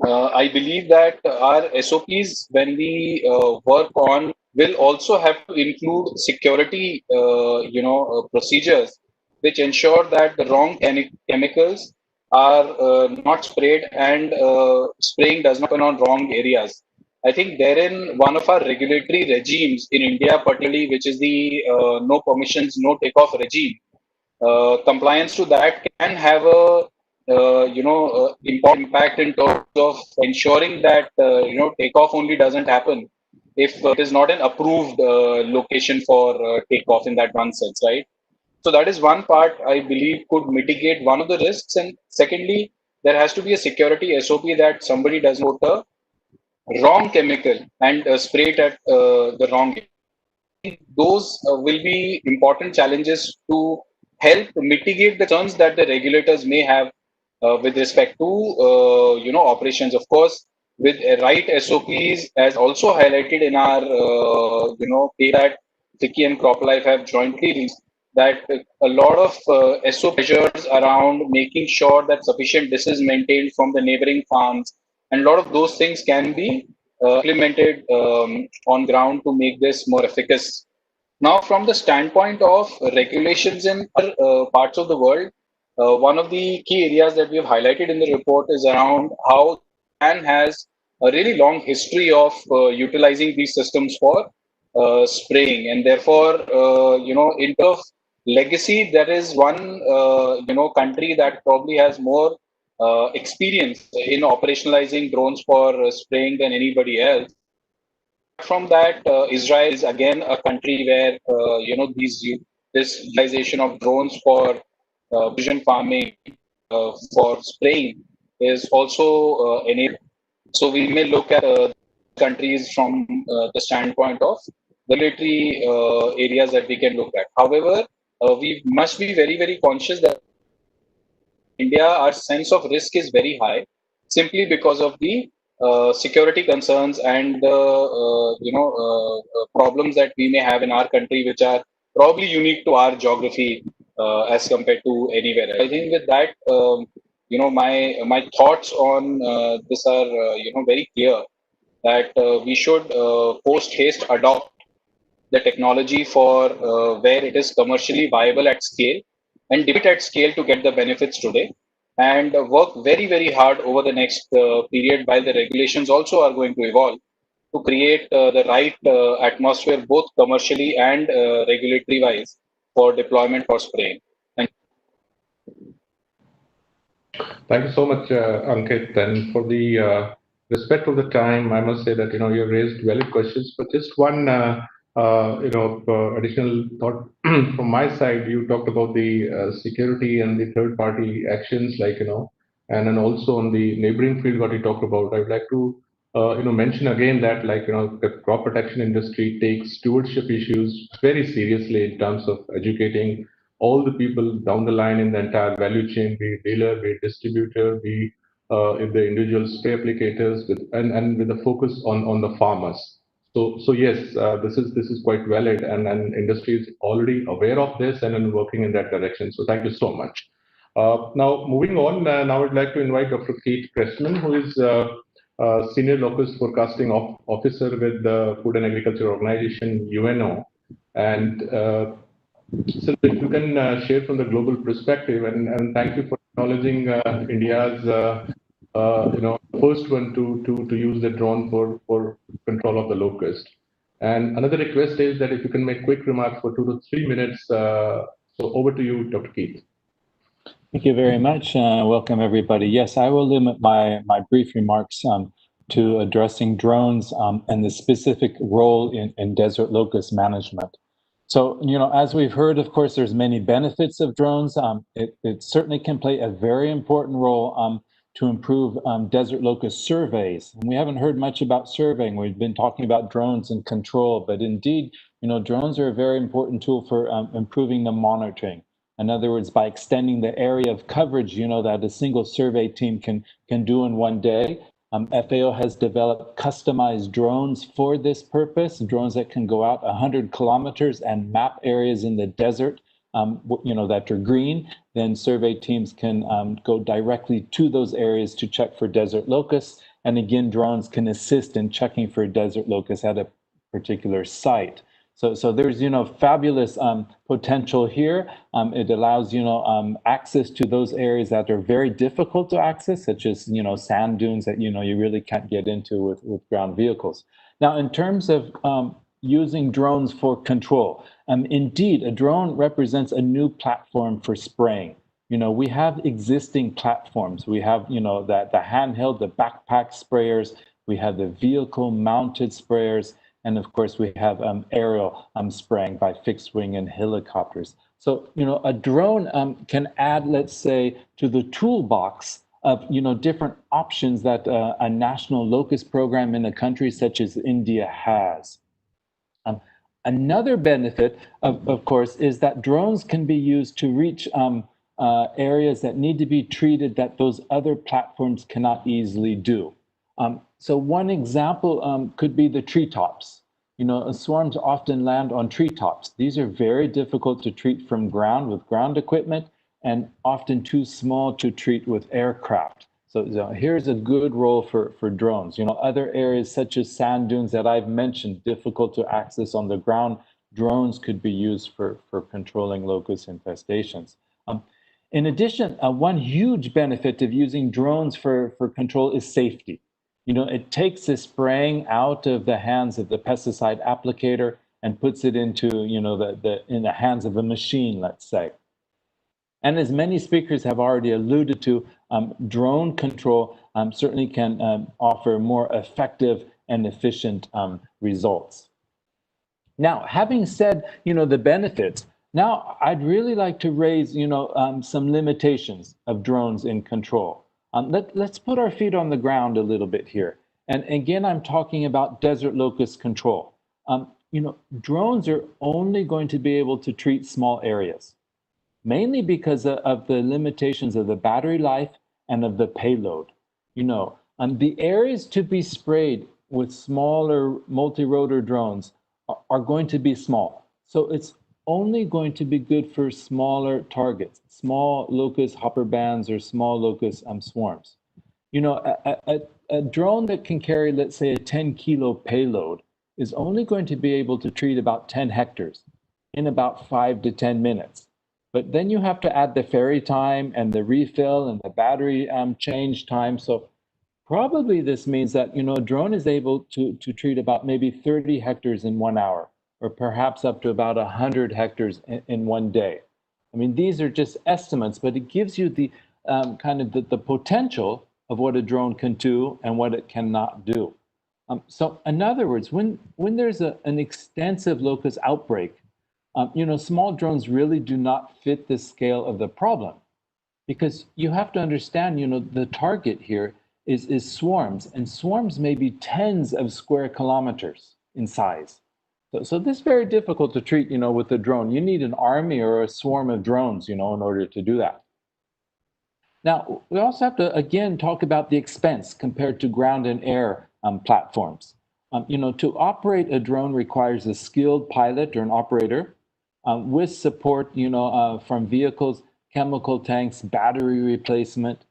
I believe that our SOPs, when we work on, will also have to include security, procedures, which ensure that the wrong chemicals are not sprayed and spraying does not happen on wrong areas. I think therein one of our regulatory regimes in India, particularly, which is the no permissions, no takeoff regime, compliance to that can have a important impact in terms of ensuring that takeoff only doesn't happen if it is not an approved location for takeoff in that one sense, right? So that is one part I believe could mitigate one of the risks. And secondly, there has to be a security SOP that somebody does not put a wrong chemical and spray it at the wrong. Those will be important challenges to help mitigate the concerns that the regulators may have with respect to operations. Of course, with right SOPs, as also highlighted in our that FICCI and CropLife have jointly released, that a lot of SOP measures around making sure that sufficient distance is maintained from the neighboring farms, and a lot of those things can be implemented on ground to make this more efficacious. Now, from the standpoint of regulations in other parts of the world, one of the key areas that we have highlighted in the report is around how Japan has a really long history of utilizing these systems for spraying, and therefore, in terms of legacy, there is one country that probably has more experience in operationalizing drones for spraying than anybody else. From that, Israel is again a country where this utilization of drones for precision farming for spraying is also enabled. So we may look at countries from the standpoint of regulatory areas that we can look at. However, we must be very, very conscious that India, our sense of risk is very high, simply because of the security concerns and the problems that we may have in our country, which are probably unique to our geography as compared to anywhere else. I think with that, my thoughts on this are very clear, that we should post haste adopt the technology for where it is commercially viable at scale, and deploy it at scale to get the benefits today, and work very, very hard over the next period, while the regulations also are going to evolve, to create the right atmosphere, both commercially and regulatory wise, for deployment for spraying. Thank you so much, Ankit. And for the respect of the time, I must say that you raised valid questions, but just one additional thought from my side. You talked about the security and the third-party actions, and then also on the neighboring field what you talked about. I would like to mention again that the crop protection industry takes stewardship issues very seriously in terms of educating all the people down the line in the entire value chain, be it dealer, be it distributor, be if the individual spray applicators, and with a focus on the farmers. So yes, this is quite valid, and industry is already aware of this and working in that direction. So thank you so much. Now moving on, now I'd like to invite Dr. Keith Pressman, who is Senior Locust Forecasting Officer with the Food and Agriculture Organization, UNO. And so if you can share from the global perspective, and thank you for acknowledging India's first one to use the drone for control of the locust. And another request is that if you can make quick remarks for 2 to 3 minutes. So over to you, Dr. Keith. Thank you very much. Welcome, everybody. Yes, I will limit my brief remarks to addressing drones and the specific role in desert locust management. So, as we've heard, of course, there's many benefits of drones. It certainly can play a very important role to improve desert locust surveys. And we haven't heard much about surveying. We've been talking about drones and control, but indeed, drones are a very important tool for improving the monitoring. In other words, by extending the area of coverage, that a single survey team can do in one day. FAO has developed customized drones for this purpose, drones that can go out 100 kilometers and map areas in the desert, that are green. Then survey teams can go directly to those areas to check for desert locusts. And again, drones can assist in checking for desert locusts at a particular site. So there's, fabulous potential here. It allows, access to those areas that are very difficult to access, such as, sand dunes that, you really can't get into with ground vehicles. Now, in terms of using drones for control, indeed, a drone represents a new platform for spraying. We have existing platforms. We have, the handheld, the backpack sprayers. We have the vehicle-mounted sprayers. And of course, we have aerial spraying by fixed wing and helicopters. So, a drone can add, let's say, to the toolbox of, different options that a national locust program in a country such as India has. Another benefit, of course, is that drones can be used to reach areas that need to be treated that those other platforms cannot easily do. So one example could be the treetops. Swarms often land on treetops. These are very difficult to treat from ground with ground equipment and often too small to treat with aircraft. So here's a good role for drones. Other areas such as sand dunes that I've mentioned, difficult to access on the ground, drones could be used for controlling locust infestations. In addition, one huge benefit of using drones for control is safety. It takes the spraying out of the hands of the pesticide applicator and puts it into, you know, in the hands of a machine, let's say. And as many speakers have already alluded to, drone control certainly can offer more effective and efficient results. Now, having said, you know, the benefits, now I'd really like to raise, you know, some limitations of drones in control. Let's put our feet on the ground a little bit here. And again, I'm talking about desert locust control. You know, drones are only going to be able to treat small areas, mainly because of the limitations of the battery life and of the payload. You know, the areas to be sprayed with smaller multi-rotor drones are going to be small. So it's only going to be good for smaller targets, small locust hopper bands or small locust swarms. You know, a drone that can carry, let's say, a 10-kilo payload is only going to be able to treat about 10 hectares in about 5 to 10 minutes. But then you have to add the ferry time and the refill and the battery change time. So probably this means that, you know, a drone is able to treat about maybe 30 hectares in 1 hour, or perhaps up to about 100 hectares in 1 day. I mean, these are just estimates, but it gives you the kind of the potential of what a drone can do and what it cannot do. So in other words, when there's an extensive locust outbreak, you know, small drones really do not fit the scale of the problem, because you have to understand, you know, the target here is swarms, and swarms may be tens of square kilometers in size. So this is very difficult to treat, you know, with a drone. You need an army or a swarm of drones, you know, in order to do that. Now, we also have to, again, talk about the expense compared to ground and air platforms. You know, to operate a drone requires a skilled pilot or an operator with support, you know, from vehicles, chemical tanks, battery replacement.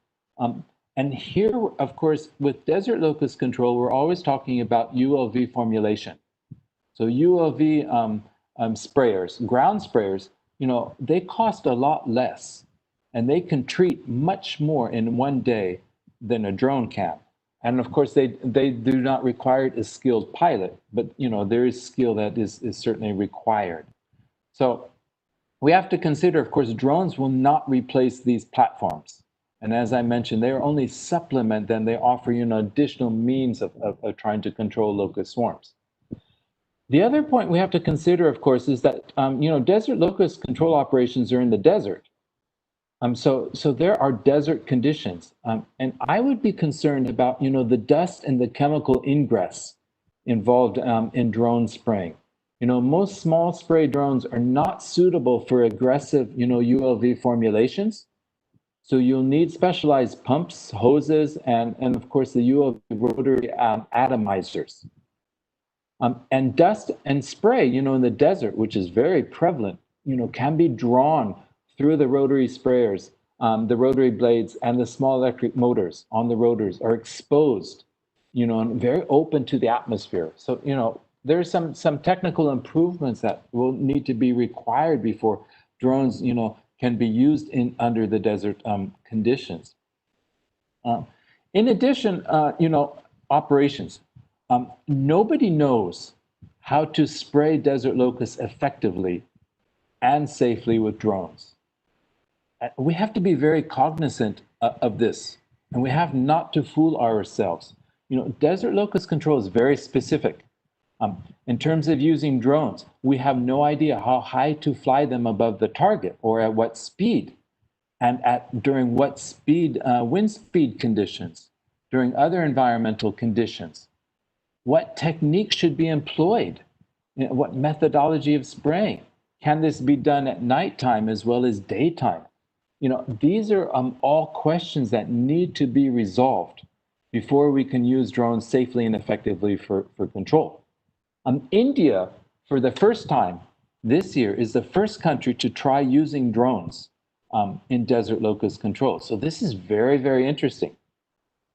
And here, of course, with desert locust control, we're always talking about ULV formulation. So ULV sprayers, ground sprayers, you know, they cost a lot less, and they can treat much more in 1 day than a drone can. And of course, they do not require a skilled pilot, but, you know, there is skill that is certainly required. So we have to consider, of course, drones will not replace these platforms. And as I mentioned, they are only supplement, then they offer, you know, additional means of trying to control locust swarms. The other point we have to consider, of course, is that, you know, desert locust control operations are in the desert. So there are desert conditions. And I would be concerned about, you know, the dust and the chemical ingress involved in drone spraying. You know, most small spray drones are not suitable for aggressive, you know, ULV formulations. So you'll need specialized pumps, hoses, and of course the ULV rotary atomizers. And dust and spray, you know, in the desert, which is very prevalent, you know, can be drawn through the rotary sprayers. The rotary blades and the small electric motors on the rotors are exposed, you know, and very open to the atmosphere. So, you know, there's some technical improvements that will need to be required before drones, you know, can be used under the desert conditions. In addition, you know, operations. Nobody knows how to spray desert locusts effectively and safely with drones. We have to be very cognizant of this, and we have not to fool ourselves. You know, desert locust control is very specific. In terms of using drones, we have no idea how high to fly them above the target or at what speed, and during what speed, wind speed conditions, during other environmental conditions. What technique should be employed? You know, what methodology of spraying? Can this be done at nighttime as well as daytime? You know, these are all questions that need to be resolved before we can use drones safely and effectively for control. India, for the first time this year, is the first country to try using drones in desert locust control. So this is very, very interesting.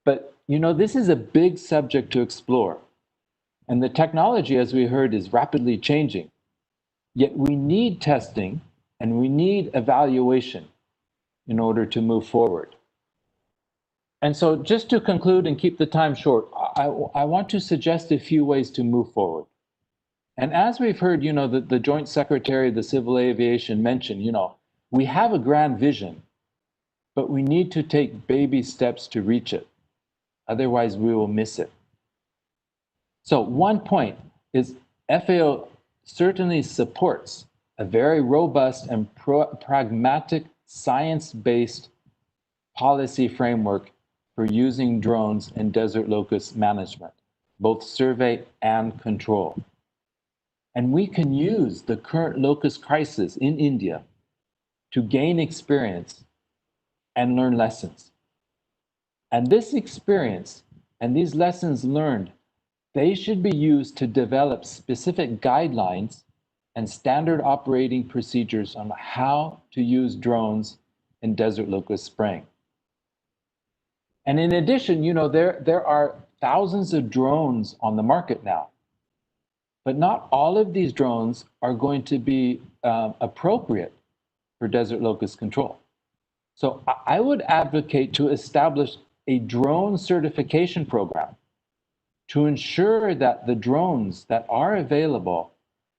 But, you know, this is a big subject to explore. And the technology, as we heard, is rapidly changing. Yet we need testing and we need evaluation in order to move forward. And so just to conclude and keep the time short, I want to suggest a few ways to move forward. And as we've heard, the Joint Secretary of the Civil Aviation mentioned, we have a grand vision, but we need to take baby steps to reach it. Otherwise, we will miss it. So one point is FAO certainly supports a very robust and pragmatic science-based policy framework for using drones in desert locust management, both survey and control. And we can use the current locust crisis in India to gain experience and learn lessons. And this experience and these lessons learned, they should be used to develop specific guidelines and standard operating procedures on how to use drones in desert locust spraying. And in addition, there are thousands of drones on the market now, but not all of these drones are going to be appropriate for desert locust control. So I would advocate to establish a drone certification program to ensure that the drones that are available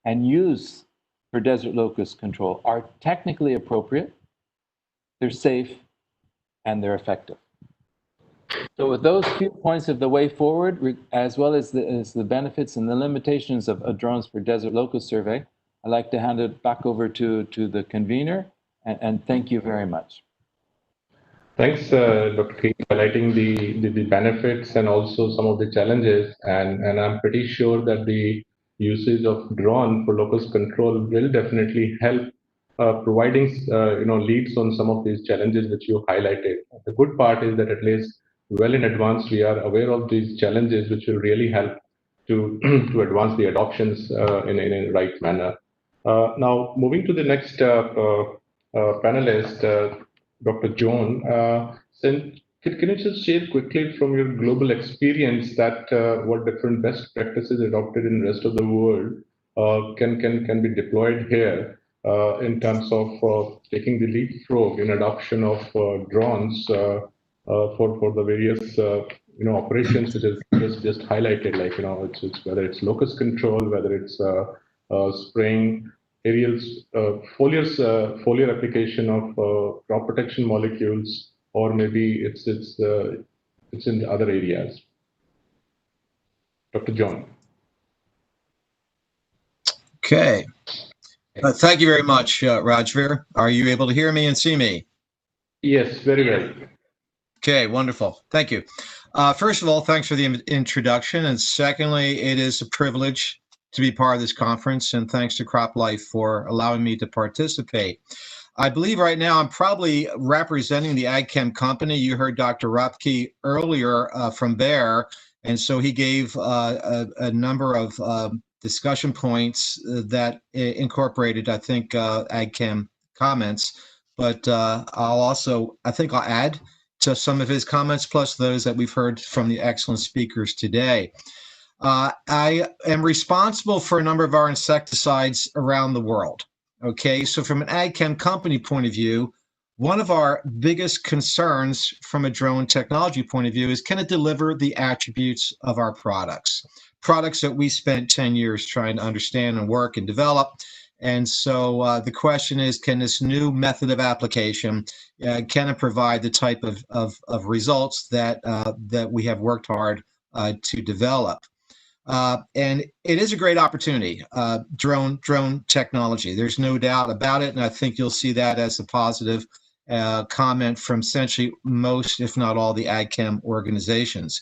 and used for desert locust control are technically appropriate, they're safe, and they're effective. So with those few points of the way forward, as well as the benefits and the limitations of drones for desert locust survey, I'd like to hand it back over to the convener, and thank you very much. Thanks, Dr. King, highlighting the benefits and also some of the challenges. And I'm pretty sure that the usage of drone for locust control will definitely help providing leads on some of these challenges which you highlighted. The good part is that at least well in advance we are aware of these challenges, which will really help to to advance the adoptions in a right manner. Now, moving to the next panelist, Dr. John, can you just share quickly from your global experience that what different best practices adopted in the rest of the world can be deployed here in terms of taking the leapfrog in adoption of drones for the various operations which is just highlighted, like it's whether it's locust control, whether it's spraying aerials, foliar application of crop protection molecules, or maybe it's in the other areas. Dr. John. Okay. Thank you very much, Rajveer. Are you able to hear me and see me? Yes, very well. Okay, wonderful. Thank you. First of all, thanks for the introduction. And secondly, it is a privilege to be part of this conference, and thanks to CropLife for allowing me to participate. I believe right now I'm probably representing the AgChem company. You heard Dr. Rupke earlier from Bayer, and so he gave a number of discussion points that incorporated, I think, AgChem comments. But I'll add to some of his comments, plus those that we've heard from the excellent speakers today. I am responsible for a number of our insecticides around the world. Okay, so from an AgChem company point of view, one of our biggest concerns from a drone technology point of view is, can it deliver the attributes of our products that we spent 10 years trying to understand and work and develop. And so the question is, can this new method of application, can it provide the type of results that we have worked hard to develop? And it is a great opportunity, drone technology. There's no doubt about it, and I think you'll see that as a positive comment from essentially most, if not all, the AgChem organizations.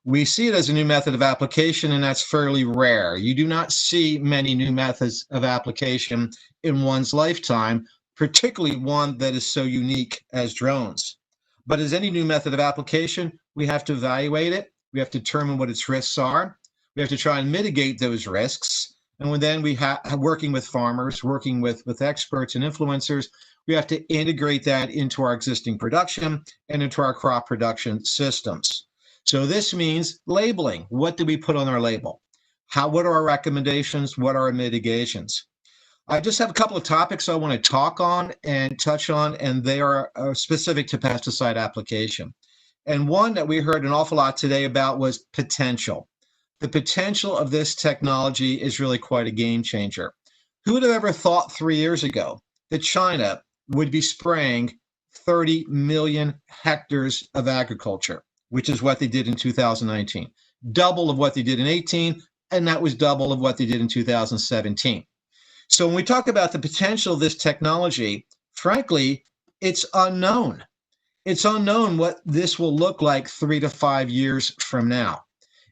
We see it as a new method of application, and that's fairly rare. You do not see many new methods of application in one's lifetime, particularly one that is so unique as drones. But as any new method of application, we have to evaluate it. We have to determine what its risks are. We have to try and mitigate those risks. And then we have working with farmers, working with experts and influencers, we have to integrate that into our existing production and into our crop production systems. So this means labeling. What do we put on our label? What are our recommendations? What are our mitigations? I just have a couple of topics I want to talk on and touch on, and they are specific to pesticide application. And one that we heard an awful lot today about was potential. the potential of this technology is really quite a game changer. Who would have ever thought 3 years ago that China would be spraying 30 million hectares of agriculture, which is what they did in 2019, double of what they did in 18, and that was double of what they did in 2017. So when we talk about the potential of this technology, frankly, it's unknown. It's unknown what this will look like 3 to 5 years from now.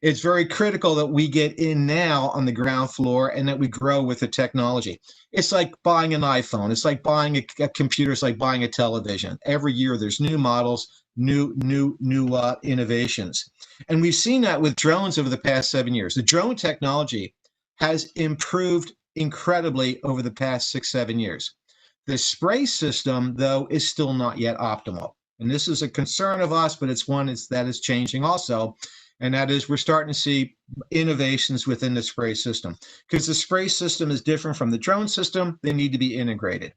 It's very critical that we get in now on the ground floor and that we grow with the technology. It's like buying an iPhone. It's like buying a computer. It's like buying a television. Every year there's new models, new innovations. And we've seen that with drones over the past 7 years. The drone technology has improved incredibly over the past 6-7 years. The spray system, though, is still not yet optimal. And this is a concern of us, but it's one that is changing also. And that is we're starting to see innovations within the spray system. Because the spray system is different from the drone system, they need to be integrated.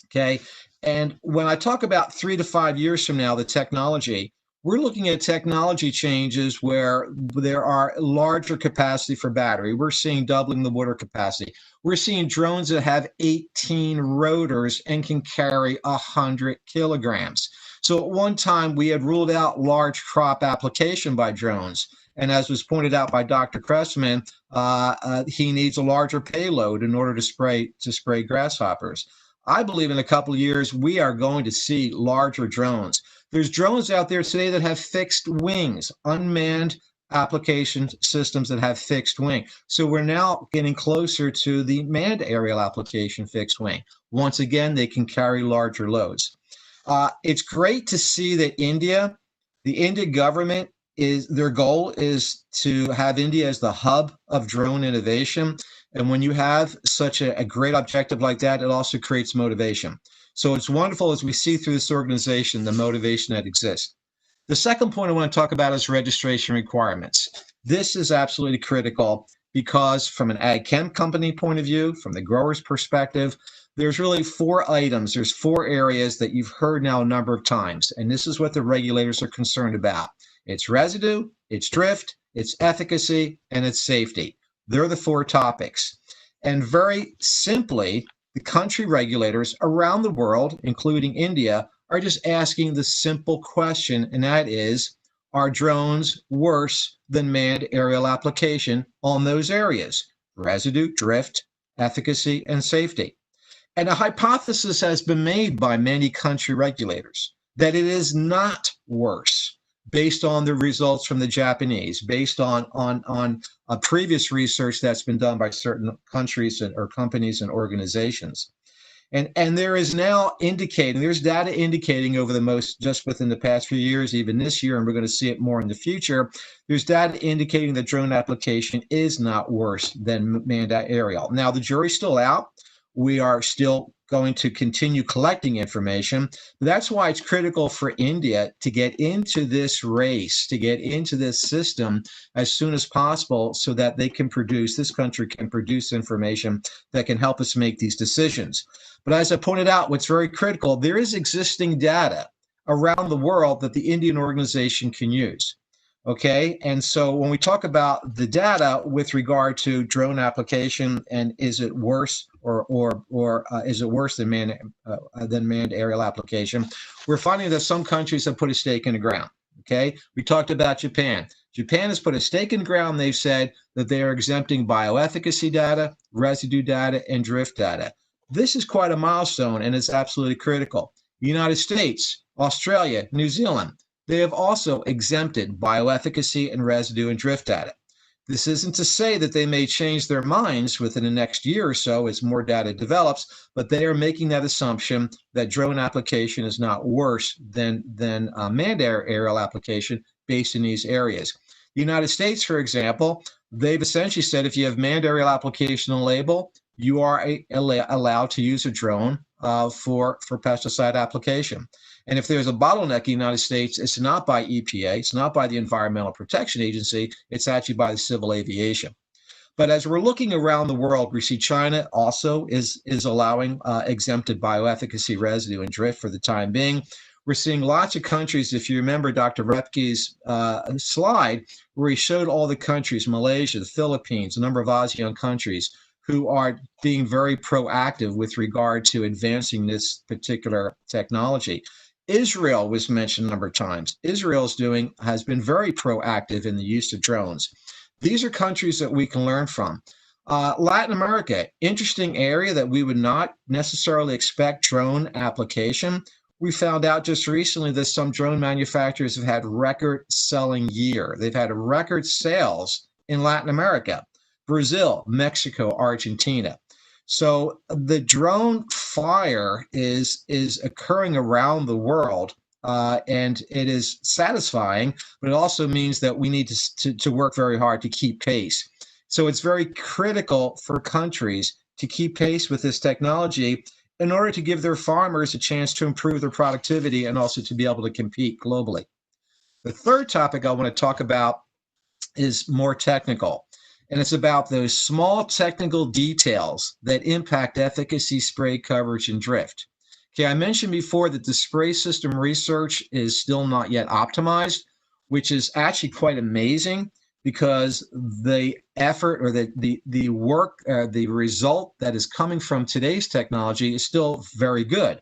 Okay. And when I talk about 3 to 5 years from now, the technology, we're looking at technology changes where there are larger capacity for battery. We're seeing doubling the water capacity. We're seeing drones that have 18 rotors and can carry 100 kilograms. So at one time, we had ruled out large crop application by drones. And as was pointed out by Dr. Cressman, he needs a larger payload in order to spray grasshoppers. I believe in a couple of years, we are going to see larger drones. There's drones out there today that have fixed wings, unmanned application systems that have fixed wing. So we're now getting closer to the manned aerial application fixed wing. Once again, they can carry larger loads. It's great to see that the Indian government, their goal is to have India as the hub of drone innovation. And when you have such a great objective like that, it also creates motivation. So it's wonderful as we see through this organization, the motivation that exists. The second point I want to talk about is registration requirements. This is absolutely critical because from an ag chem company point of view, from the grower's perspective, there's really 4 items. There's 4 areas that you've heard now a number of times. And this is what the regulators are concerned about. It's residue, it's drift, it's efficacy, and it's safety. They're the 4 topics. And very simply, the country regulators around the world, including India, are just asking the simple question, and that is, are drones worse than manned aerial application on those areas? Residue, drift, efficacy, and safety. And a hypothesis has been made by many country regulators that it is not worse based on the results from the Japanese, based on a previous research that's been done by certain countries or companies and organizations. And there is now there's data indicating just within the past few years, even this year, and we're going to see it more in the future, there's data indicating that drone application is not worse than manned aerial. Now, the jury's still out. We are still going to continue collecting information. That's why it's critical for India to get into this race, to get into this system as soon as possible so that this country can produce information that can help us make these decisions. But as I pointed out, what's very critical, there is existing data around the world that the Indian organization can use. Okay, and so when we talk about the data with regard to drone application and is it worse or is it worse than manned aerial application, we're finding that some countries have put a stake in the ground. Okay, we talked about Japan. Japan has put a stake in the ground. They've said that they are exempting bioefficacy data, residue data, and drift data. This is quite a milestone, and it's absolutely critical. The United States, Australia, New Zealand, they have also exempted bioefficacy and residue and drift data. This isn't to say that they may change their minds within the next year or so as more data develops, but they are making that assumption that drone application is not worse than manned aerial application based in these areas. The United States, for example, they've essentially said if you have manned aerial application on label, you are allowed to use a drone for pesticide application. And if there's a bottleneck in the United States, it's not by EPA, it's not by the Environmental Protection Agency, it's actually by the civil aviation. But as we're looking around the world, we see China also is allowing exempted bioefficacy residue and drift for the time being. we're seeing lots of countries. If you remember Dr. Repke's slide, where he showed all the countries, Malaysia, the Philippines, a number of ASEAN countries, who are being very proactive with regard to advancing this particular technology. Israel was mentioned a number of times. Israel has been very proactive in the use of drones. These are countries that we can learn from. Latin America, interesting area that we would not necessarily expect drone application. We found out just recently that some drone manufacturers have had record selling year. They've had record sales in Latin America, Brazil, Mexico, Argentina. So the drone fire is occurring around the world, and it is satisfying, but it also means that we need to work very hard to keep pace. So it's very critical for countries to keep pace with this technology in order to give their farmers a chance to improve their productivity and also to be able to compete globally. The third topic I want to talk about is more technical, and it's about those small technical details that impact efficacy, spray coverage, and drift. Okay, I mentioned before that the spray system research is still not yet optimized, which is actually quite amazing, because the effort or the work, the result that is coming from today's technology is still very good.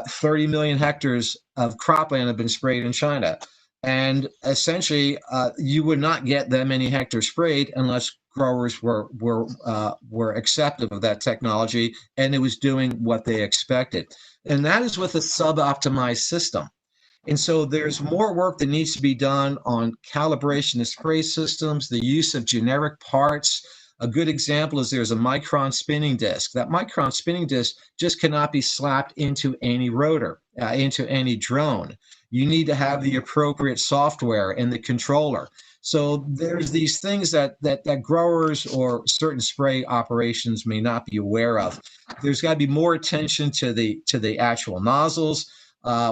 30 million hectares of cropland have been sprayed in China. And essentially, you would not get that many hectares sprayed unless growers were acceptive of that technology and it was doing what they expected. And that is with a sub-optimized system. And so there's more work that needs to be done on calibration of spray systems, the use of generic parts. A good example is there's a micron spinning disc. That micron spinning disc just cannot be slapped into any rotor, into any drone. You need to have the appropriate software and the controller. So there's these things that growers or certain spray operations may not be aware of. There's got to be more attention to the actual nozzles.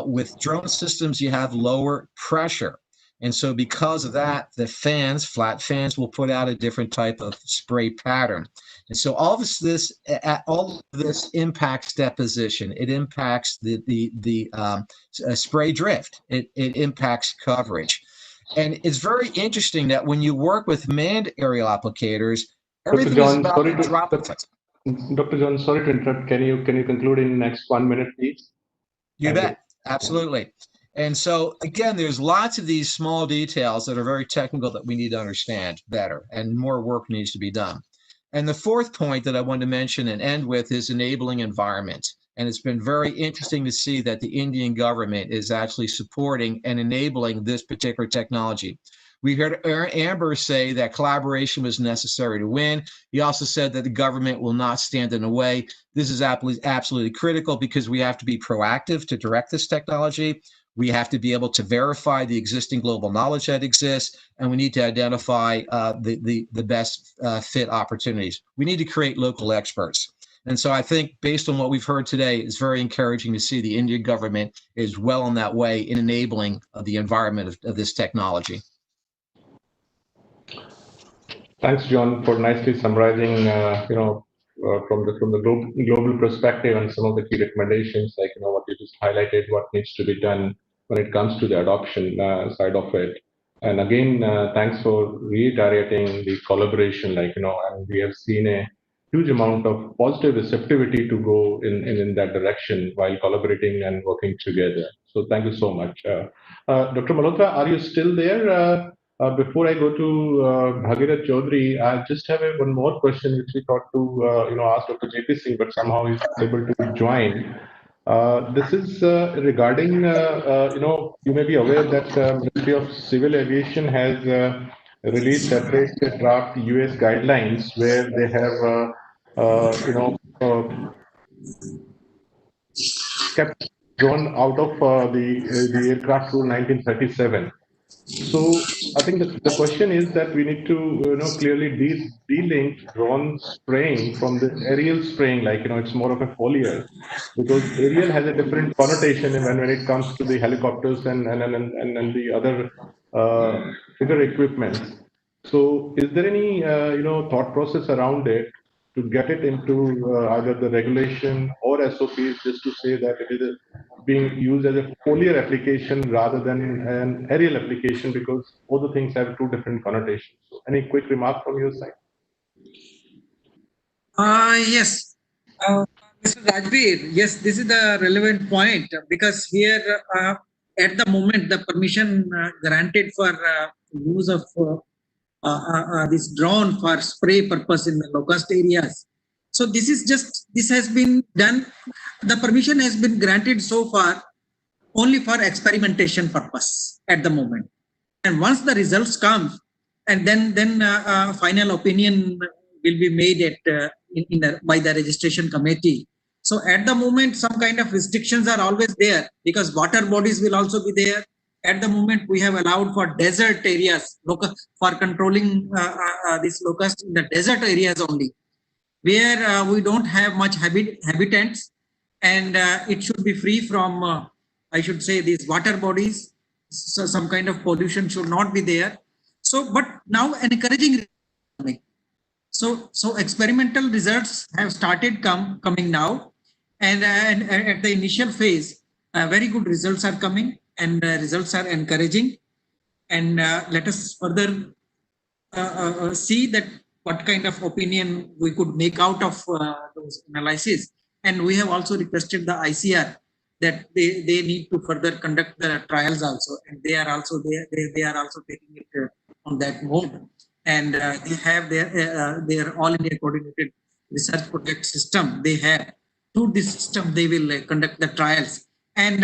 With drone systems, you have lower pressure. And so because of that, the fans, flat fans, will put out a different type of spray pattern. And so all of this impacts deposition. It impacts the spray drift. It impacts coverage. And it's very interesting that when you work with manned aerial applicators, everything is about the drop effect. Dr. John, sorry to interrupt. Can you conclude in the next 1 minute, please? You bet. Absolutely. And so, again, there's lots of these small details that are very technical that we need to understand better, and more work needs to be done. And the fourth point that I want to mention and end with is enabling environment. And it's been very interesting to see that the Indian government is actually supporting and enabling this particular technology. We heard Amber say that collaboration was necessary to win. He also said that the government will not stand in the way. This is absolutely critical because we have to be proactive to direct this technology. We have to be able to verify the existing global knowledge that exists, and we need to identify the best fit opportunities. We need to create local experts. And so I think based on what we've heard today, it's very encouraging to see the Indian government is well on that way in enabling the environment of this technology. Thanks, John, for nicely summarizing, from the global perspective and some of the key recommendations, like what you just highlighted, what needs to be done when it comes to the adoption side of it. And again, thanks for reiterating the collaboration, and we have seen a huge amount of positive receptivity to go in that direction while collaborating and working together. So thank you so much. Dr. Malhotra, are you still there? Before I go to Bhagirath Chaudhary, I just have one more question which we thought to ask Dr. JP Singh, but somehow he's able to join. This is regarding, you may be aware that Ministry of Civil Aviation has released separate draft US guidelines where they have, kept drone out of the aircraft rule 1937. So I think the question is that we need to clearly de-link drone spraying from the aerial spraying, it's more of a foliar, because aerial has a different connotation when it comes to the helicopters and the other bigger equipment. So is there any thought process around it to get it into either the regulation or SOPs, just to say that it is being used as a foliar application rather than an aerial application, because both the things have two different connotations. So any quick remark from your side? Yes. Mr. Rajbir, yes, this is the relevant point, because here at the moment the permission granted for use of this drone for spray purpose in the locust areas. So this has been done. The permission has been granted so far only for experimentation purpose at the moment. And once the results come, and then final opinion will be made at by the registration committee. So at the moment, some kind of restrictions are always there, because water bodies will also be there. At the moment, we have allowed for desert areas for controlling this locust in the desert areas only, where we don't have much habitants, and it should be free from, I should say, these water bodies. So some kind of pollution should not be there. So, but now encouraging. So experimental results have started coming now, and at the initial phase, very good results are coming, and results are encouraging. And let us further see that what kind of opinion we could make out of those analyses. And we have also requested the ICR that they need to further conduct the trials also, and they are also taking it on that mode. And they have their all India coordinated research project system. They have, through this system they will conduct the trials. And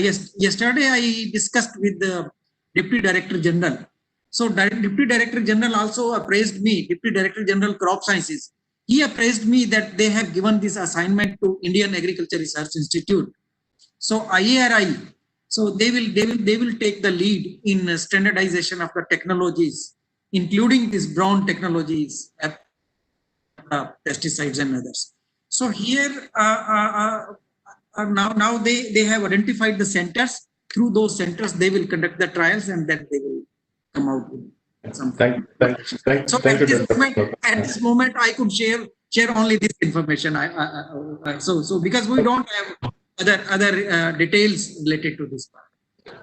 yes, yesterday I discussed with the Deputy Director General. So Deputy Director General also appraised me, Deputy Director General Crop Sciences. He appraised me that they have given this assignment to Indian Agriculture Research Institute. So IARI, so they will take the lead in standardization of the technologies, including these drone technologies, pesticides and others. So here now they have identified the centers. Through those centers, they will conduct the trials, and then they will come out with something. So at this moment, I could share only this information. So because we don't have other details related to this part.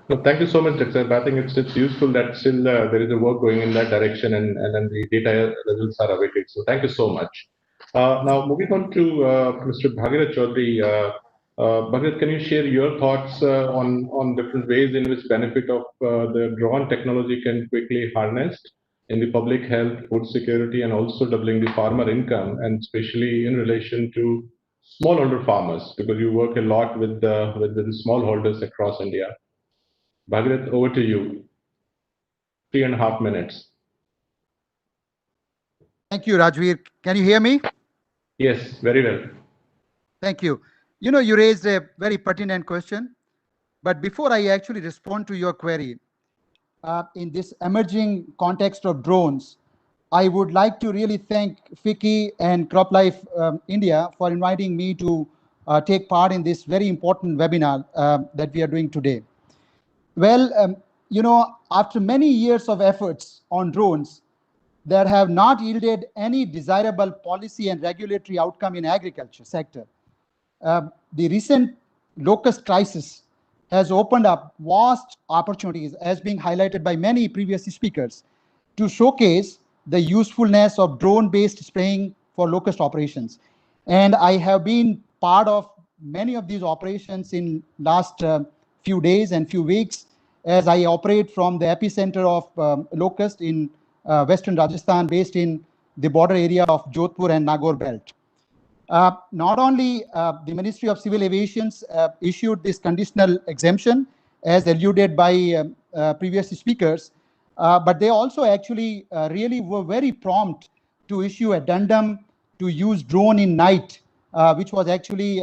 No, thank you so much, Dr. I think it's useful that still there is a work going in that direction, and then the data results are awaited. So thank you so much. Now moving on to Mr. Bhagirath Chaudhary. Bhagirath, can you share your thoughts on different ways in which benefit of the drone technology can quickly harnessed in the public health, food security, and also doubling the farmer income, and especially in relation to smallholder farmers, because you work a lot with the smallholders across India. Bhagirath, over to you. 3.5 minutes. Thank you, Rajveer. Can you hear me? Yes, very well. Thank you. You know, you raised a very pertinent question. But before I actually respond to your query, in this emerging context of drones, I would like to really thank FICCI and CropLife India for inviting me to take part in this very important webinar that we are doing today. Well, you know, after many years of efforts on drones, that have not yielded any desirable policy and regulatory outcome in agriculture sector. The recent locust crisis has opened up vast opportunities, as being highlighted by many previous speakers, to showcase the usefulness of drone-based spraying for locust operations. And I have been part of many of these operations in last few days and few weeks, as I operate from the epicenter of locust in Western Rajasthan, based in the border area of Jodhpur and Nagaur belt. Not only the Ministry of Civil Aviation issued this conditional exemption, as alluded by previous speakers, but they also actually really were very prompt to issue addendum to use drone in night, which was actually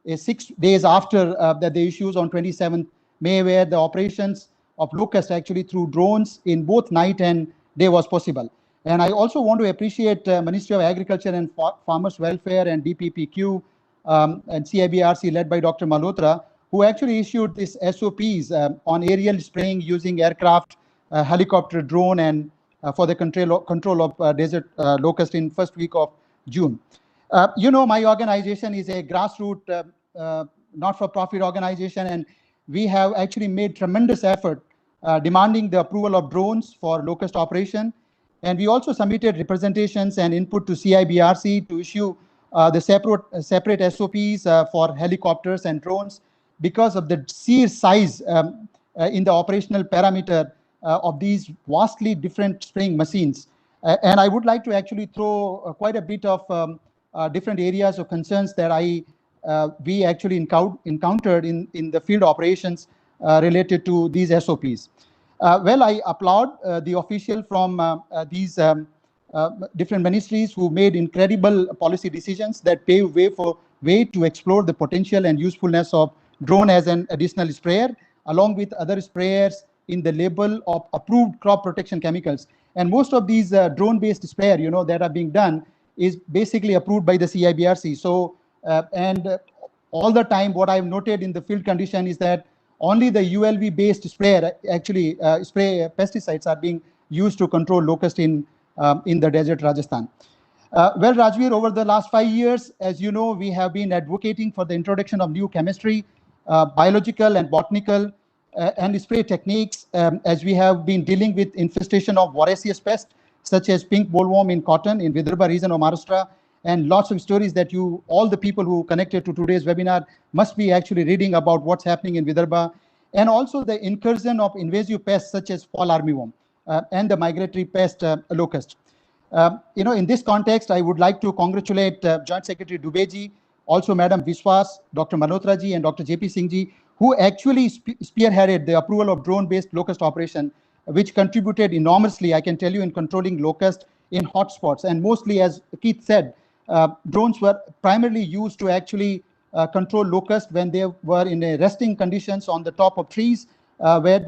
6 days after that the issues on 27th May, where the operations of locust actually through drones in both night and day was possible. And I also want to appreciate Ministry of Agriculture and Farmers Welfare and DPPQ and CIBRC led by Dr. Malhotra, who actually issued these SOPs on aerial spraying using aircraft, helicopter, drone, and for the control of desert locust in first week of June. You know, my organization is a grassroots not-for-profit organization, and we have actually made tremendous effort demanding the approval of drones for locust operation. And we also submitted representations and input to CIBRC to issue the separate SOPs for helicopters and drones because of the sheer size in the operational parameter of these vastly different spraying machines. And I would like to actually throw quite a bit of different areas of concerns that we actually encountered in the field operations related to these SOPs. Well, I applaud the official from these different ministries who made incredible policy decisions that pave way to explore the potential and usefulness of drone as an additional sprayer, along with other sprayers in the label of approved crop protection chemicals. And most of these drone-based sprayer, that are being done is basically approved by the CIBRC. So, all the time, what I've noted in the field condition is that only the ULV-based sprayer actually spray pesticides are being used to control locust in the desert Rajasthan. Well, Rajveer, over the last 5 years, as you know, we have been advocating for the introduction of new chemistry, biological and botanical and spray techniques, as we have been dealing with infestation of voracious pests such as pink bollworm in cotton in Vidarbha region of Maharashtra, and lots of stories that all the people who connected to today's webinar must be actually reading about what's happening in Vidarbha, and also the incursion of invasive pests such as fall armyworm and the migratory pest locust. In this context, I would like to congratulate Joint Secretary Dubey ji, also Madam Vishwas, Dr. Malhotra ji, and Dr. JP Singh ji, who actually spearheaded the approval of drone-based locust operation, which contributed enormously, I can tell you, in controlling locust in hotspots. And mostly, as Keith said, drones were primarily used to actually control locust when they were in a resting conditions on the top of trees, where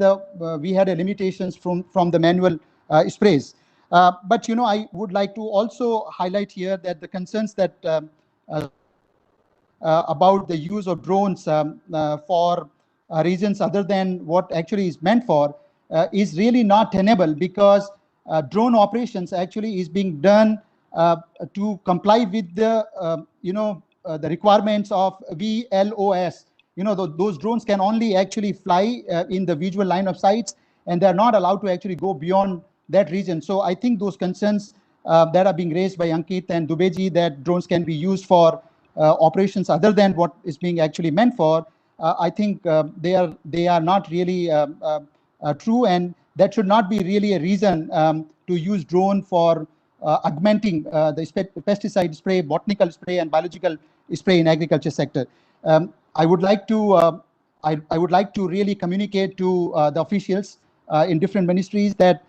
we had limitations from the manual sprays. But I would like to also highlight here that the concerns that about the use of drones for reasons other than what actually is meant for is really not tenable, because drone operations actually is being done to comply with the the requirements of VLOS. Those drones can only actually fly in the visual line of sight, and they're not allowed to actually go beyond that region. So I think those concerns that are being raised by Ankit and Dubey ji, that drones can be used for operations other than what is being actually meant for, I think they are not really true, and that should not be really a reason to use drone for augmenting the pesticide spray, botanical spray, and biological spray in agriculture sector. I would like to really communicate to the officials in different ministries that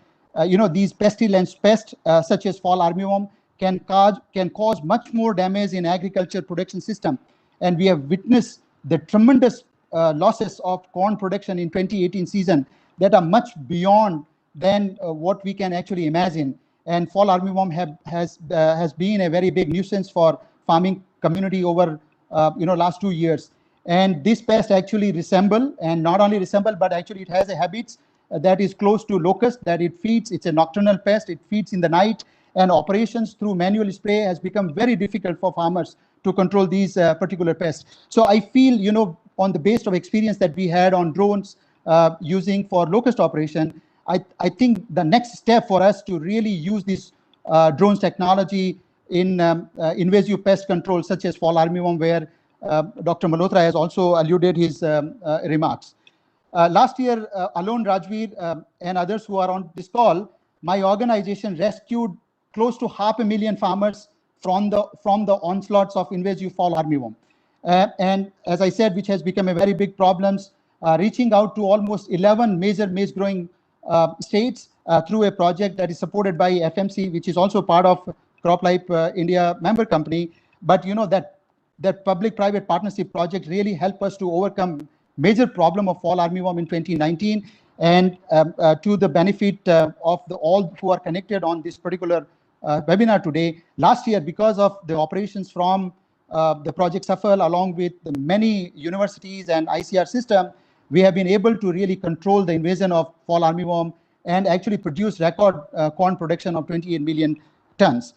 these pestilence pests such as fall armyworm can cause much more damage in agriculture production system, and we have witnessed the tremendous losses of corn production in 2018 season that are much beyond than what we can actually imagine. And fall armyworm has been a very big nuisance for farming community over last 2 years. And this pest actually resemble, and not only resemble, but actually it has a habits that is close to locust, that it feeds. It's a nocturnal pest. It feeds in the night, and operations through manual spray has become very difficult for farmers to control these particular pests. So I feel, on the base of experience that we had on drones using for locust operation, I think the next step for us to really use this drones technology in invasive pest control such as fall armyworm, where Dr. Malhotra has also alluded his remarks. Last year alone, Rajveer and others who are on this call, my organization rescued close to 500,000 farmers from the onslaughts of invasive fall armyworm. And as I said, which has become a very big problem, reaching out to almost 11 major maize growing states through a project that is supported by FMC, which is also part of CropLife India member company. But that public-private partnership project really helped us to overcome major problem of fall armyworm in 2019, and to the benefit of all who are connected on this particular webinar today. Last year, because of the operations from the Project Safal, along with the many universities and ICR system, we have been able to really control the invasion of fall armyworm and actually produce record corn production of 28 million tons.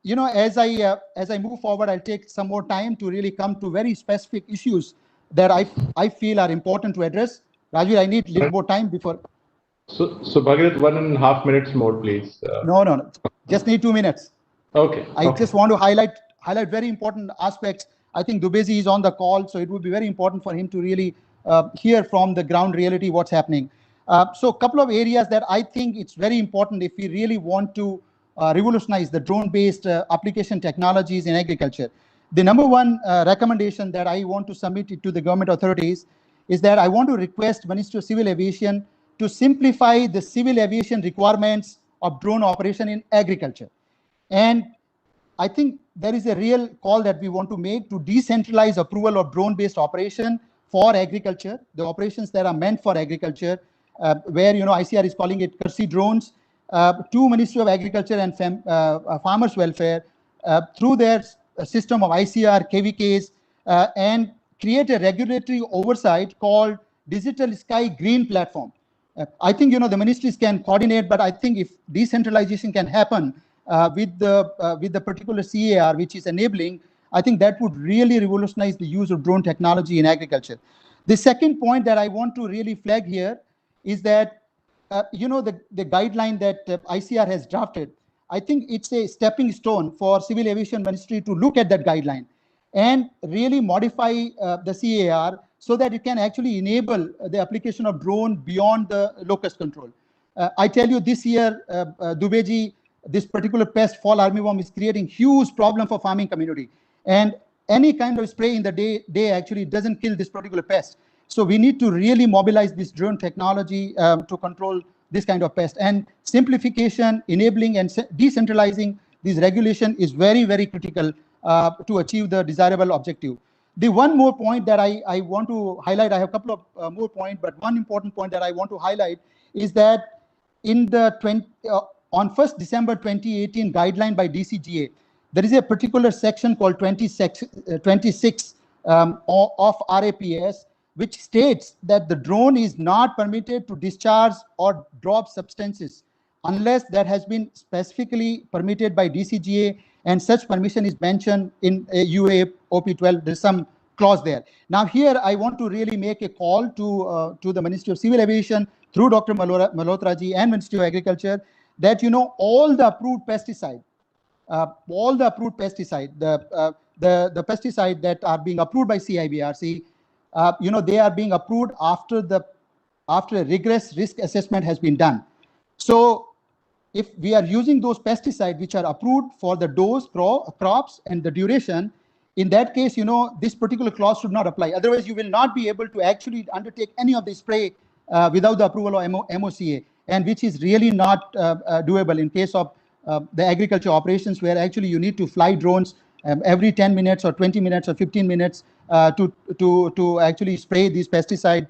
as I move forward, I'll take some more time to really come to very specific issues that I feel are important to address. Rajveer, I need a little more time before. So Bhagirath, 1.5 minutes more, please. No. Just need 2 minutes. Okay. I just want to highlight very important aspects. I think Dubezi is on the call, so it would be very important for him to really hear from the ground reality what's happening. So a couple of areas that I think it's very important if we really want to revolutionize the drone-based application technologies in agriculture. The number one recommendation that I want to submit it to the government authorities is that I want to request Ministry of Civil Aviation to simplify the civil aviation requirements of drone operation in agriculture. And I think there is a real call that we want to make to decentralize approval of drone-based operation for agriculture, the operations that are meant for agriculture, where ICR is calling it FICCI drones, to Ministry of Agriculture and Farmers Welfare through their system of ICR, KVKs, and create a regulatory oversight called Digital Sky Green Platform. I think the ministries can coordinate, but I think if decentralization can happen with the particular CAR which is enabling, I think that would really revolutionize the use of drone technology in agriculture. The second point that I want to really flag here is that the guideline that ICR has drafted, I think it's a stepping stone for Civil Aviation Ministry to look at that guideline and really modify the CAR so that it can actually enable the application of drone beyond the locus control. I tell you, this year, Dubeji, this particular pest, fall armyworm, is creating huge problem for farming community. And any kind of spray in the day actually doesn't kill this particular pest. So we need to really mobilize this drone technology to control this kind of pest. And simplification, enabling, and decentralizing this regulation is very, very critical to achieve the desirable objective. The one more point that I want to highlight, I have a couple of more points, but one important point that I want to highlight is that in the on 1st December 2018 guideline by DCGA, there is a particular section called 26 of RAPS, which states that the drone is not permitted to discharge or drop substances unless that has been specifically permitted by DCGA, and such permission is mentioned in UA OP12. There's some clause there. Now here I want to really make a call to the Ministry of Civil Aviation through Dr. Malhotra ji and Ministry of Agriculture that all the approved pesticide, the pesticide that are being approved by CIBRC, they are being approved after a rigorous risk assessment has been done. So if we are using those pesticides which are approved for the dose, crops, and the duration, in that case, this particular clause should not apply. Otherwise, you will not be able to actually undertake any of the spray without the approval of MOCA, and which is really not doable in case of the agriculture operations, where actually you need to fly drones every 10 minutes or 20 minutes or 15 minutes to actually spray these pesticide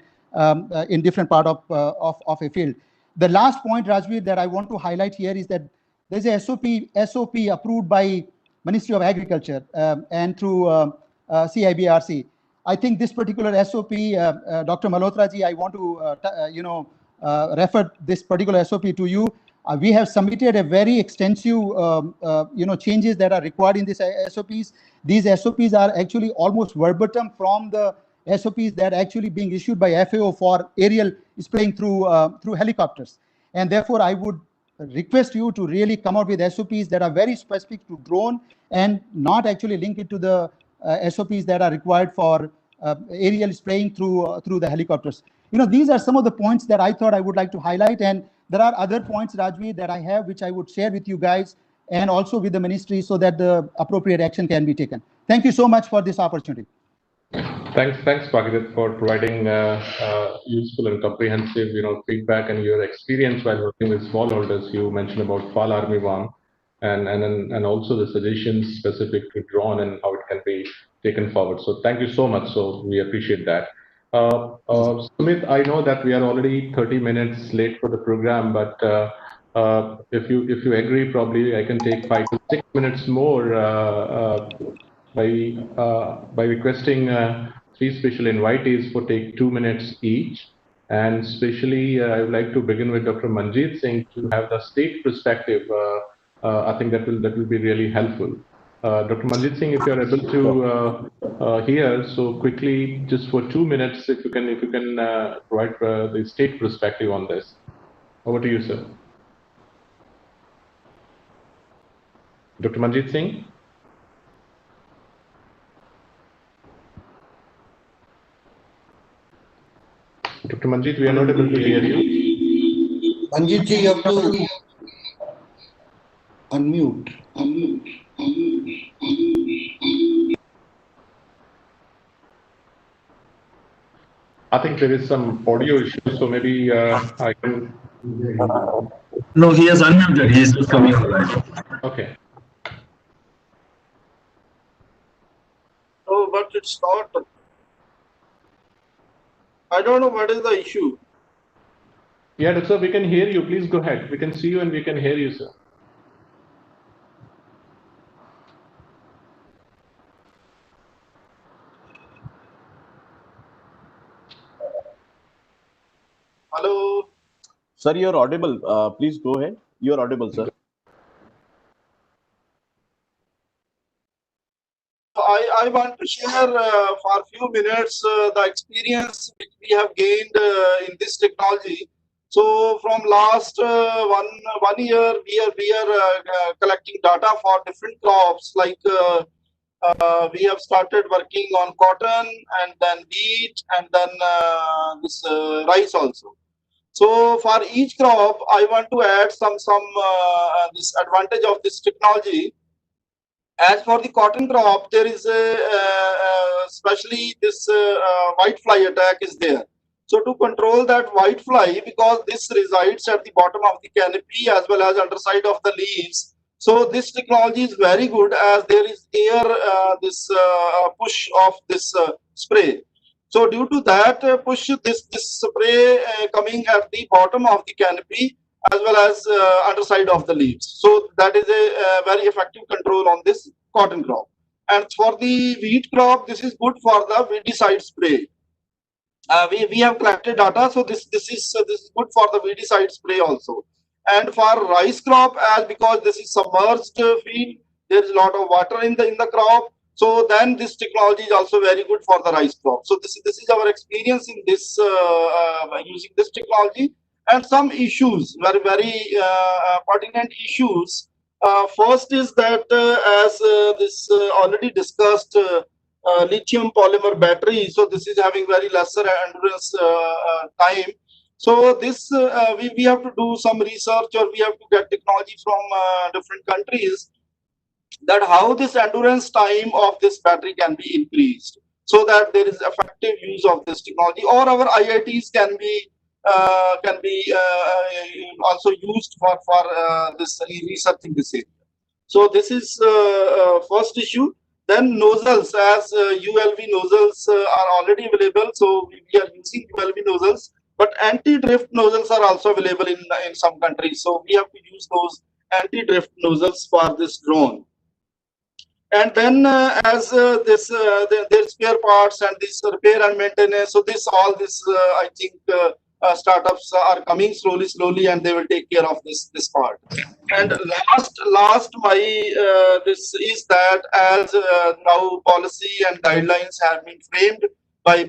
in different part of a field. The last point, Rajveer, that I want to highlight here is that there's a SOP approved by Ministry of Agriculture and through CIBRC. I think this particular SOP, Dr. Malhotra ji, I want to refer this particular SOP to you. We have submitted a very extensive changes that are required in these SOPs. These SOPs are actually almost verbatim from the SOPs that are actually being issued by FAO for aerial spraying through helicopters. And therefore, I would request you to really come out with SOPs that are very specific to drone and not actually link it to the SOPs that are required for aerial spraying through the helicopters. These are some of the points that I thought I would like to highlight, and there are other points, Rajveer, that I have which I would share with you guys and also with the ministry so that the appropriate action can be taken. Thank you so much for this opportunity. Thanks, Bhagirath, for providing useful and comprehensive, feedback and your experience while working with smallholders. You mentioned about fall armyworm and also the suggestions specific to drone and how it can be taken forward. So thank you so much. So we appreciate that. Sumit, I know that we are already 30 minutes late for the program, but if you agree, probably I can take 5 to 6 minutes more by requesting 3 special invitees for take 2 minutes each. And especially, I would like to begin with Dr. Manjeet Singh to have the state perspective I think that will be really helpful. Dr. Manjit Singh, if you're able to hear, so quickly, just for 2 minutes, if you can provide the state perspective on this. Over to you, sir. Dr. Manjit Singh? Dr. Manjit, we are not able to hear you. Manjit ji, you have to unmute. I think there is some audio issue, so maybe I can. No, he has unmuted. He is just coming online. Okay. Oh, but it's not. I don't know what is the issue. Yeah, Doctor, we can hear you. Please go ahead. We can see you and we can hear you, sir. Hello. Sir, you're audible. Please go ahead. You're audible, sir. I want to share for a few minutes the experience which we have gained in this technology. So from last one year, we are collecting data for different crops. Like we have started working on cotton and then wheat and then this rice also. So for each crop, I want to add some this advantage of this technology. As for the cotton crop, there is especially this white fly attack is there. So to control that white fly, because this resides at the bottom of the canopy as well as underside of the leaves. So this technology is very good as there is air push of this spray. So due to that push, this spray coming at the bottom of the canopy as well as underside of the leaves. So that is a very effective control on this cotton crop. And for the wheat crop, this is good for the weedicide spray. We have collected data, so this is good for the weedicide spray also. And for rice crop, as because this is submerged field, there is a lot of water in the crop. So then this technology is also very good for the rice crop. So this is our experience in this using this technology. And some issues, very pertinent issues. First is that as this already discussed, lithium polymer battery. So this is having very lesser endurance time. So this we have to do some research or we have to get technology from different countries that how this endurance time of this battery can be increased so that there is effective use of this technology, or our IITs can be also used for this research in this area. So this is first issue. Then nozzles, as ULV nozzles are already available, so we are using ULV nozzles. But anti-drift nozzles are also available in some countries, so we have to use those anti-drift nozzles for this drone. And then as their spare parts and this repair and maintenance, so I think startups are coming slowly, and they will take care of this part. And last my this is that as now policy and guidelines have been framed by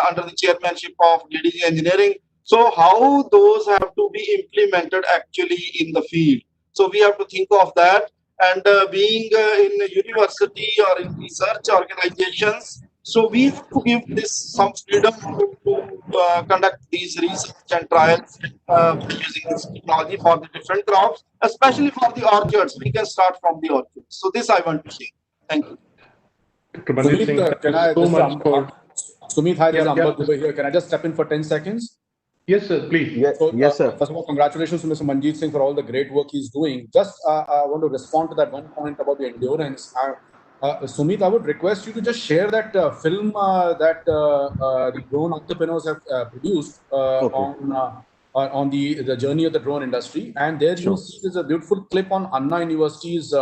under the chairmanship of DDG Engineering. So how those have to be implemented actually in the field. So we have to think of that. And being in a university or in research organizations, so we have to give this some freedom to conduct these research and trials using this technology for the different crops, especially for the orchards. We can start from the orchards. So this I want to say. Thank you. Sumit, can I Sumit, hi, there's Amber over here. Can I just step in for 10 seconds? Yes, sir, please. Yes, so, yes, sir. First of all, congratulations to Mr. Manjit Singh for all the great work he's doing. Just I want to respond to that one point about the endurance. Sumit, I would request you to just share that film that the drone entrepreneurs have produced on the journey of the drone industry. And there you see there's a beautiful clip on Anna University's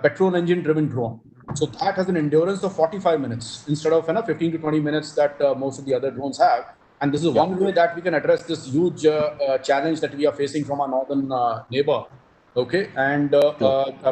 petrol engine driven drone. So that has an endurance of 45 minutes instead of 15 to 20 minutes that most of the other drones have. And this is one way that we can address this huge challenge that we are facing from our northern neighbor. Okay, and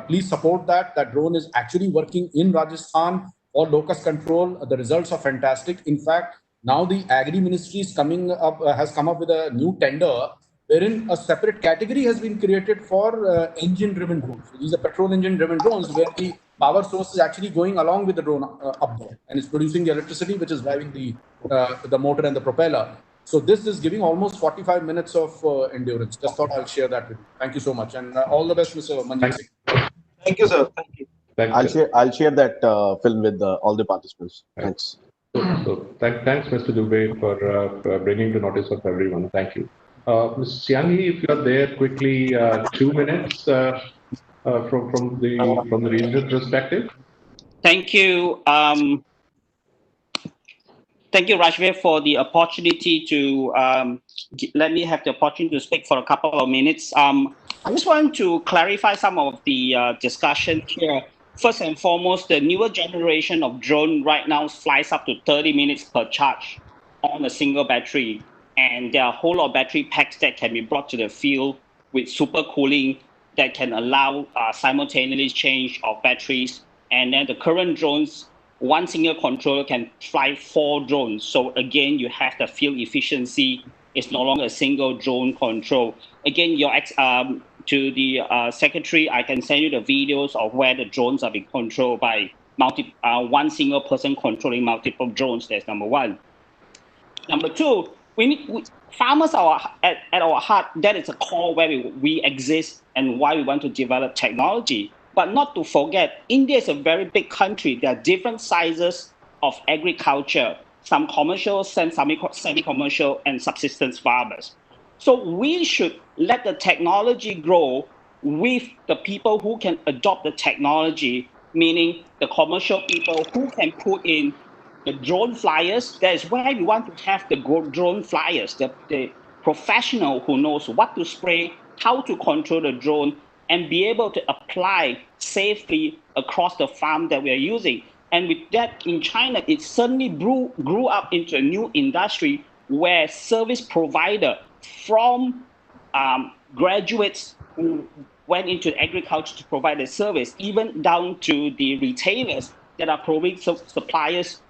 please support that. That drone is actually working in Rajasthan for locust control. The results are fantastic. In fact, now the Agri Ministry is coming up, has come up with a new tender wherein a separate category has been created for engine-driven drones. So these are petrol engine-driven drones where the power source is actually going along with the drone up there, and it's producing the electricity which is driving the motor and the propeller. So this is giving almost 45 minutes of endurance. Just thought I'll share that with you. Thank you so much, and all the best, Mr. Manjeet Singh. Thank you, sir. Thank you. I'll share that film with all the participants. Thanks. So thanks, Mr. Dubey, for bringing the notice of everyone. Thank you. Ms. Siani, if you're there, quickly 2 minutes from the regional perspective. Thank you. Thank you, Rajveer, for the opportunity to let me have the opportunity to speak for a couple of minutes. I just want to clarify some of the discussion here. First and foremost, the newer generation of drone right now flies up to 30 minutes per charge on a single battery. And there are a whole lot of battery packs that can be brought to the field with super cooling that can allow simultaneous change of batteries. And then the current drones, one single controller can fly 4 drones. So again, you have the field efficiency. It's no longer a single drone control. Again, to the secretary, I can send you the videos of where the drones are being controlled by one single person controlling multiple drones. That's number one. Number two, farmers are at our heart. That is a core where we exist and why we want to develop technology. But not to forget, India is a very big country. There are different sizes of agriculture, some commercial, some semi-commercial, and subsistence farmers. So we should let the technology grow with the people who can adopt the technology, meaning the commercial people who can put in the drone flyers. That is where we want to have the drone flyers, the professional who knows what to spray, how to control the drone, and be able to apply safely across the farm that we are using. And with that, in China, it suddenly grew up into a new industry where service provider from graduates who went into agriculture to provide a service, even down to the retailers that are providing suppliers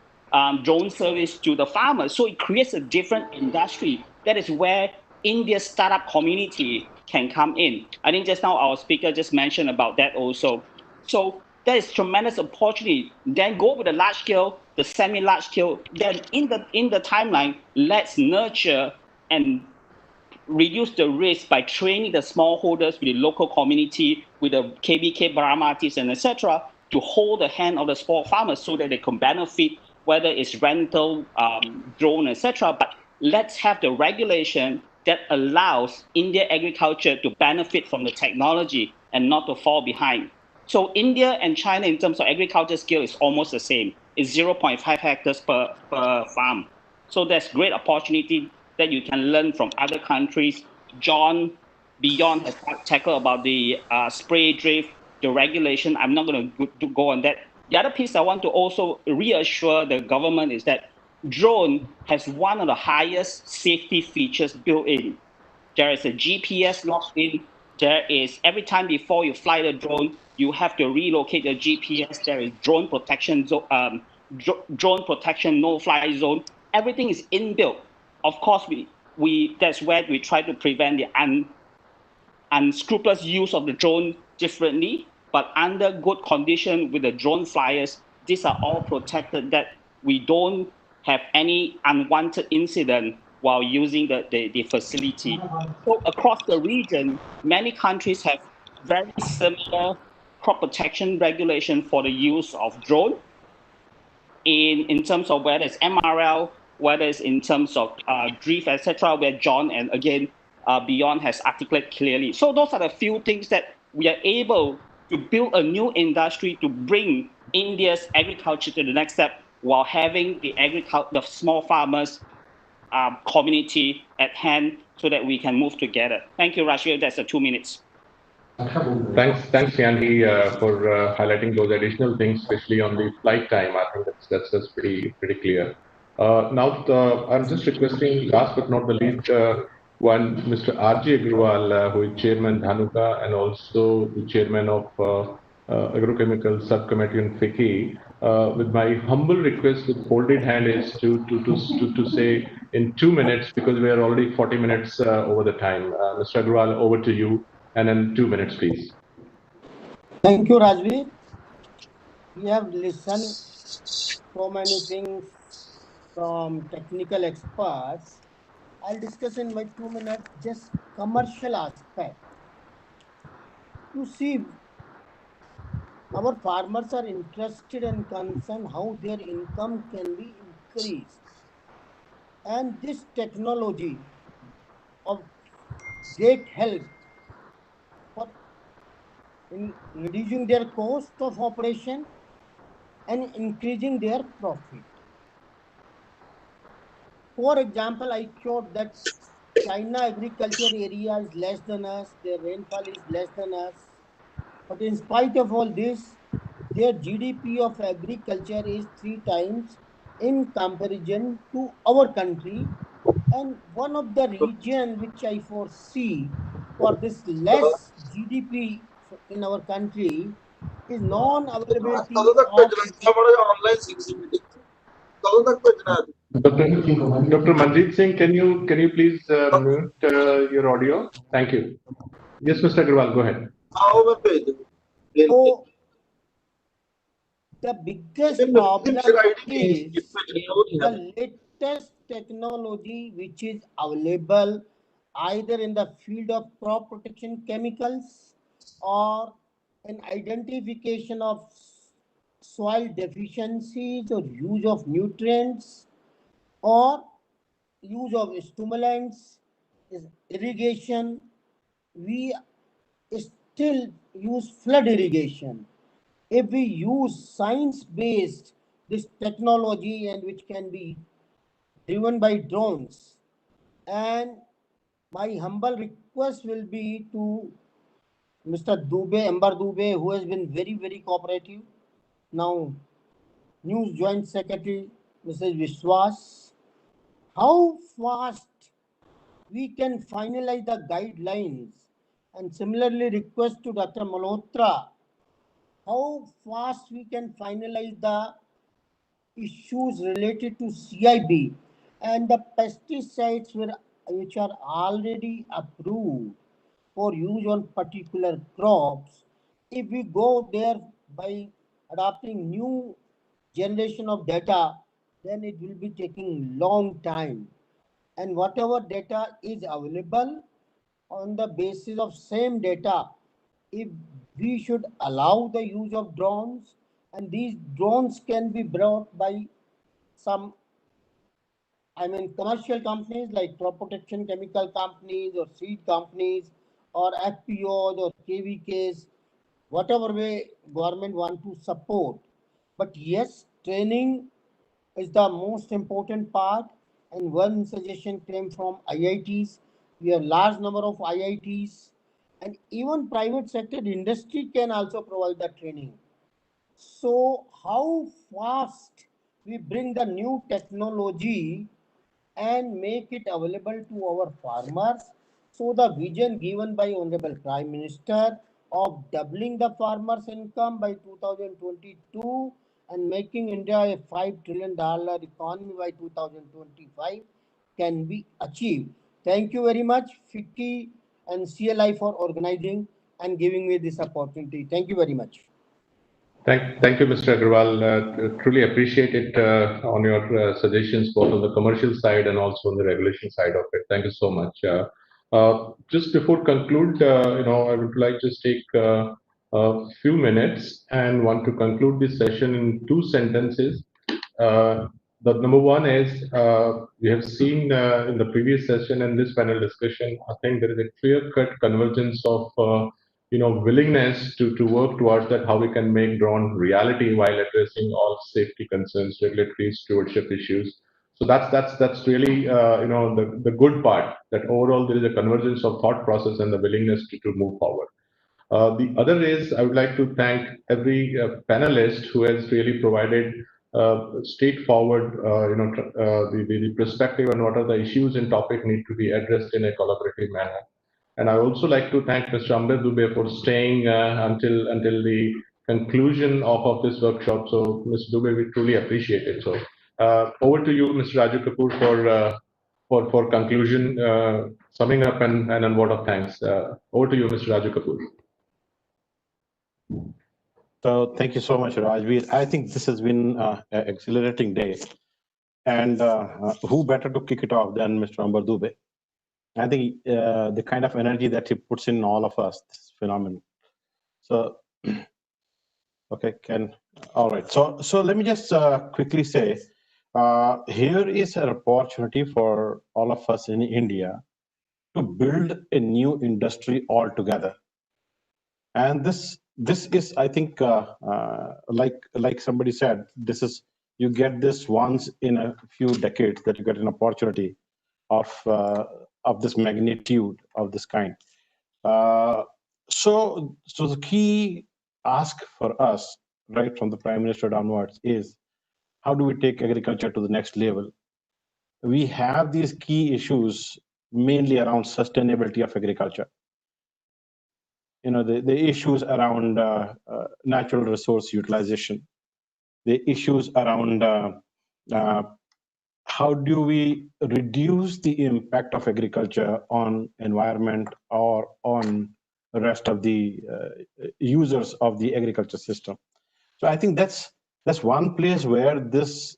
drone service to the farmers. So it creates a different industry. That is where India's startup community can come in. I think just now our speaker just mentioned about that also. So there is tremendous opportunity. Then go with the large scale, the semi-large scale. Then in the timeline, let's nurture and reduce the risk by training the smallholders with the local community, with the KBK, Baramatis, and etc., to hold the hand of the small farmers so that they can benefit, whether it's rental, drone, etc. But let's have the regulation that allows India agriculture to benefit from the technology and not to fall behind. So India and China in terms of agriculture scale is almost the same. It's 0.5 hectares per farm. So there's great opportunity that you can learn from other countries. John Beyond has tackled about the spray drift, the regulation. I'm not going to go on that. The other piece I want to also reassure the government is that drone has one of the highest safety features built in. There is a GPS locked in. There is, every time before you fly the drone, you have to relocate the GPS. There is drone protection, drone protection, no-fly zone. Everything is inbuilt. Of course, that's where we try to prevent the unscrupulous use of the drone differently, but under good condition with the drone flyers, these are all protected that we don't have any unwanted incident while using the facility. So across the region, many countries have very similar crop protection regulation for the use of drone in terms of whether it's MRL, whether it's in terms of drift, etc., where John and again, Beyond has articulated clearly. So those are the few things that we are able to build a new industry to bring India's agriculture to the next step while having the small farmers community at hand so that we can move together. Thank you, Rashid. That's the 2 minutes. Thanks, Yanni, for highlighting those additional things, especially on the flight time. I think that's pretty clear. Now, I'm just requesting, last but not the least, One, Mr. R.J. Agrawal, who is Chairman Dhanuka and also the Chairman of Agrochemical Subcommittee on FICCI. With my humble request with folded hand is to say in 2 minutes, because we are already 40 minutes over the time. Mr. Agrawal, over to you, and in 2 minutes, please. Thank you, Rajvi. We have listened so many things from technical experts. I'll discuss in my 2 minutes just commercial aspect. You see, our farmers are interested and concerned how their income can be increased. And this technology of great help for in reducing their cost of operation and increasing their profit. For example, I showed that China agriculture area is less than us, their rainfall is less than us. But in spite of all this, their GDP of agriculture is 3 times in comparison to our country. And one of the region which I foresee for this less GDP in our country is non-availability of Dr. Manjeet Singh, can you please mute your audio? Thank you. Yes, Mr. Agrawal, go ahead. So, the biggest problem is the latest technology which is available either in the field of crop protection chemicals or an identification of soil deficiencies or use of nutrients or use of stimulants, is irrigation. We still use flood irrigation. If we use science-based this technology and which can be driven by drones, and my humble request will be to Mr. Dubey, Ambar Dubey, who has been very, very cooperative. Now, News Joint Secretary, Mrs. Vishwas, how fast we can finalize the guidelines, and similarly request to Dr. Malhotra, how fast we can finalize the issues related to CIB and the pesticides which are already approved for use on particular crops. If we go there by adopting new generation of data, then it will be taking long time. And whatever data is available, on the basis of same data, if we should allow the use of drones, and these drones can be brought by some, commercial companies like crop protection chemical companies or seed companies or FPOs or KVKs, whatever way government want to support. But yes, training is the most important part, and one suggestion came from IITs. We have large number of IITs, and even private sector industry can also provide the training. So how fast we bring the new technology and make it available to our farmers? So the vision given by Honorable Prime Minister of doubling the farmers' income by 2022 and making India a $5 trillion economy by 2025 can be achieved. Thank you very much, FICCI and CLI, for organizing and giving me this opportunity. Thank you very much. Thank you, Mr. Agrawal. Truly appreciate it on your suggestions, both on the commercial side and also on the regulation side of it. Thank you so much. Just before conclude, I would like to take a few minutes and want to conclude this session in 2 sentences. The number one is, we have seen in the previous session and this panel discussion, I think there is a clear-cut convergence of willingness to work towards that, how we can make drone reality while addressing all safety concerns, regulatory stewardship issues. So that's really the good part, that overall there is a convergence of thought process and the willingness to move forward. The other is, I would like to thank every panelist who has really provided straightforward, the perspective and what are the issues and topic need to be addressed in a collaborative manner. And I also like to thank Mr. Amber Dubey for staying until the conclusion of this workshop. So, Mr. Dubey, we truly appreciate it. So, over to you, Mr. Raju Kapoor, for conclusion, summing up and a word of thanks. Over to you, Mr. Raju Kapoor. So thank you so much, Rajveer. I think this has been an exhilarating day. And who better to kick it off than Mr. Amber Dubey? I think the kind of energy that he puts in all of us is phenomenal. So, okay, all right. So let me just quickly say, here is an opportunity for all of us in India to build a new industry altogether. And this is, I think, like somebody said, you get this once in a few decades that you get an opportunity of this magnitude of this kind. So the key ask for us, right from the Prime Minister downwards, is how do we take agriculture to the next level? We have these key issues mainly around sustainability of agriculture. The issues around natural resource utilization, the issues around how do we reduce the impact of agriculture on environment or on the rest of the users of the agriculture system. So I think that's one place where this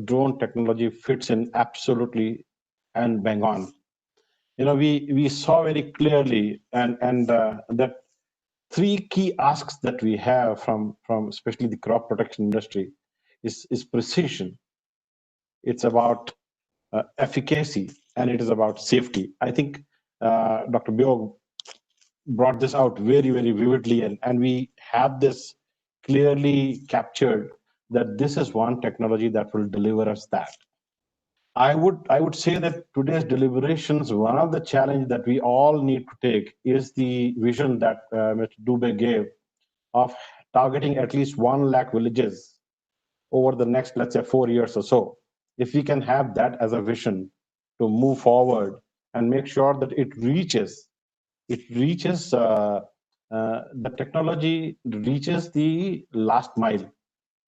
drone technology fits in absolutely and bang on. We saw very clearly and that three key asks that we have from especially the crop protection industry is precision. It's about efficacy, and it is about safety. I think Dr. Biog brought this out very, very vividly, and we have this clearly captured that this is one technology that will deliver us that. I would say that today's deliberations, one of the challenge that we all need to take is the vision that Mr. Dubey gave of targeting at least 1 lakh villages over the next, let's say, 4 years or so. If we can have that as a vision to move forward and make sure that it reaches the technology reaches the last mile.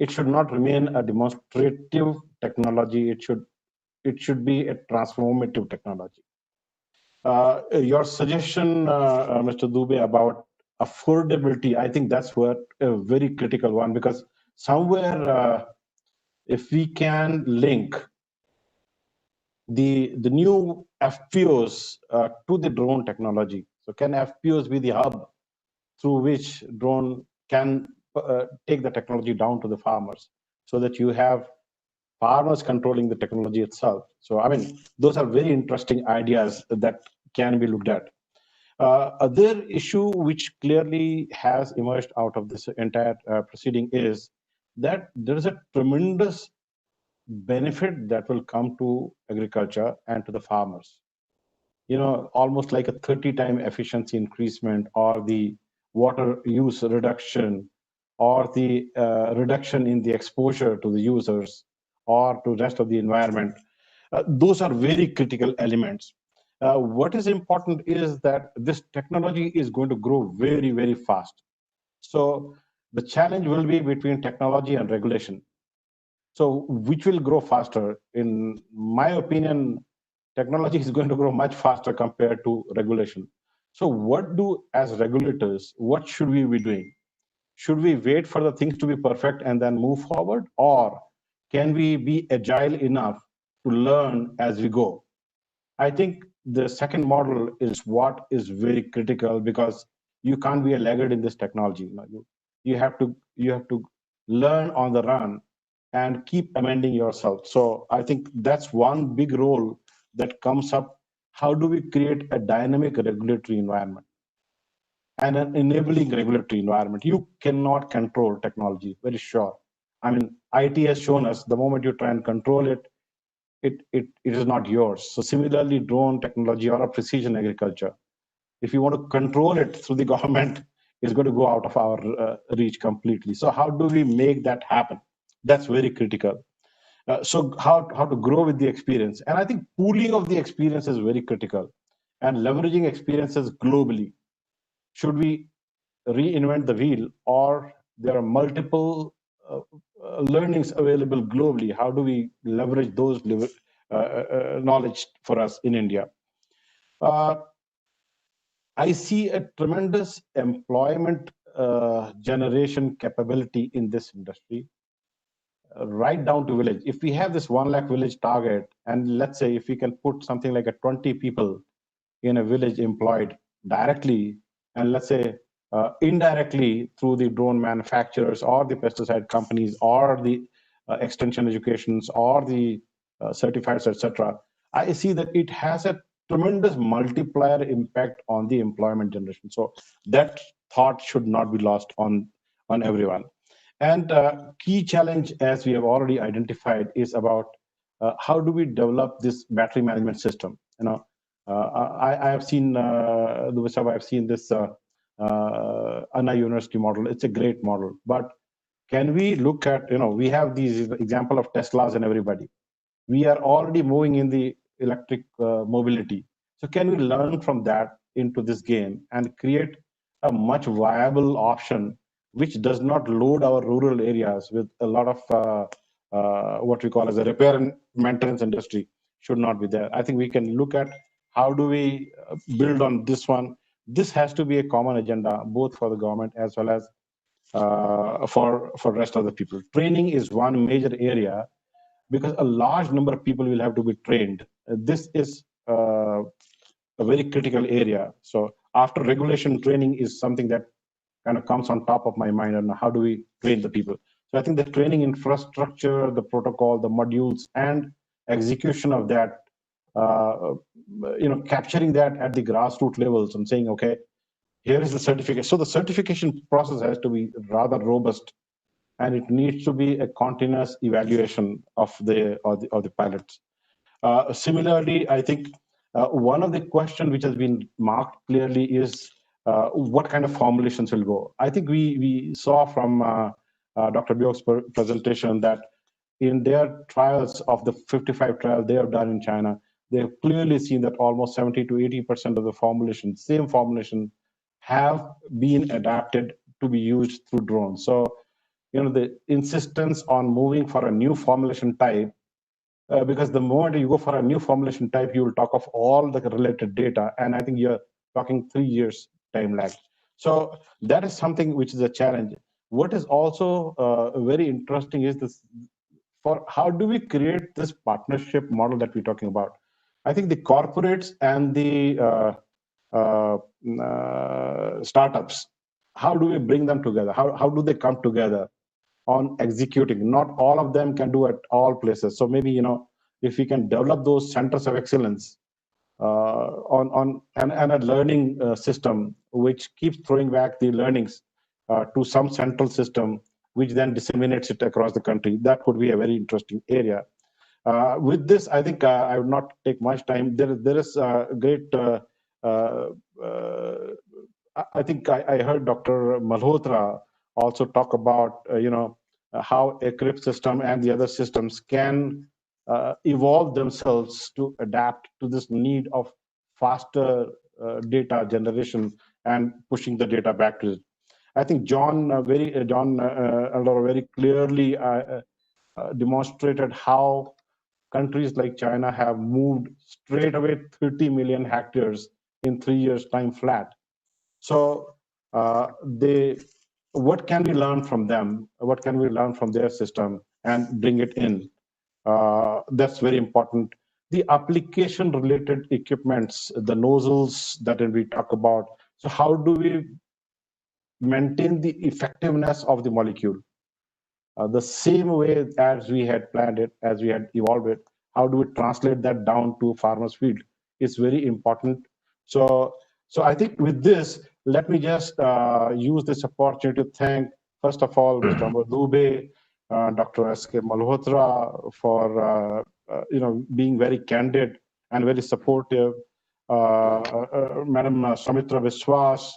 It should not remain a demonstrative technology. It should be a transformative technology. Your suggestion, Mr. Dubey, about affordability, I think that's what a very critical one, because somewhere if we can link the new FPOs to the drone technology, so can FPOs be the hub through which drone can take the technology down to the farmers, so that you have farmers controlling the technology itself. So, I mean, those are very interesting ideas that can be looked at. Other issue which clearly has emerged out of this entire proceeding is that there is a tremendous benefit that will come to agriculture and to the farmers. Almost like a 30-time efficiency increasement, or the water use reduction, or the reduction in the exposure to the users or to rest of the environment. Those are very critical elements. What is important is that this technology is going to grow very, very fast. So the challenge will be between technology and regulation. So which will grow faster? In my opinion, technology is going to grow much faster compared to regulation. So as regulators, what should we be doing? Should we wait for the things to be perfect and then move forward? Or can we be agile enough to learn as we go? I think the second model is what is very critical, because you can't be a laggard in this technology. You have to learn on the run and keep amending yourself. So I think that's one big role that comes up. How do we create a dynamic regulatory environment and an enabling regulatory environment? You cannot control technology, very sure. I mean, IT has shown us the moment you try and control it, it is not yours. So similarly, drone technology or a precision agriculture, if you want to control it through the government, is going to go out of our reach completely. So how do we make that happen? That's very critical. So how to grow with the experience. And I think pooling of the experience is very critical, and leveraging experiences globally. Should we reinvent the wheel, or there are multiple learnings available globally? How do we leverage those knowledge for us in India? I see a tremendous employment generation capability in this industry, right down to village. If we have this 1 lakh village target, and let's say if we can put something like a 20 people in a village employed directly, and let's say indirectly through the drone manufacturers or the pesticide companies or the extension educations or the certifiers, etc., I see that it has a tremendous multiplier impact on the employment generation. So that thought should not be lost on everyone. And key challenge, as we have already identified, is about how do we develop this battery management system? I have seen I've seen this Anna University model. It's a great model, but can we look at, we have these example of Teslas and everybody. We are already moving in the electric mobility. So can we learn from that into this game and create a much viable option which does not load our rural areas with a lot of what we call as a repair and maintenance industry should not be there. I think we can look at how do we build on this one. This has to be a common agenda, both for the government as well as for rest of the people. Training is one major area, because a large number of people will have to be trained. This is a very critical area. So after regulation, training is something that kind of comes on top of my mind, and how do we train the people? So I think the training infrastructure, the protocol, the modules, and execution of that, capturing that at the grassroots levels and saying, okay, here is the certification. So the certification process has to be rather robust, and it needs to be a continuous evaluation of the pilots. Similarly, I think one of the questions which has been marked clearly is what kind of formulations will go. I think we saw from Dr. Byok's presentation that in their trials of the 55 trials they have done in China, they have clearly seen that almost 70 to 80% of the formulation, same formulation, have been adapted to be used through drones. So, the insistence on moving for a new formulation type, because the moment you go for a new formulation type, you will talk of all the related data, and I think you're talking 3 years time lag. So that is something which is a challenge. What is also very interesting is this, for how do we create this partnership model that we're talking about? I think the corporates and the startups, how do we bring them together? How do they come together on executing? Not all of them can do at all places. So maybe, if we can develop those centers of excellence and a learning system which keeps throwing back the learnings to some central system, which then disseminates it across the country, that could be a very interesting area. With this, I think I would not take much time. There is a great, I think I heard Dr. Malhotra also talk about, how a CRIP system and the other systems can evolve themselves to adapt to this need of faster data generation and pushing the data back to it. I think John very clearly demonstrated how countries like China have moved straight away 30 million hectares in 3 years time flat. So what can we learn from them? What can we learn from their system and bring it in? That's very important. The application related equipments, the nozzles that we talk about. So how do we maintain the effectiveness of the molecule? The same way as we had planned it, as we had evolved it, how do we translate that down to farmers' field? It's very important. So I think with this, let me just use this opportunity to thank, first of all, Mr. Amar Dubey, Dr. S.K. Malhotra for being very candid and very supportive, Madam Samitra Vishwas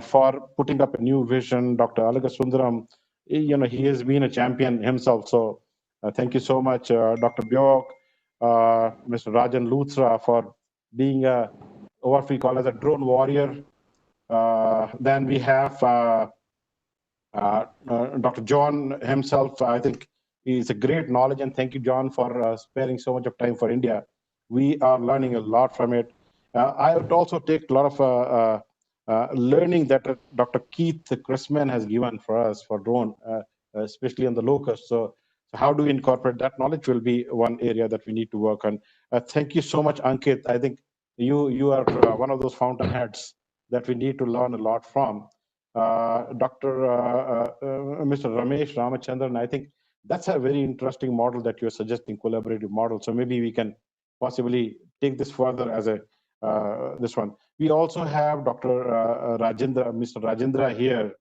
for putting up a new vision, Dr. Alaga Sundaram. he has been a champion himself. So thank you so much, Dr. Bjork, Mr. Rajan Luthra, for being what we call as a drone warrior. Then we have Dr. John himself. I think he's a great knowledge, and thank you, John, for sparing so much of time for India. We are learning a lot from it. I would also take a lot of learning that Dr. Keith Chrisman has given for us for drone, especially on the locust. So how do we incorporate that knowledge will be one area that we need to work on. Thank you so much, Ankit. I think you are one of those fountainheads that we need to learn a lot from. Mr. Ramesh Ramachandran, I think that's a very interesting model that you're suggesting, collaborative model. So maybe we can possibly take this further as a this one. We also have Dr. Mr. Rajendra here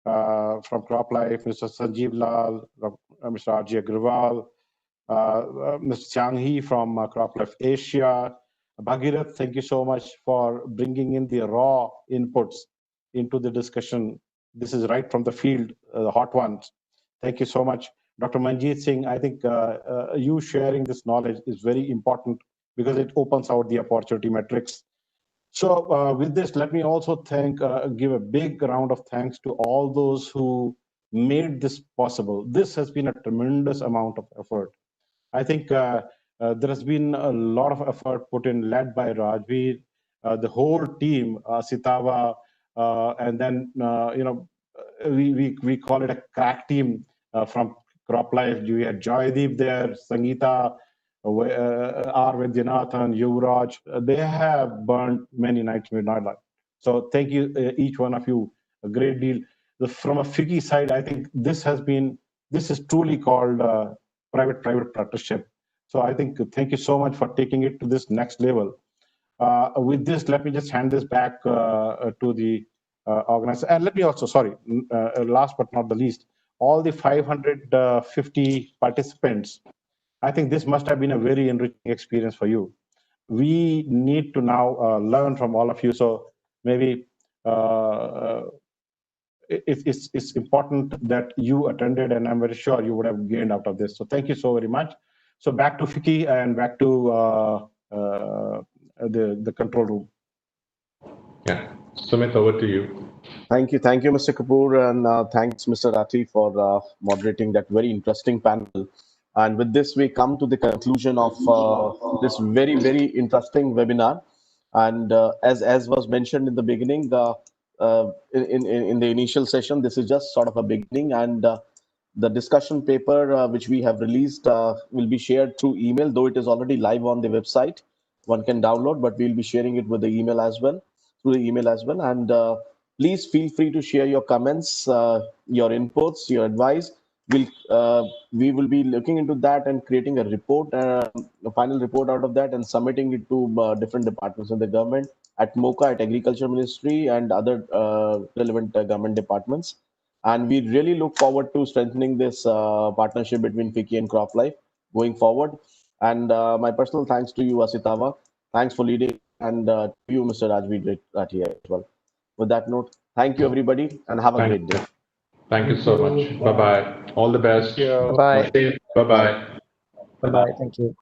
from CropLife, Mr. Sanjeev Lal, Mr. R.J. Agrawal, Mr. Chiang Hee from CropLife Asia. Bhagirath, thank you so much for bringing in the raw inputs into the discussion. This is right from the field, the hot ones. Thank you so much. Dr. Manjeet Singh, I think you sharing this knowledge is very important because it opens out the opportunity metrics. So with this, let me also give a big round of thanks to all those who made this possible. This has been a tremendous amount of effort. I think there has been a lot of effort put in, led by Rajveer, the whole team, Sitava, and then we call it a crack team from CropLife. We had Joydeep there, Sangeeta, R. Vidyanathan, Yuvraj. They have burned many nights midnight. So thank you, each one of you, a great deal. From a FICCI side, I think this is truly called private-private partnership. So I think thank you so much for taking it to this next level. With this, let me just hand this back to the organizer. And let me also, last but not the least, all the 550 participants, I think this must have been a very enriching experience for you. We need to now learn from all of you. So maybe it's important that you attended, and I'm very sure you would have gained out of this. So thank you so very much. So back to FICCI and back to the control room. Yeah, Sumit, over to you. Thank you, Mr. Kapoor, and thanks, Mr. Rathi, for moderating that very interesting panel. And with this, we come to the conclusion of this very, very interesting webinar. And as was mentioned in the beginning, in the initial session, this is just sort of a beginning, and the discussion paper which we have released will be shared through email, though it is already live on the website. One can download, but we'll be sharing it with the email as well, through the email as well. And please feel free to share your comments, your inputs, your advice. We will be looking into that and creating a report, a final report out of that, and submitting it to different departments of the government at MOCA, at Agriculture Ministry, and other relevant government departments. And we really look forward to strengthening this partnership between FICCI and CropLife going forward. And my personal thanks to you, Asitava. Thanks for leading, and to you, Mr. Rajveer Rathi as well. With that note, thank you, everybody, and have a great day. Thank you so much. Bye-bye. All the best. Bye-bye. Bye-bye. Bye-bye. Thank you.